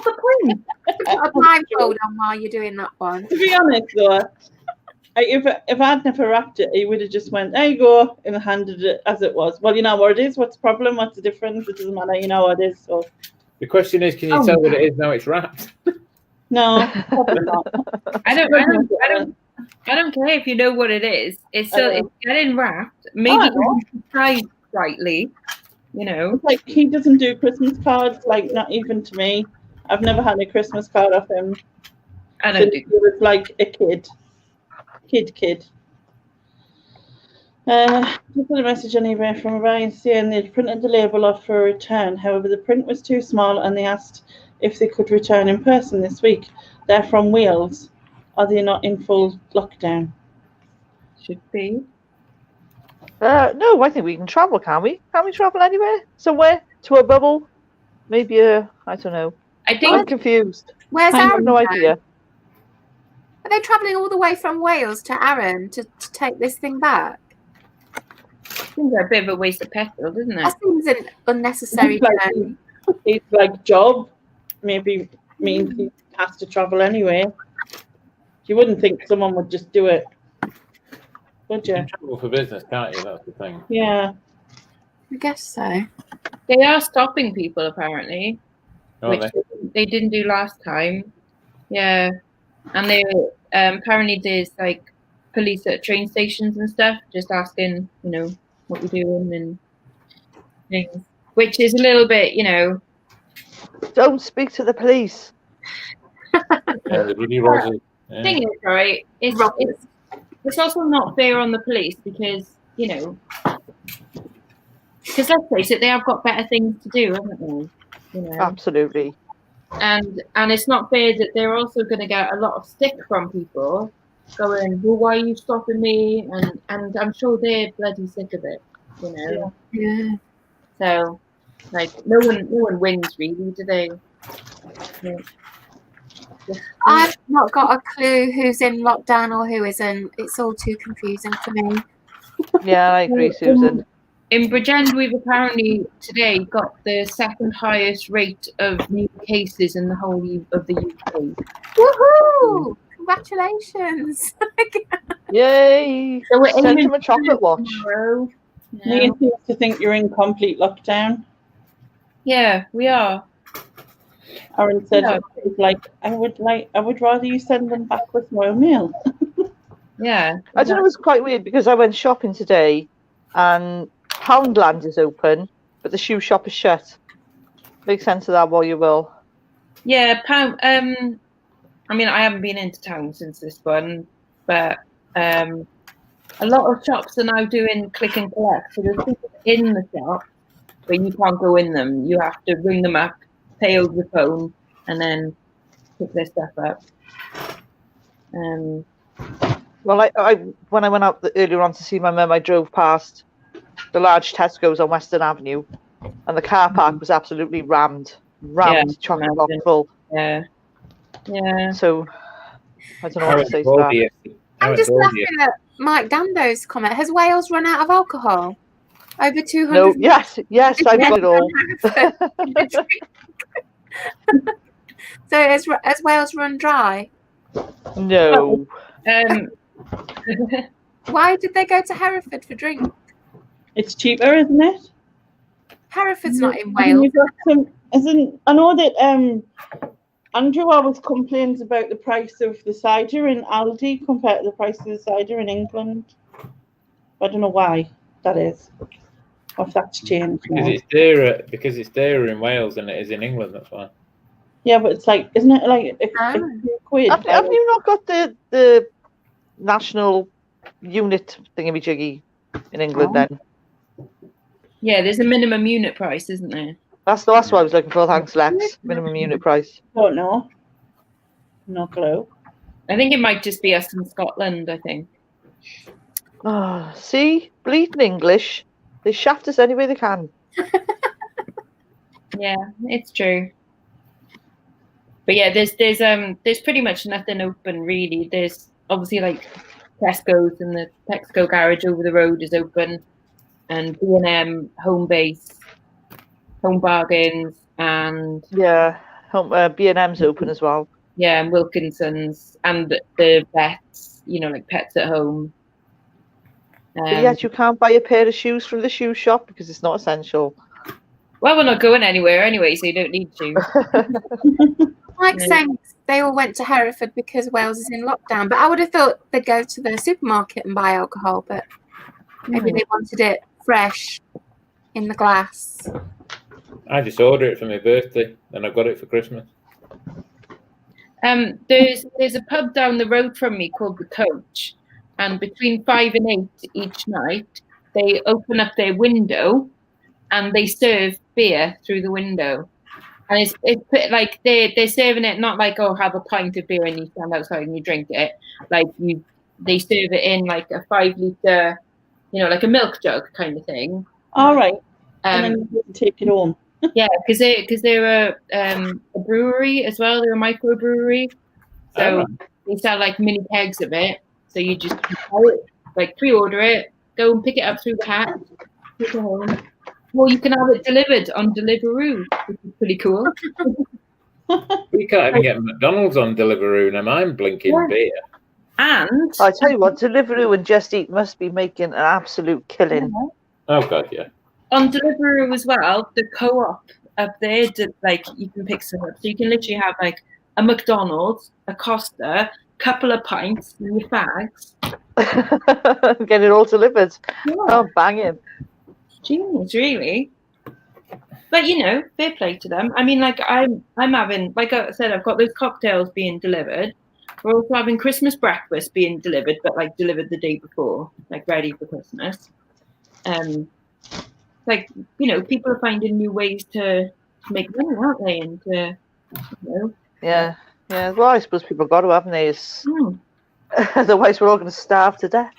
the point. Put a blindfold on while you're doing that one. to be honest, though, if I'd never wrapped it, he would have just went, "There you go," and handed it as it was. Well, you know what it is. What's the problem? What's the difference? It doesn't matter. You know what it is. So The question is, can you tell what it is now it's wrapped? No, probably not. I don't care if you know what it is. It's still it's getting wrapped. Maybe it's tied slightly. You know, It's like he doesn't do Christmas cards. Like not even to me. I've never had a Christmas card off him. I don't Since he was like a kid. Just got a message anyway from Ryan saying they'd printed the label off for a return. However, the print was too small and they asked if they could return in person this week. They're from Wales. Are they not in full lockdown? Should be. No, I think we can travel, can't we? Can't we travel anywhere? Somewhere? To a bubble? Maybe I don't know. I think I'm confused. Where's I have Aaron? no idea. Are they travelling all the way from Wales to Arran to take this thing back? seems like a bit of a waste of petrol, doesn't it? That seems an unnecessary journey. It's like job maybe means he has to travel anyway. You wouldn't think someone would just do it, would You you? can travel for business, can't you? That's the thing. Yeah. I guess so. They are stopping people apparently, Aren't which they didn't do last time. Yeah, and they apparently there's like police at train stations and stuff, just asking, you know, what you're doing and things, which is a little bit, you know. Don't speak to the police. Yeah, the bloody Rosy. Yeah. Thing is, right? It's also not fair on the police because, you know, because let's face it, they have got better things to do, haven't they? You know. Absolutely. And it's not fair that they're also going to get a lot of stick from people going, well, why are you stopping me? And I'm sure they're bloody sick of it, you know. Yeah. So, like, no one wins really, do they? Yeah. I've not got a clue who's in lockdown or who isn't. It's all too confusing for me. Yeah, I agree, Susan. In Bridgend, we've apparently today got the second highest rate of new cases in the whole of the UK. Woohoo! Congratulations! Yay! So we're Send aiming him a chocolate watch. tomorrow. Ian seems to think you're in complete lockdown. Yeah, we are. Aaron said, Yeah. it's like, I would rather you send them back with Royal Mail. Yeah. I don't know, it was quite weird because I went shopping today and Poundland is open, but the shoe shop is shut. Make sense of that while you will. Yeah, I mean, I haven't been into town since this one, but a lot of shops are now doing click and collect. So there's people in the shop, but you can't go in them. You have to ring them up, pay over the phone, and then pick their stuff up. Well, I when I went out earlier on to see my mum, I drove past the large Tesco's on Western Avenue, and the car park was absolutely rammed, chock a block full. Yeah. So I don't know what to say to that. I'm just laughing at Mike Dando's comment. Has Wales run out of alcohol? Over 200. No, yes, I've got it all. So has Wales run dry? No. Why did they go to Hereford for drink? It's cheaper, isn't it? Hereford's not in Wales. I know that Andrew always complains about the price of the cider in Aldi compared to the price of the cider in England. I don't know why that is. Or if that's changed. Because it's dearer in Wales than it is in England, that's why. Yeah, but it's like, isn't it like a few quid? Have you not got the national unit thingamajiggy in England then? Yeah, there's a minimum unit price, isn't there? That's what I was looking for. Thanks, Lexx. Minimum unit price. Don't know. No clue. I think it might just be us in Scotland, I think. Oh, see? Bleeding English. They shaft us any way they can. Yeah, it's true. But yeah, there's pretty much nothing open really. There's obviously like Tesco's, and the Texco garage over the road is open, and B&M, Home Base, Home Bargains, and B&M's open as well. Yeah, and Wilkinson's, and the vets, you know, like Pets at Home. But yet you can't buy a pair of shoes from the shoe shop because it's not essential. Well, we're not going anywhere anyway, so you don't need to. Like Yeah. saying they all went to Hereford because Wales is in lockdown, but I would have thought they'd go to the supermarket and buy alcohol, but maybe they wanted it fresh in the glass. I just ordered it for my birthday, and I got it for Christmas. There's a pub down the road from me called The Coach, and between 5 and 8 each night, they open up their window and they serve beer through the window. And it's like they're serving it not like, oh, have a pint of beer and you stand outside and you drink it. Like they serve it in like a 5 litre, like a milk jug kind of thing. All right. And then you can take it home. Yeah, because they're a brewery as well. They're a microbrewery, so they sell like mini kegs of it. So you just like pre-order it, go and pick it up through the hat, take it home. Or you can have it delivered on Deliveroo, which is pretty cool. You can't even get McDonald's on Deliveroo, and I'm blinking beer. And I tell you what, Deliveroo and Just Eat must be making an absolute killing. Oh God, yeah. On Deliveroo as well, the co-op up there, like you can pick some up. So you can literally have like a McDonald's, a Costa, couple of pints in your bags. Get it all delivered. Yeah. Oh, banging. Genius, really. But fair play to them. I mean, like I'm having, like I said, I've got those cocktails being delivered. We're also having Christmas breakfast being delivered, but like delivered the day before, like ready for Christmas. Like people are finding new ways to make money, aren't they? And Yeah. Well, I suppose people got to, haven't they? Otherwise, we're all going to starve to death.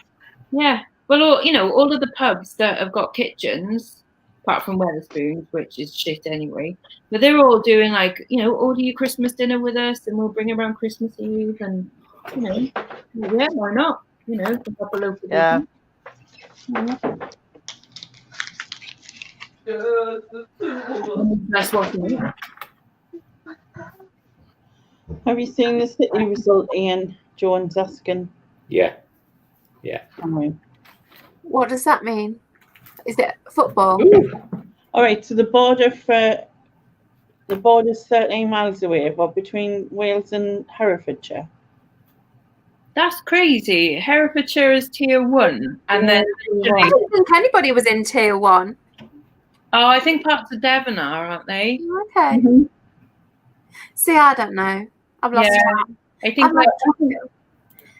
Yeah. Well, all of the pubs that have got kitchens, apart from Wetherspoons, which is shit anyway, but they're all doing like, order your Christmas dinner with us, and we'll bring around Christmas Eve, and yeah, why not? To help a local business. That's what you know. Have you seen the City result, Iain? Jones asking. Yeah. What does that mean? Is it football? All right, so the border's 13 miles away, but between Wales and Herefordshire. That's crazy. Herefordshire is tier 1, and then I don't think anybody was in tier 1. Oh, I think parts of Devon are, aren't they? Okay. Mm-hmm. See, I don't know. I've lost track. I think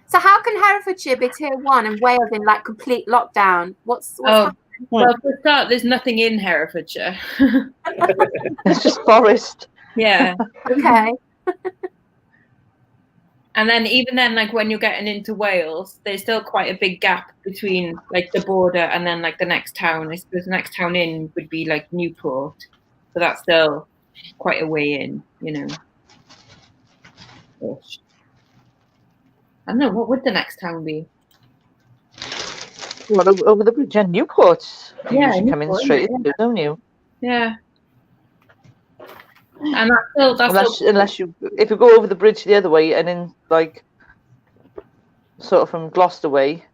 So how can Herefordshire be tier 1 and Wales in like complete lockdown? What's happening? Well, for a start, there's nothing in Herefordshire. It's just forest. Yeah. Okay. And then even then, like when you're getting into Wales, there's still quite a big gap between like the border and then like the next town. I suppose the next town in would be like Newport, so that's still quite a way in, Ish. I don't know, what would the next town be? Well, over the bridge, Newport. You usually come in Newport, straight into, don't you? Yeah. And unless if you go over the bridge the other way and in like sort of from Gloucester way,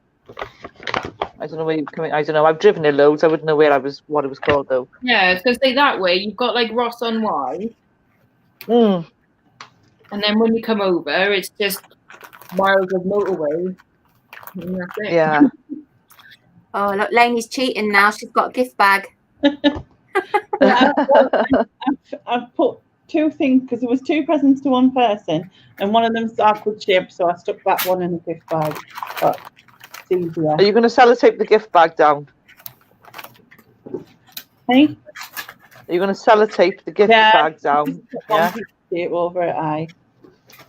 I don't know where you're coming. I don't know. I've driven there loads. I wouldn't know what it was called though. Yeah, I was gonna say that way you've got like Ross on Wye. And then when you come over, it's just miles of motorway. And that's it. Yeah. Oh, look, Lainey's cheating now. She's got a gift bag. I've put 2 things because there was 2 presents to one person, and one of them's awkward shape, so I stuck that one in a gift bag. But it's easier. Are you going to sellotape the gift bag down? Hey? Are you going to sellotape the gift bag down? Yeah. Tape over it,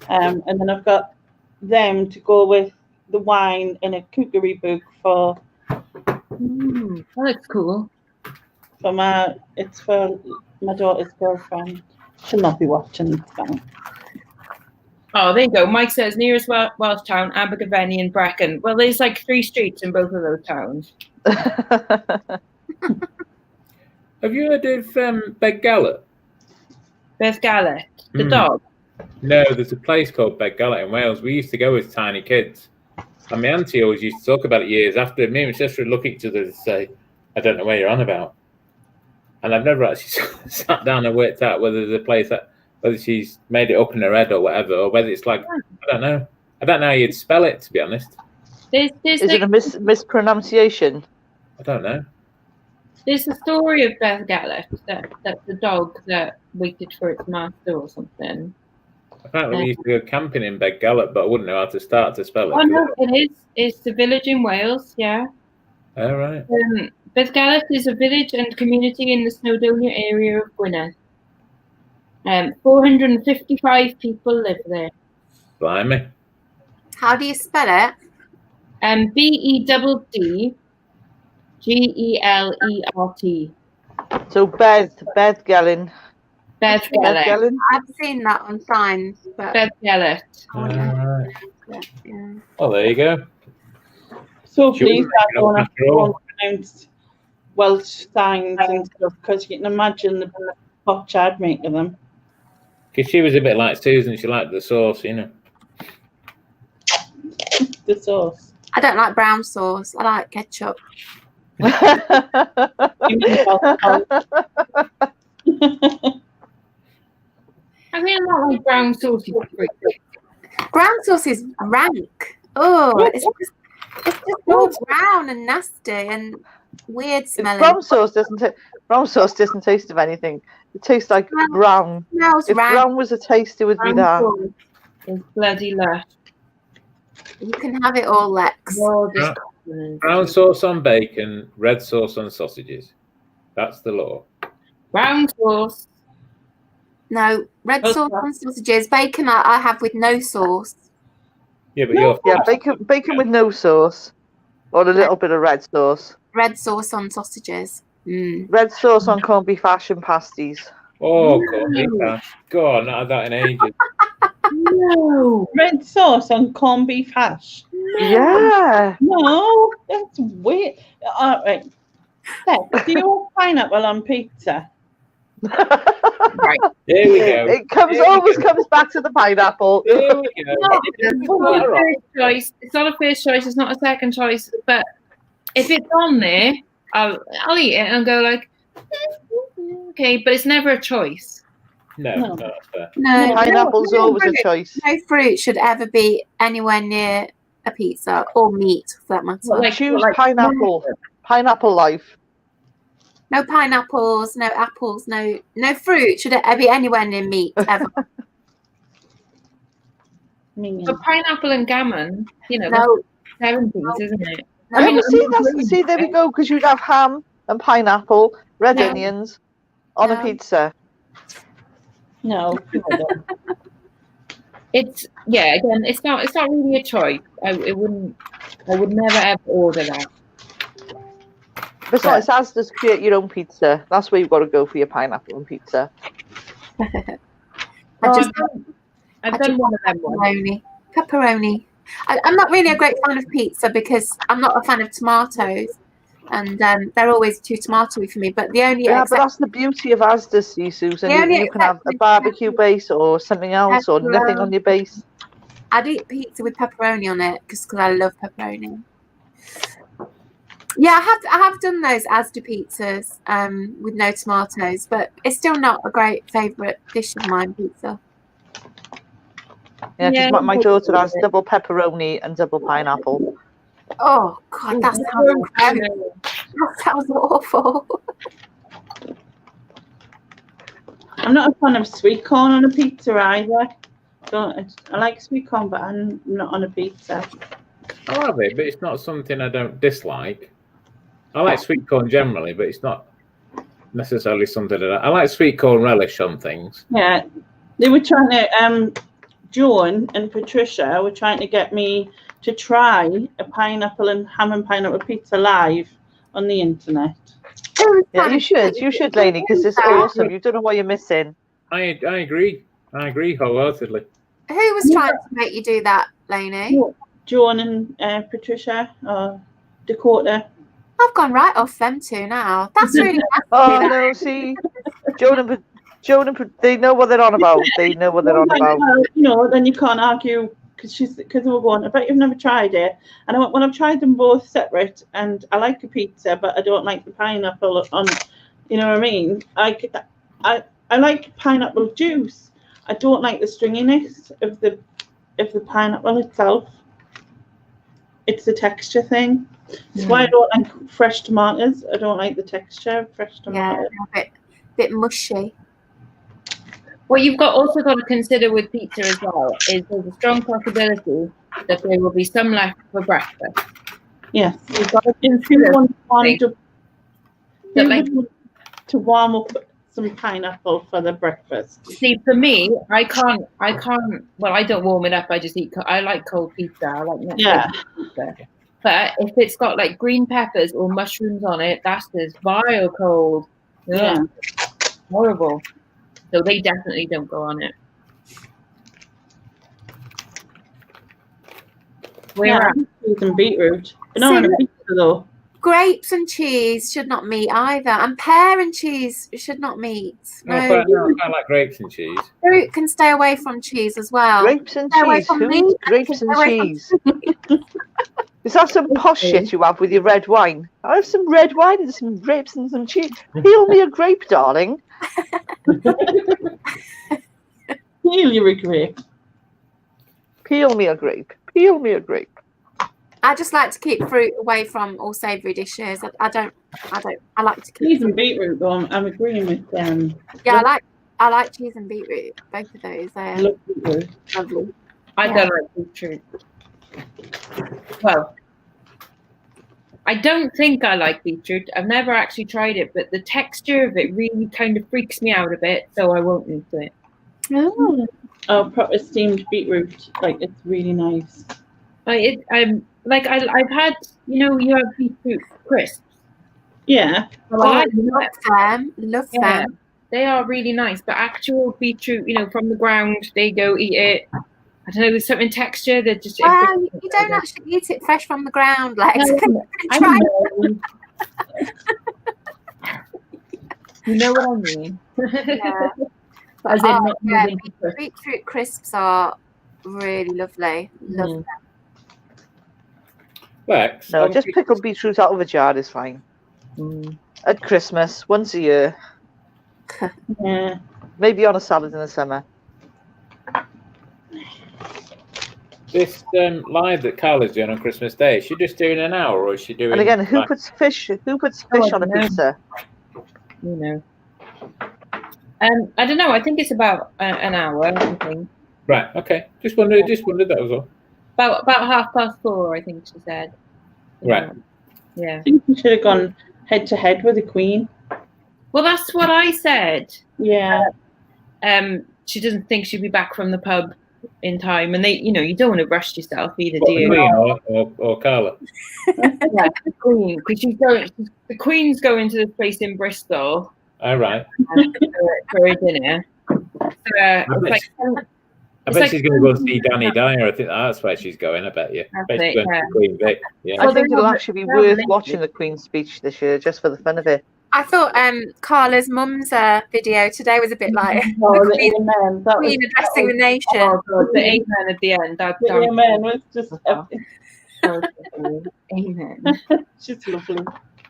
and then I've got them to go with the wine in a cookery book for. That looks cool. It's for my daughter's girlfriend. She'll not be watching this film. Oh, there you go. Mike says nearest Welsh town, Abergavenny and Brecon. Well, there's like 3 streets in both of those towns. Have you heard of Beggallet? Beggallet, the dog. No, there's a place called Beggallet in Wales. We used to go as tiny kids. And my auntie always used to talk about it years after. Me and my sister would look at each other and say, I don't know where you're on about. and I've never actually sat down and worked out whether the place whether she's made it up in her head or whatever, or whether it's like I don't know. I don't know how you'd spell it, to be honest. There's Is it a mispronunciation? I don't know. There's a story of Beth Gallett, that's the dog that waited for its master or something. Apparently we used to go camping in Beddgelert, but I wouldn't know how to start to spell it. Oh no, it is. It's the village in Wales, yeah. All right. Beddgelert is a village and community in the Snowdonia area of Gwynedd. 455 people live there. Blimey. How do you spell it? Beddgelert. So Beddgelert. Beddgelert. I've seen that on signs, but Beddgelert. Right. yeah. Well, there you go. So Sure, please, I don't have after all. to pronounce Welsh signs and stuff because you can imagine the potch I'd make of them. Because she was a bit like Susan, she liked the sauce, you know. The sauce. I don't like brown sauce. I like ketchup. I mean, I don't like brown sauce. Brown sauce is rank. Oh, it's just all brown and nasty and weird smelling. Brown sauce doesn't taste of anything. It tastes like brown. Smells If rank. brown was a taste, it would be that. sauce is bloody lush. You can have it all, Lex. Brown sauce on bacon, red sauce on sausages. That's the law. Brown sauce. No, red sauce on sausages. Bacon I have with no sauce. Yeah, but you're Bacon with no sauce, or a little bit of red sauce. Red sauce on sausages. Red sauce on corned beef hash and pasties. Oh, God, God, not had that in ages. No. Red sauce on corned beef hash. Yeah. No, that's weird. All right. Lex, do you have pineapple on pizza? Right. There we go. It always comes back to the pineapple. There we go. It's not a first choice. It's not a second choice. But if it's on there, I'll eat it and go like, okay. But it's never a choice. No, that's fair. No, Pineapple's always a choice. no fruit should ever be anywhere near a pizza or meat, for that matter. Choose pineapple. Pineapple life. No pineapples, no apples, no fruit should ever be anywhere near meat ever. But pineapple and gammon, No. 70s, isn't it? No. I mean, See, there we go. Because you'd have ham and pineapple, red No. onions on a No. pizza. No. It's again, it's not really a choice. I would never ever order that. Besides, Asda's create your own pizza. That's where you've got to go for your pineapple on pizza. I've done one of them once. Pepperoni. I'm not really a great fan of pizza because I'm not a fan of tomatoes, and they're always too tomatoey for me. But the only but that's the beauty of Asda's, see, Susan. You can have a barbecue base or something else, or nothing on your base. I'd eat pizza with pepperoni on it because I love pepperoni. Yeah, I have done those Asda pizzas with no tomatoes, but it's still not a great favourite dish of mine, pizza. Yeah, because my daughter has double pepperoni and double pineapple. Oh God, that sounds awful. I'm not a fan of sweet corn on a pizza either. I like sweet corn, but I'm not on a pizza. I love it, but it's not something I don't dislike. I like sweet corn generally, but it's not necessarily something that I like sweet corn relish on things. Yeah, they were trying to. Joan and Patricia were trying to get me to try a pineapple and ham and pineapple pizza live on the internet. Yeah, you should, Lainey, because it's awesome. You don't know what you're missing. I agree wholeheartedly. Who was trying to make you do that, Lainey? Joan and Patricia or Dakota. I've gone right off them two now. That's really nasty. Oh no, see, Joan and they know what they're on about. They know what they're on about. Then you can't argue because they were going, I bet you've never tried it. And I went, well, I've tried them both separate, and I like a pizza, but I don't like the pineapple on You know what I mean? I like pineapple juice. I don't like the stringiness of the pineapple itself. It's the texture thing. It's why I don't like fresh tomatoes. I don't like the texture of fresh tomatoes. Yeah, a bit mushy. What you've also got to consider with pizza as well is there's a strong possibility that there will be some left for breakfast. Yes. You've got to If you want like, to warm up some pineapple for the breakfast. See, for me, I can't. Well, I don't warm it up. I just eat. I like cold pizza. I like pizza. But if it's got like green peppers or mushrooms on it, that's just vile cold. Yeah, horrible. So they definitely don't go on it. Cheese and beetroot. But not on a pizza though. Grapes and cheese should not meet either, and pear and cheese should not meet. No, I like grapes and cheese. Fruit can stay away from cheese as well. Grapes and cheese. Who eats grapes and cheese? Is that some posh shit you have with your red wine? I have some red wine and some grapes and some cheese. Peel me a grape, darling. Peel you a grape. Peel me a grape. Peel me a grape. I just like to keep fruit away from all savoury dishes. I like to keep cheese and beetroot though. I'm agreeing with Yeah, I like cheese and beetroot. Both of those. Love beetroot. Lovely. I don't like beetroot. Well, I don't think I like beetroot. I've never actually tried it, but the texture of it really kind of freaks me out a bit, so I won't eat it. Oh, proper steamed beetroot. Like, it's really nice. I've had, you have beetroot crisps. Yeah. Well, love them. They are really nice, but actual beetroot, from the ground, they go eat it. I don't know, there's something texture that just. You don't actually eat it fresh from the ground, Lex. I know. You know what I mean? Yeah. As in beetroot crisps are really lovely. Love them. Lex, no, just pick up beetroot out of a jar is fine. At Christmas, once a year. Yeah. Maybe on a salad in the summer. This live that Carla's doing on Christmas Day, is she just doing an hour, or is she doing? And again, who puts fish on a pizza? I don't know. I think it's about an hour. I think. Right. Okay. Just wondered. That was all. About 4:30, I think she said. Right. Yeah. I think we should have gone head to head with the Queen. Well, that's what I said. Yeah. She doesn't think she'll be back from the pub in time, and you don't want to rush yourself either, do you? Queen or Carla? Yeah, the Queen, because the Queen's going to this place in Bristol. All right. For a dinner. I bet she's going to go see Danny Dyer. I think that's where she's going. I bet you. She's going to Queen Vic. Yeah. I think it'll actually be worth watching the Queen's speech this year, just for the fun of it. I thought Carla's mum's video today was a bit like the Queen addressing the nation. Oh, God, the amen at the end. The amen was just amen. She's lovely.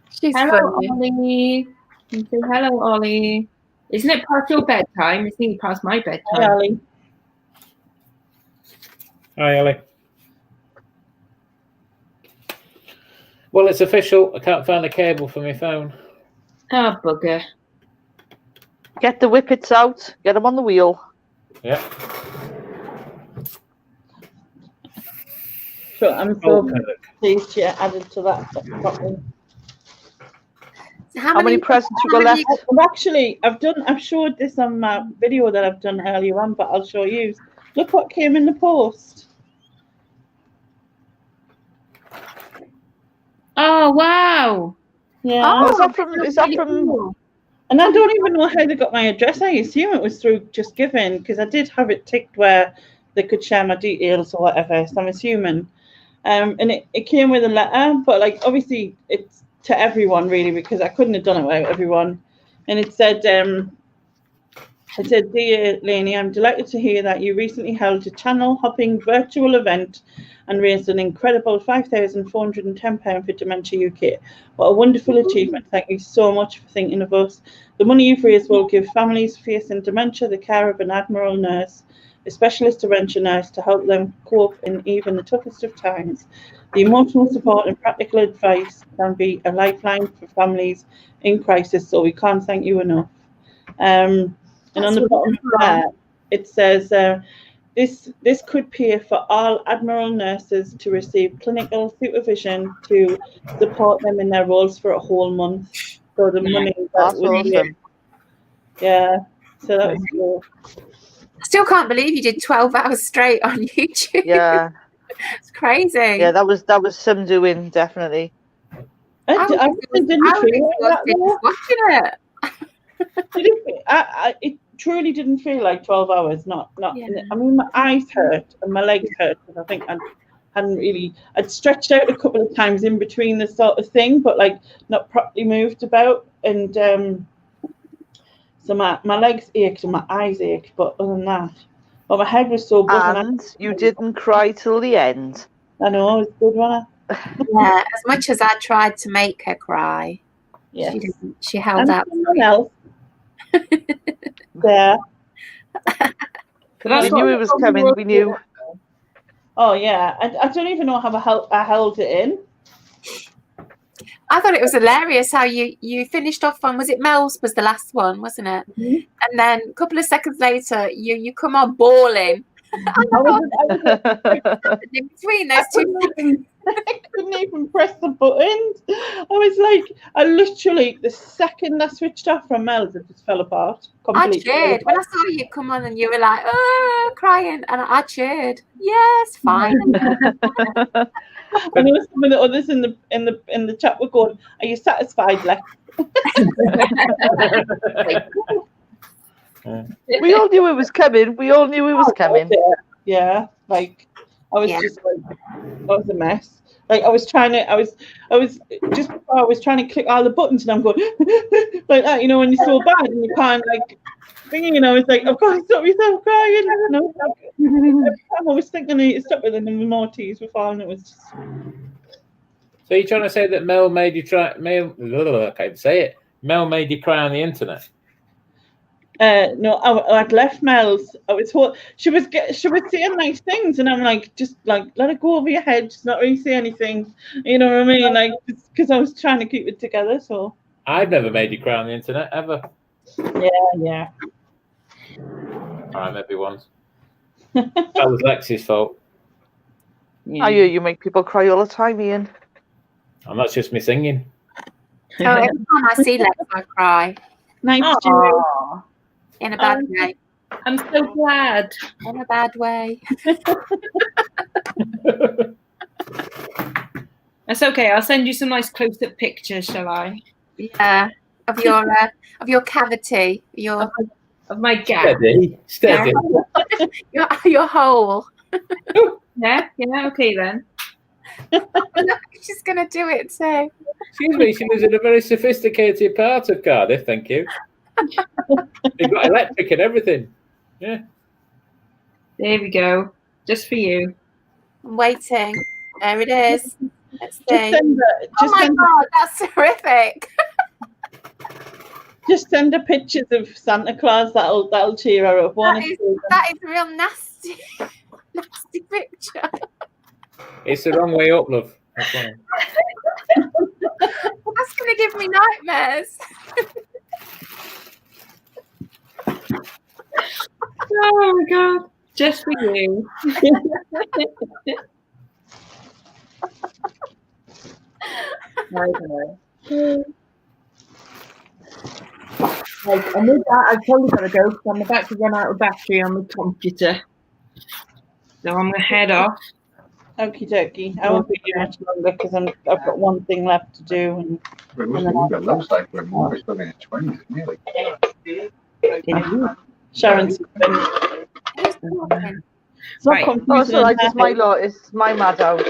She's hello, funny. Ollie. You say hello, Ollie. Isn't it past your bedtime? It's nearly past my bedtime. Hi, Ollie. Hi, Ollie. Well, it's official. I can't find a cable for my phone. Oh, bugger. Get the whippets out. Get them on the wheel. Yeah. Sure, I'm so pleased you added to that. How many presents you got left? I've showed this on my video that I've done earlier on, but I'll show you. Look what came in the post. Oh, wow. Yeah. Oh, is that from? And I don't even know how they got my address. I assume it was through Just Giving, because I did have it ticked where they could share my details or whatever. So I'm assuming. And it came with a letter, but like obviously it's to everyone really, because I couldn't have done it without everyone. And it said, It said, "Dear Lainey, I'm delighted to hear that you recently held a channel hopping virtual event and raised an incredible £5,410 for Dementia UK. What a wonderful achievement. Thank you so much for thinking of us. The money you've raised will give families facing dementia the care of an Admiral nurse, a specialist dementia nurse, to help them cope in even the toughest of times. The emotional support and practical advice can be a lifeline for families in crisis, so we can't thank you enough." And on the bottom there, it says, this could pay for all Admiral nurses to receive clinical supervision to support them in their roles for a whole month. So the money that was awesome. Yeah, so that was cool. I still can't believe you did 12 hours straight on YouTube. Yeah. It's crazy. Yeah, that was some doing, definitely. I didn't feel like that, watching it. It truly didn't feel like 12 hours. Not. Yeah. I mean, my eyes hurt and my legs hurt because I think I'd stretched out a couple of times in between the sort of thing, but like not properly moved about, and so my legs ached and my eyes ached. But other than that, but my head was so buzzing. And you didn't cry till the end. I know, it was good, wasn't it? Yeah, as much as I tried to make her cry, yes. she didn't. She held out. Someone else. There. We knew it was coming. We knew. Oh yeah, I don't even know how I held it in. I thought it was hilarious how you finished off on, was it Mel's was the last one, wasn't it? Mm-hmm. And then a couple of seconds later, you come on bawling. In between those two. I couldn't even press the buttons. I was like, the second I switched off from Mel's, it just fell apart completely. I cheered when I saw you come on, and you were like, "Oh," crying, and I cheered. Yes, fine. And there was some of the others in the chat were going, "Are you satisfied, Lex?" We all knew it was coming. Yeah, like I was just like, that was a mess. Like I was trying to click all the buttons, and I'm going like that, when you're so bad and you can't like thinking, I was like, I've got to stop myself crying. Every time I was thinking I need to stop it, and then the more tears were falling. It was just. So you're trying to say that Mel made you cry? Mel made you cry on the internet? No, I'd left Mel's. She was saying nice things, and I'm like, just like let it go over your head. Just not really say anything. You know what I mean? Like, because I was trying to keep it together. So I've never made you cry on the internet ever. Yeah. All right, maybe once. That was Lex's fault. Yeah. You make people cry all the time, Ian. And that's just me singing. Oh, every time I see Lex, I cry. Nice, Aww. In a bad way. I'm so glad. In a bad way. That's okay. I'll send you some nice close-up pictures, shall I? Yeah, of your cavity, of my gap. Steady. your hole. Yeah. Okay then. She's gonna do it too. Excuse me, she lives in a very sophisticated part of Cardiff. Thank you. They've got electric and everything. Yeah. There we go. Just for you. I'm waiting. There it is. Let's see. God, that's horrific. Just send her pictures of Santa Claus. That'll cheer her up. That is a real nasty picture. It's the wrong way up, love. That's why. That's gonna give me nightmares. Oh my god. Just for you. And with that, I've probably got to go because I'm about to run out of battery on the computer. So I'm going to head off. Okie dokie. I won't be here much longer because I've got one thing left to do. It looks like we're more still in 20, isn't Sharon's Right. Oh, so it's my mad house.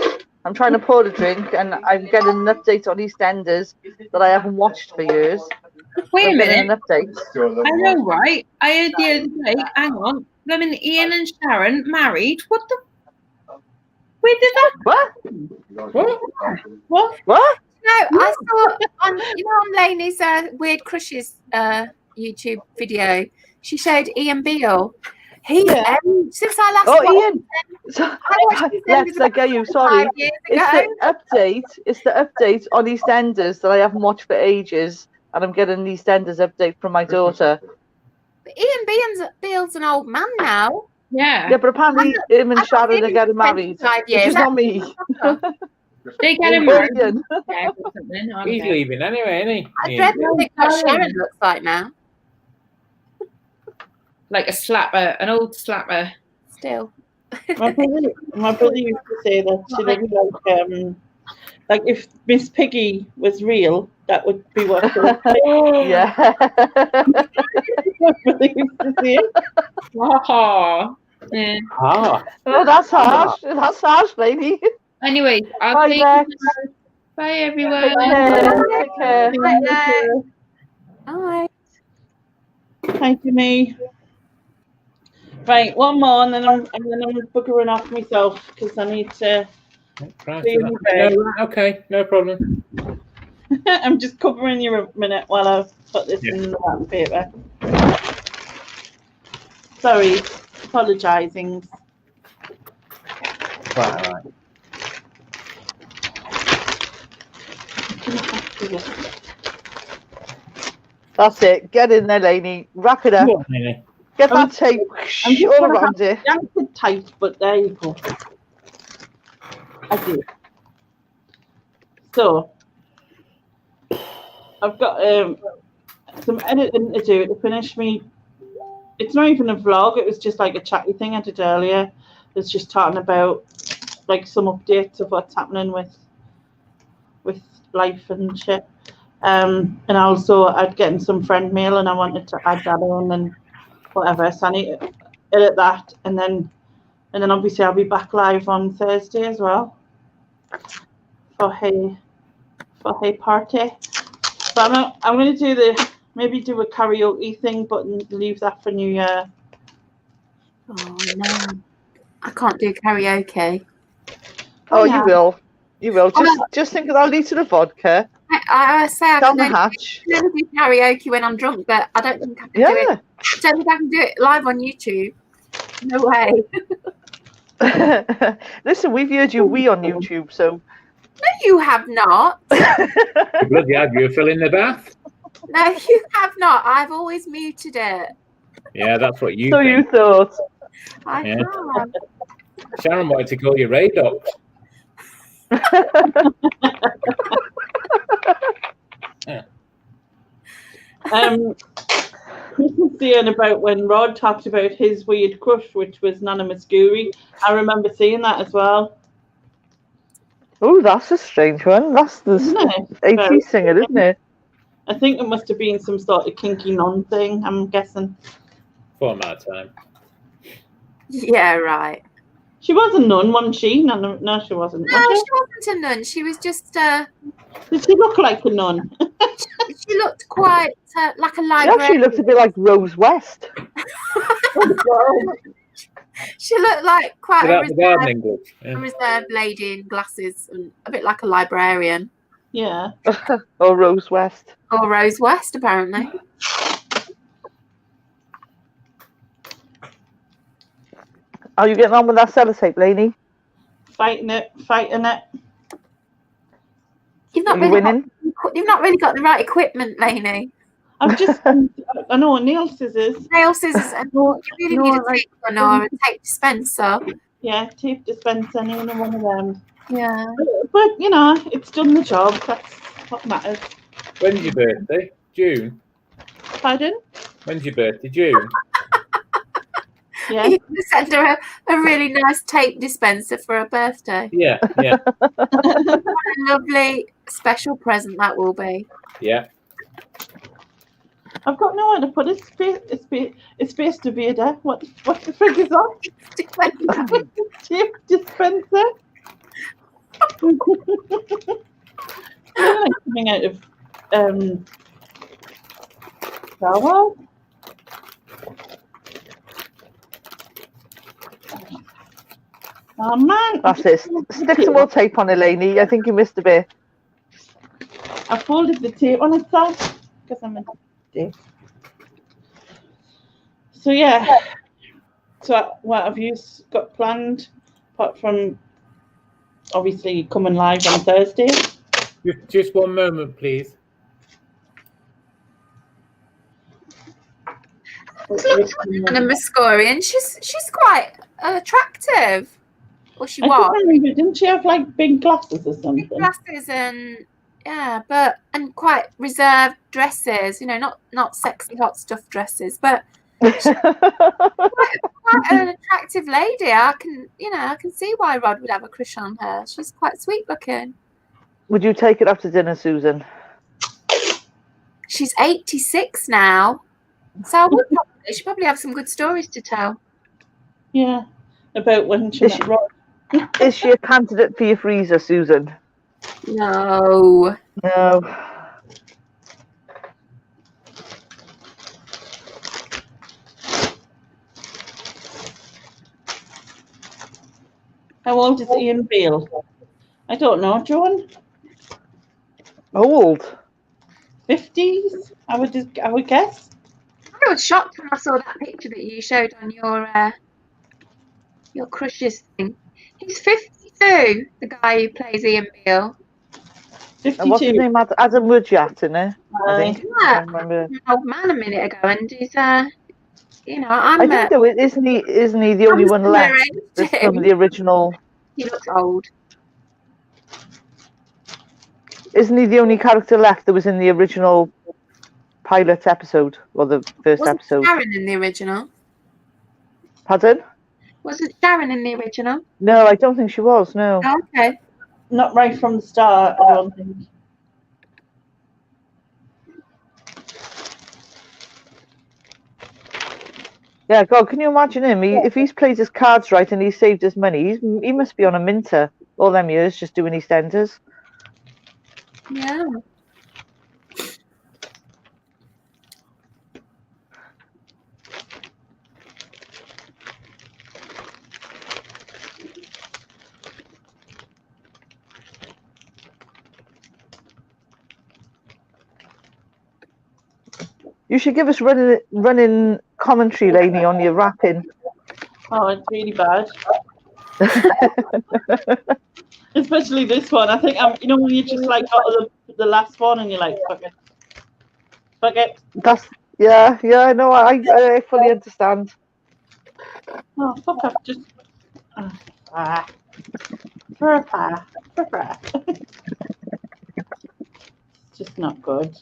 I'm trying to pour a drink, and I'm getting an update on EastEnders that I haven't watched for years. Wait a I've been minute. in an update. I know, right? I heard the other day. Hang on. I mean, Iain and Sharon married. What the? Where did that? What? No, I saw on on Lainey's Weird Crushes YouTube video. She showed Ian Beale. He since I last watched Ian. him, I watched his Let's I get you. Sorry. 5 years It's ago. the update. It's the update on EastEnders that I haven't watched for ages, and I'm getting the EastEnders update from my daughter. But Ian Beale's an old man now. Yeah. Yeah, but apparently him and I've Sharon are getting 25 married, which years. is not me. They get him Well, married. Ian. Yeah, or something. I don't He's know. leaving anyway, isn't he? I dread to think what Sharon looks like now. Like a slapper, an old slapper. Still. My brother used to say that she looked like if Miss Piggy was real, that would be what she looked like. Yeah. My brother used to say. Oh. Yeah. Ah, Oh, that's harsh. That's harsh, lady. Anyway, I'll Bye, take Lex. you. Bye, everyone. Take care. Bye. Hi, Jimmy. Right, one more, and then I'm buggering off myself because I need to. okay, no problem. I'm just covering you a minute while I put this in the wrapping paper. Sorry, apologising. Right. That's it. Get in there, Lainey. Wrap it up. Come on, Lainey. Get that tape all around it. Yanked it tight, but there you go. I do. So, I've got some editing to do to finish me. It's not even a vlog, it was just like a chatty thing I did earlier. It's just talking about like some updates of what's happening with life and shit. And also I'd gotten some friend mail and I wanted to add that in and whatever. So I need to edit that and then obviously I'll be back live on Thursday as well for Hey Party. So I'm going to maybe do a karaoke thing, but leave that for New Year. Oh no, I can't do karaoke. Oh, you will. You will. Just think of that litre of vodka. I say I Down the can hatch. only do karaoke when I'm drunk, but I don't think I can do it. I don't think I can do it live on YouTube. No way. Listen, we've heard you on YouTube, so. No, you have not. Bloody hell, you fell in the bath? No, you have not. I've always muted it. Yeah, that's what you So think. you thought. I Yeah. have. Sharon wanted to call you Ray Doc. Chris was saying about when Rod talked about his weird crush, which was Nana Muscuri. I remember seeing that as well. Oh, that's a strange one. That's the Isn't it? 80s singer, isn't it? I think it must have been some sort of kinky nun thing, I'm guessing. For my time. Yeah, right. She was a nun, wasn't she? No, she wasn't. No, she wasn't a nun. She was just. Did she look like a nun? She looked quite like a She librarian. actually looked a bit like Rose West. She looked like quite Without the gardening book. a reserved lady in glasses and a bit like a librarian. Yeah. Or Rose West. Or Rose West, apparently. Are you getting on with that sellotape, Lainey? Fighting it. You've not Are you winning? You've not really got the right equipment, Lainey. I've just, I know, nail scissors. Nail scissors and you really need a tape gunner or a tape dispenser. Yeah, tape dispenser, neither one of them. Yeah. But, you know, it's done the job. That's what matters. When's your birthday? June? Pardon? When's your birthday? June? Yeah. You can send her a really nice tape dispenser for her birthday. Yeah. What a lovely special present that will be. Yeah. I've got nowhere to put it. It's Space Debater. What the frig is that? Tape dispenser. Like coming out of well. Oh man. That's it. Stick some more tape on, Elaine. I think you missed a bit. I folded the tape on itself because I'm a dick. So yeah. So what have you got planned apart from obviously coming live on Thursday? Just one moment, please. And Mascorian, she's quite attractive. Or she I was. can't remember, didn't she have like big glasses or something? Big glasses and and quite reserved dresses, you know, not sexy hot stuff dresses, but she's quite an attractive lady. I can see why Rod would have a crush on her. She's quite sweet looking. Would you take it up to dinner, Susan? She's 86 now. So I would probably have some good stories to tell. Yeah. About when she met Rod. Is she a candidate for your freezer, Susan? No. No. How old is Iain Beale? I don't know, Joan. Old? 50s? I would guess. I was shocked when I saw that picture that you showed on your crushes thing. He's 52, the guy who plays Iain Beale. 52. And what's his name? Adam Woodyatt, isn't it? I think. Yeah, I remember. an old man a minute ago, and he's you know, I think though, isn't he the only one left that's from the original? He looks old. Isn't he the only character left that was in the original pilot episode or the first episode? Sharon in the original? Pardon? Wasn't Sharon in the original? No, I don't think she was. No. Oh, okay. Not right from the start, I don't think. Yeah, God, can you imagine him? If he's played his cards right and he's saved his money, he must be on a minter all them years just doing EastEnders. Yeah. You should give us running commentary, Lainey, on your rapping. Oh, it's really bad. Especially this one. I think you know when you just like got the last one and you're like, fuck it. That's yeah. No, I fully understand. Oh fuck! I've just It's just not good.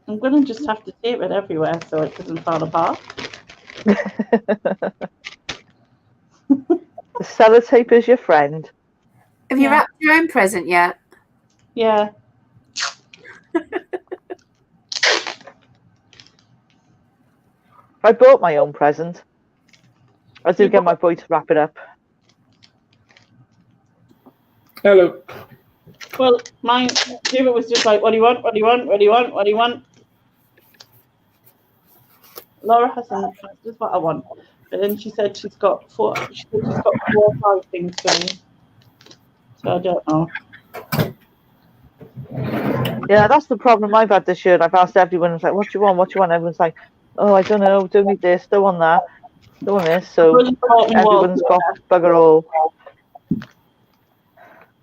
I'm gonna just have to tape it everywhere so it doesn't fall apart. The sellotape is your friend. Have you wrapped your own present yet? Yeah. I bought my own present. I do get my boy to wrap it up. Hello. Well, mine, David was just like, what do you want? What do you want? What do you want? What do you want? Laura hasn't, that's just what I want. But then she said she's got 4 or 5 things for me. So I don't know. Yeah, that's the problem I've had this year. I've asked everyone, it's like, what do you want? What do you want? Everyone's like, oh, I don't know, don't need this, don't want that, don't want this. So everyone's got bugger all.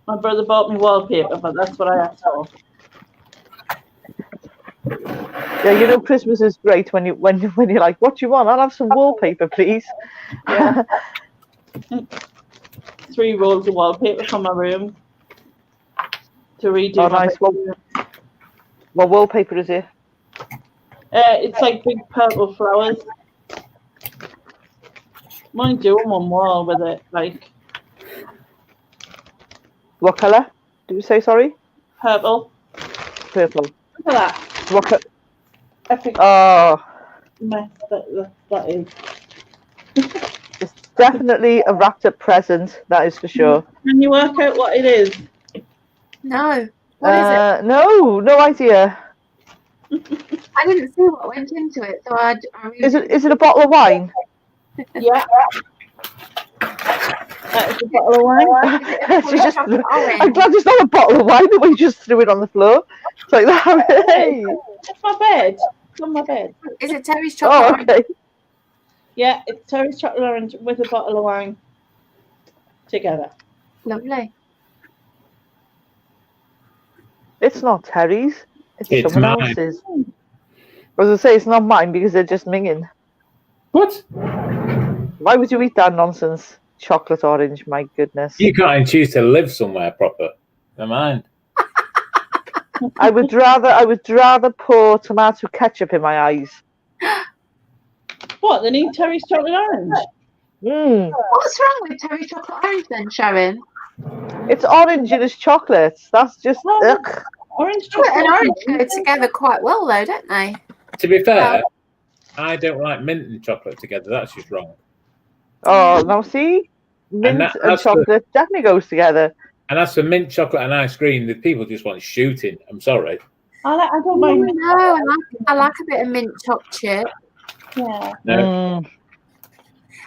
My brother bought me wallpaper, but that's what I asked for. Yeah, you know, Christmas is great when you're like, what do you want? I'll have some wallpaper, please. Yeah. 3 rolls of wallpaper from my room to redo. Oh, nice. What wallpaper is it? It's like big purple flowers. I'm only doing one wall with it, like. What colour? Did you say, sorry? Purple. Purple. Look at that. What colour? Epic Oh. mess that is. It's definitely a wrapped up present, that is for sure. Can you work out what it is? No. What is it? No idea. I didn't see what went into it, so I really Is it a bottle of wine? Yeah. That is a bottle of wine. She just, I'm orange. glad it's not a bottle of wine that we just threw it on the floor. It's like that. Hey. It's my bed. It's on my bed. Is it Terry's chocolate? Oh, okay. Yeah, it's Terry's chocolate orange with a bottle of wine together. Lovely. It's not Terry's. It's someone mine. else's. I was going to say, it's not mine because they're just minging. What? Why would you eat that nonsense? Chocolate orange, my goodness. You can't choose to live somewhere proper. Never mind. I would rather pour tomato ketchup in my eyes. What? They need Terry's chocolate orange? What's wrong with Terry's chocolate orange then, Sharon? It's orange and it's chocolate. That's just ugh. Orange Chocolate chocolate and orange go together quite well, though, don't they? To be fair, I don't like mint and chocolate together. That's just wrong. Oh, now see? Mint and chocolate definitely goes together. And as for mint chocolate and ice cream, the people just want shooting. I'm sorry. I don't mind mint. No, I like a bit of mint choc chip. Yeah. No.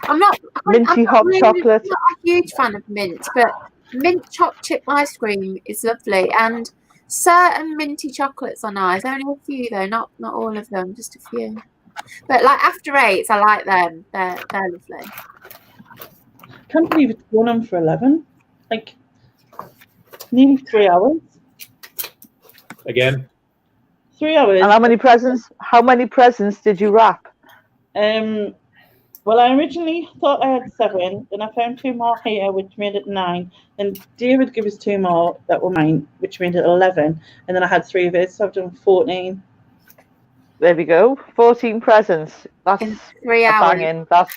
I'm not Minty hot chocolate. I'm not a huge fan of mint, but mint choc chip ice cream is lovely, and certain minty chocolates are nice. Only a few though, not all of them, just a few. But like after eights, I like them. They're lovely. I can't believe it's going on for 11. Like nearly 3 hours. Again. 3 hours. And how many presents did you wrap? Well, I originally thought I had 7, then I found 2 more here, which made it 9. Then David gave us 2 more that were mine, which made it 11. And then I had 3 of his, so I've done 14. There we go. 14 presents. That's in 3 hours. banging. That's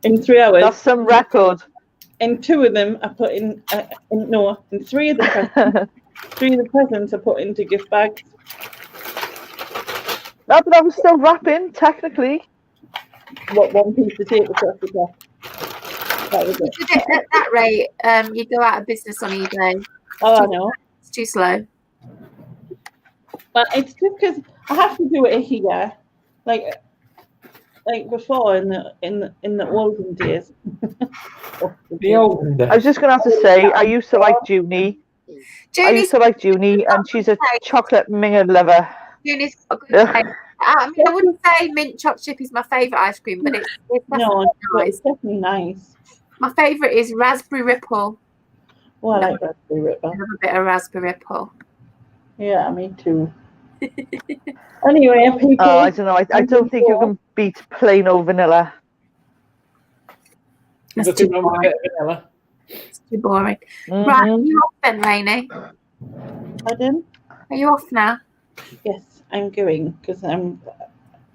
in 3 hours. That's some record. And 2 of them I put in. In 3 of the presents, 3 of the presents I put into gift bags. No, but I was still wrapping technically. What, 1 piece to take across the top? That was it. At that rate, you'd go out of business on eBay. Oh, I know. It's too slow. But it's just because I have to do it here, like before in the olden days. The olden days. I was just gonna have to say, I used to like Junie. And she's a chocolate minger lover. Junie's got a good taste. I mean, I wouldn't say mint choc chip is my favourite ice cream, but it's definitely nice. It's definitely nice. My favourite is raspberry ripple. Oh, I like raspberry ripple. I love a bit of raspberry ripple. Yeah, me too. Anyway, people. Oh, I don't know. I don't think you can beat plain old vanilla. That's too boring. It's too boring. Mm-hmm. Right, are you off then, Rainey? Pardon? Are you off now? Yes, I'm going because I'm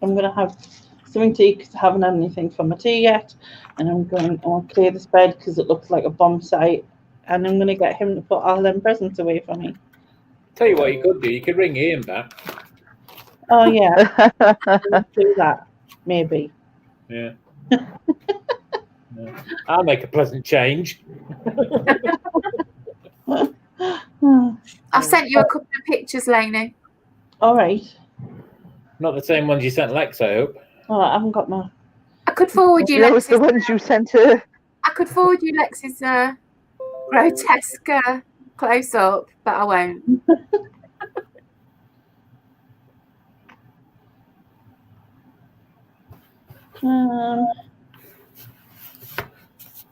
gonna have something to eat because I haven't had anything for my tea yet, and I want to clear this bed because it looks like a bomb site, and I'm gonna get him to put all them presents away for me. Tell you what you could do. You could ring Iain back. Oh yeah, do that maybe. Yeah. I'll make a pleasant change. I've sent you a couple of pictures, Lainey. All right. Not the same ones you sent Lexx, I hope. Oh, I haven't got my. I could forward you. That was the ones you sent her. I could forward you Lex's grotesque close up, but I won't.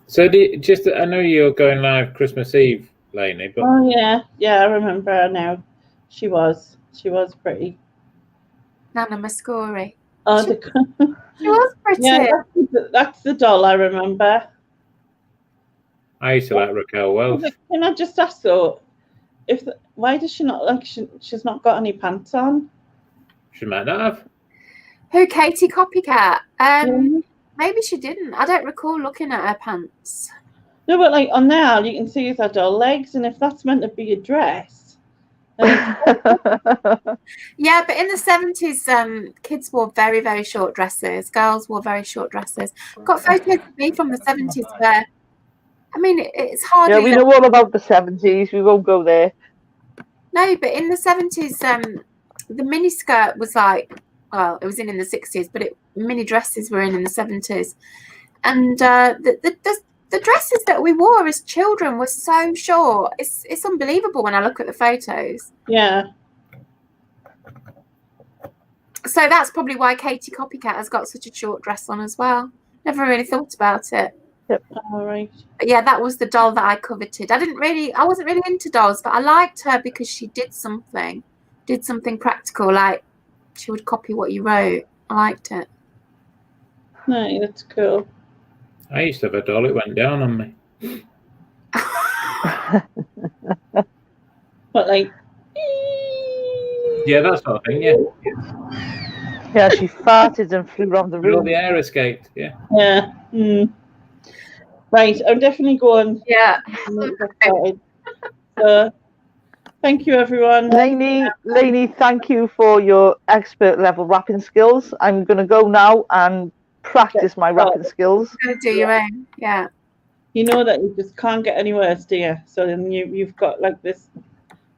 So I know you're going live Christmas Eve, Lainey, but Oh yeah, I remember her now. She was pretty. Nana Muscori. Oh, She was pretty. yeah, that's the doll I remember. I used to like Raquel Welch. Can I just ask though, why does she not like she's not got any pants on? She might not have. Who, Katie Copycat? Maybe she didn't. I don't recall looking at her pants. No, but like on there you can see her doll legs, and if that's meant to be a dress. Yeah, but in the 70s, kids wore very, very short dresses. Girls wore very short dresses. Got photos of me from the 70s where, I mean, it's hard. Yeah, we know all about the 70s. We won't go there. No, but in the 70s, the mini skirt was like, well, it was in the 60s, but mini dresses were in the 70s, and the dresses that we wore as children were so short. It's unbelievable when I look at the photos. Yeah. So that's probably why Katie Copycat has got such a short dress on as well. Never really thought about it. All right. But yeah, that was the doll that I coveted. I wasn't really into dolls, but I liked her because she did something practical, like she would copy what you wrote. I liked it. No, that's cool. I used to have a doll. It went down on me. But like, Yeah, that sort of thing. Yeah. Yeah, she farted and flew around the All room. the air escaped. Yeah. yeah. Right, I'm definitely going. Yeah. So, thank you, everyone. Lainey, thank you for your expert level rapping skills. I'm going to go now and practice my rapping skills. You're going to do your own. Yeah. You know that you just can't get any worse, do you? So then you've got like this.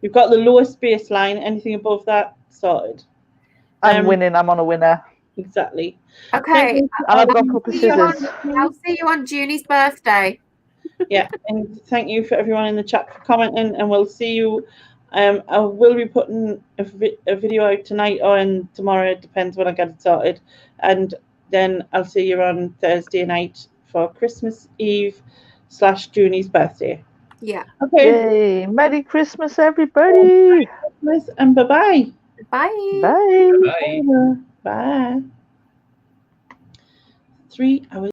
You've got the lowest baseline. Anything above that, sorted. I'm winning. I'm on a winner. Exactly. Okay. And I've got a couple of scissors. I'll see you on Junie's birthday. Yeah, and thank you for everyone in the chat for commenting, and we'll see you. I will be putting a video out tonight or tomorrow. It depends when I get it sorted, and then I'll see you on Thursday night for Christmas Eve / Junie's birthday. Yeah. Okay. Yay! Merry Christmas, everybody. Christmas and bye-bye. Bye. Bye. Bye. Bye. 3 hours.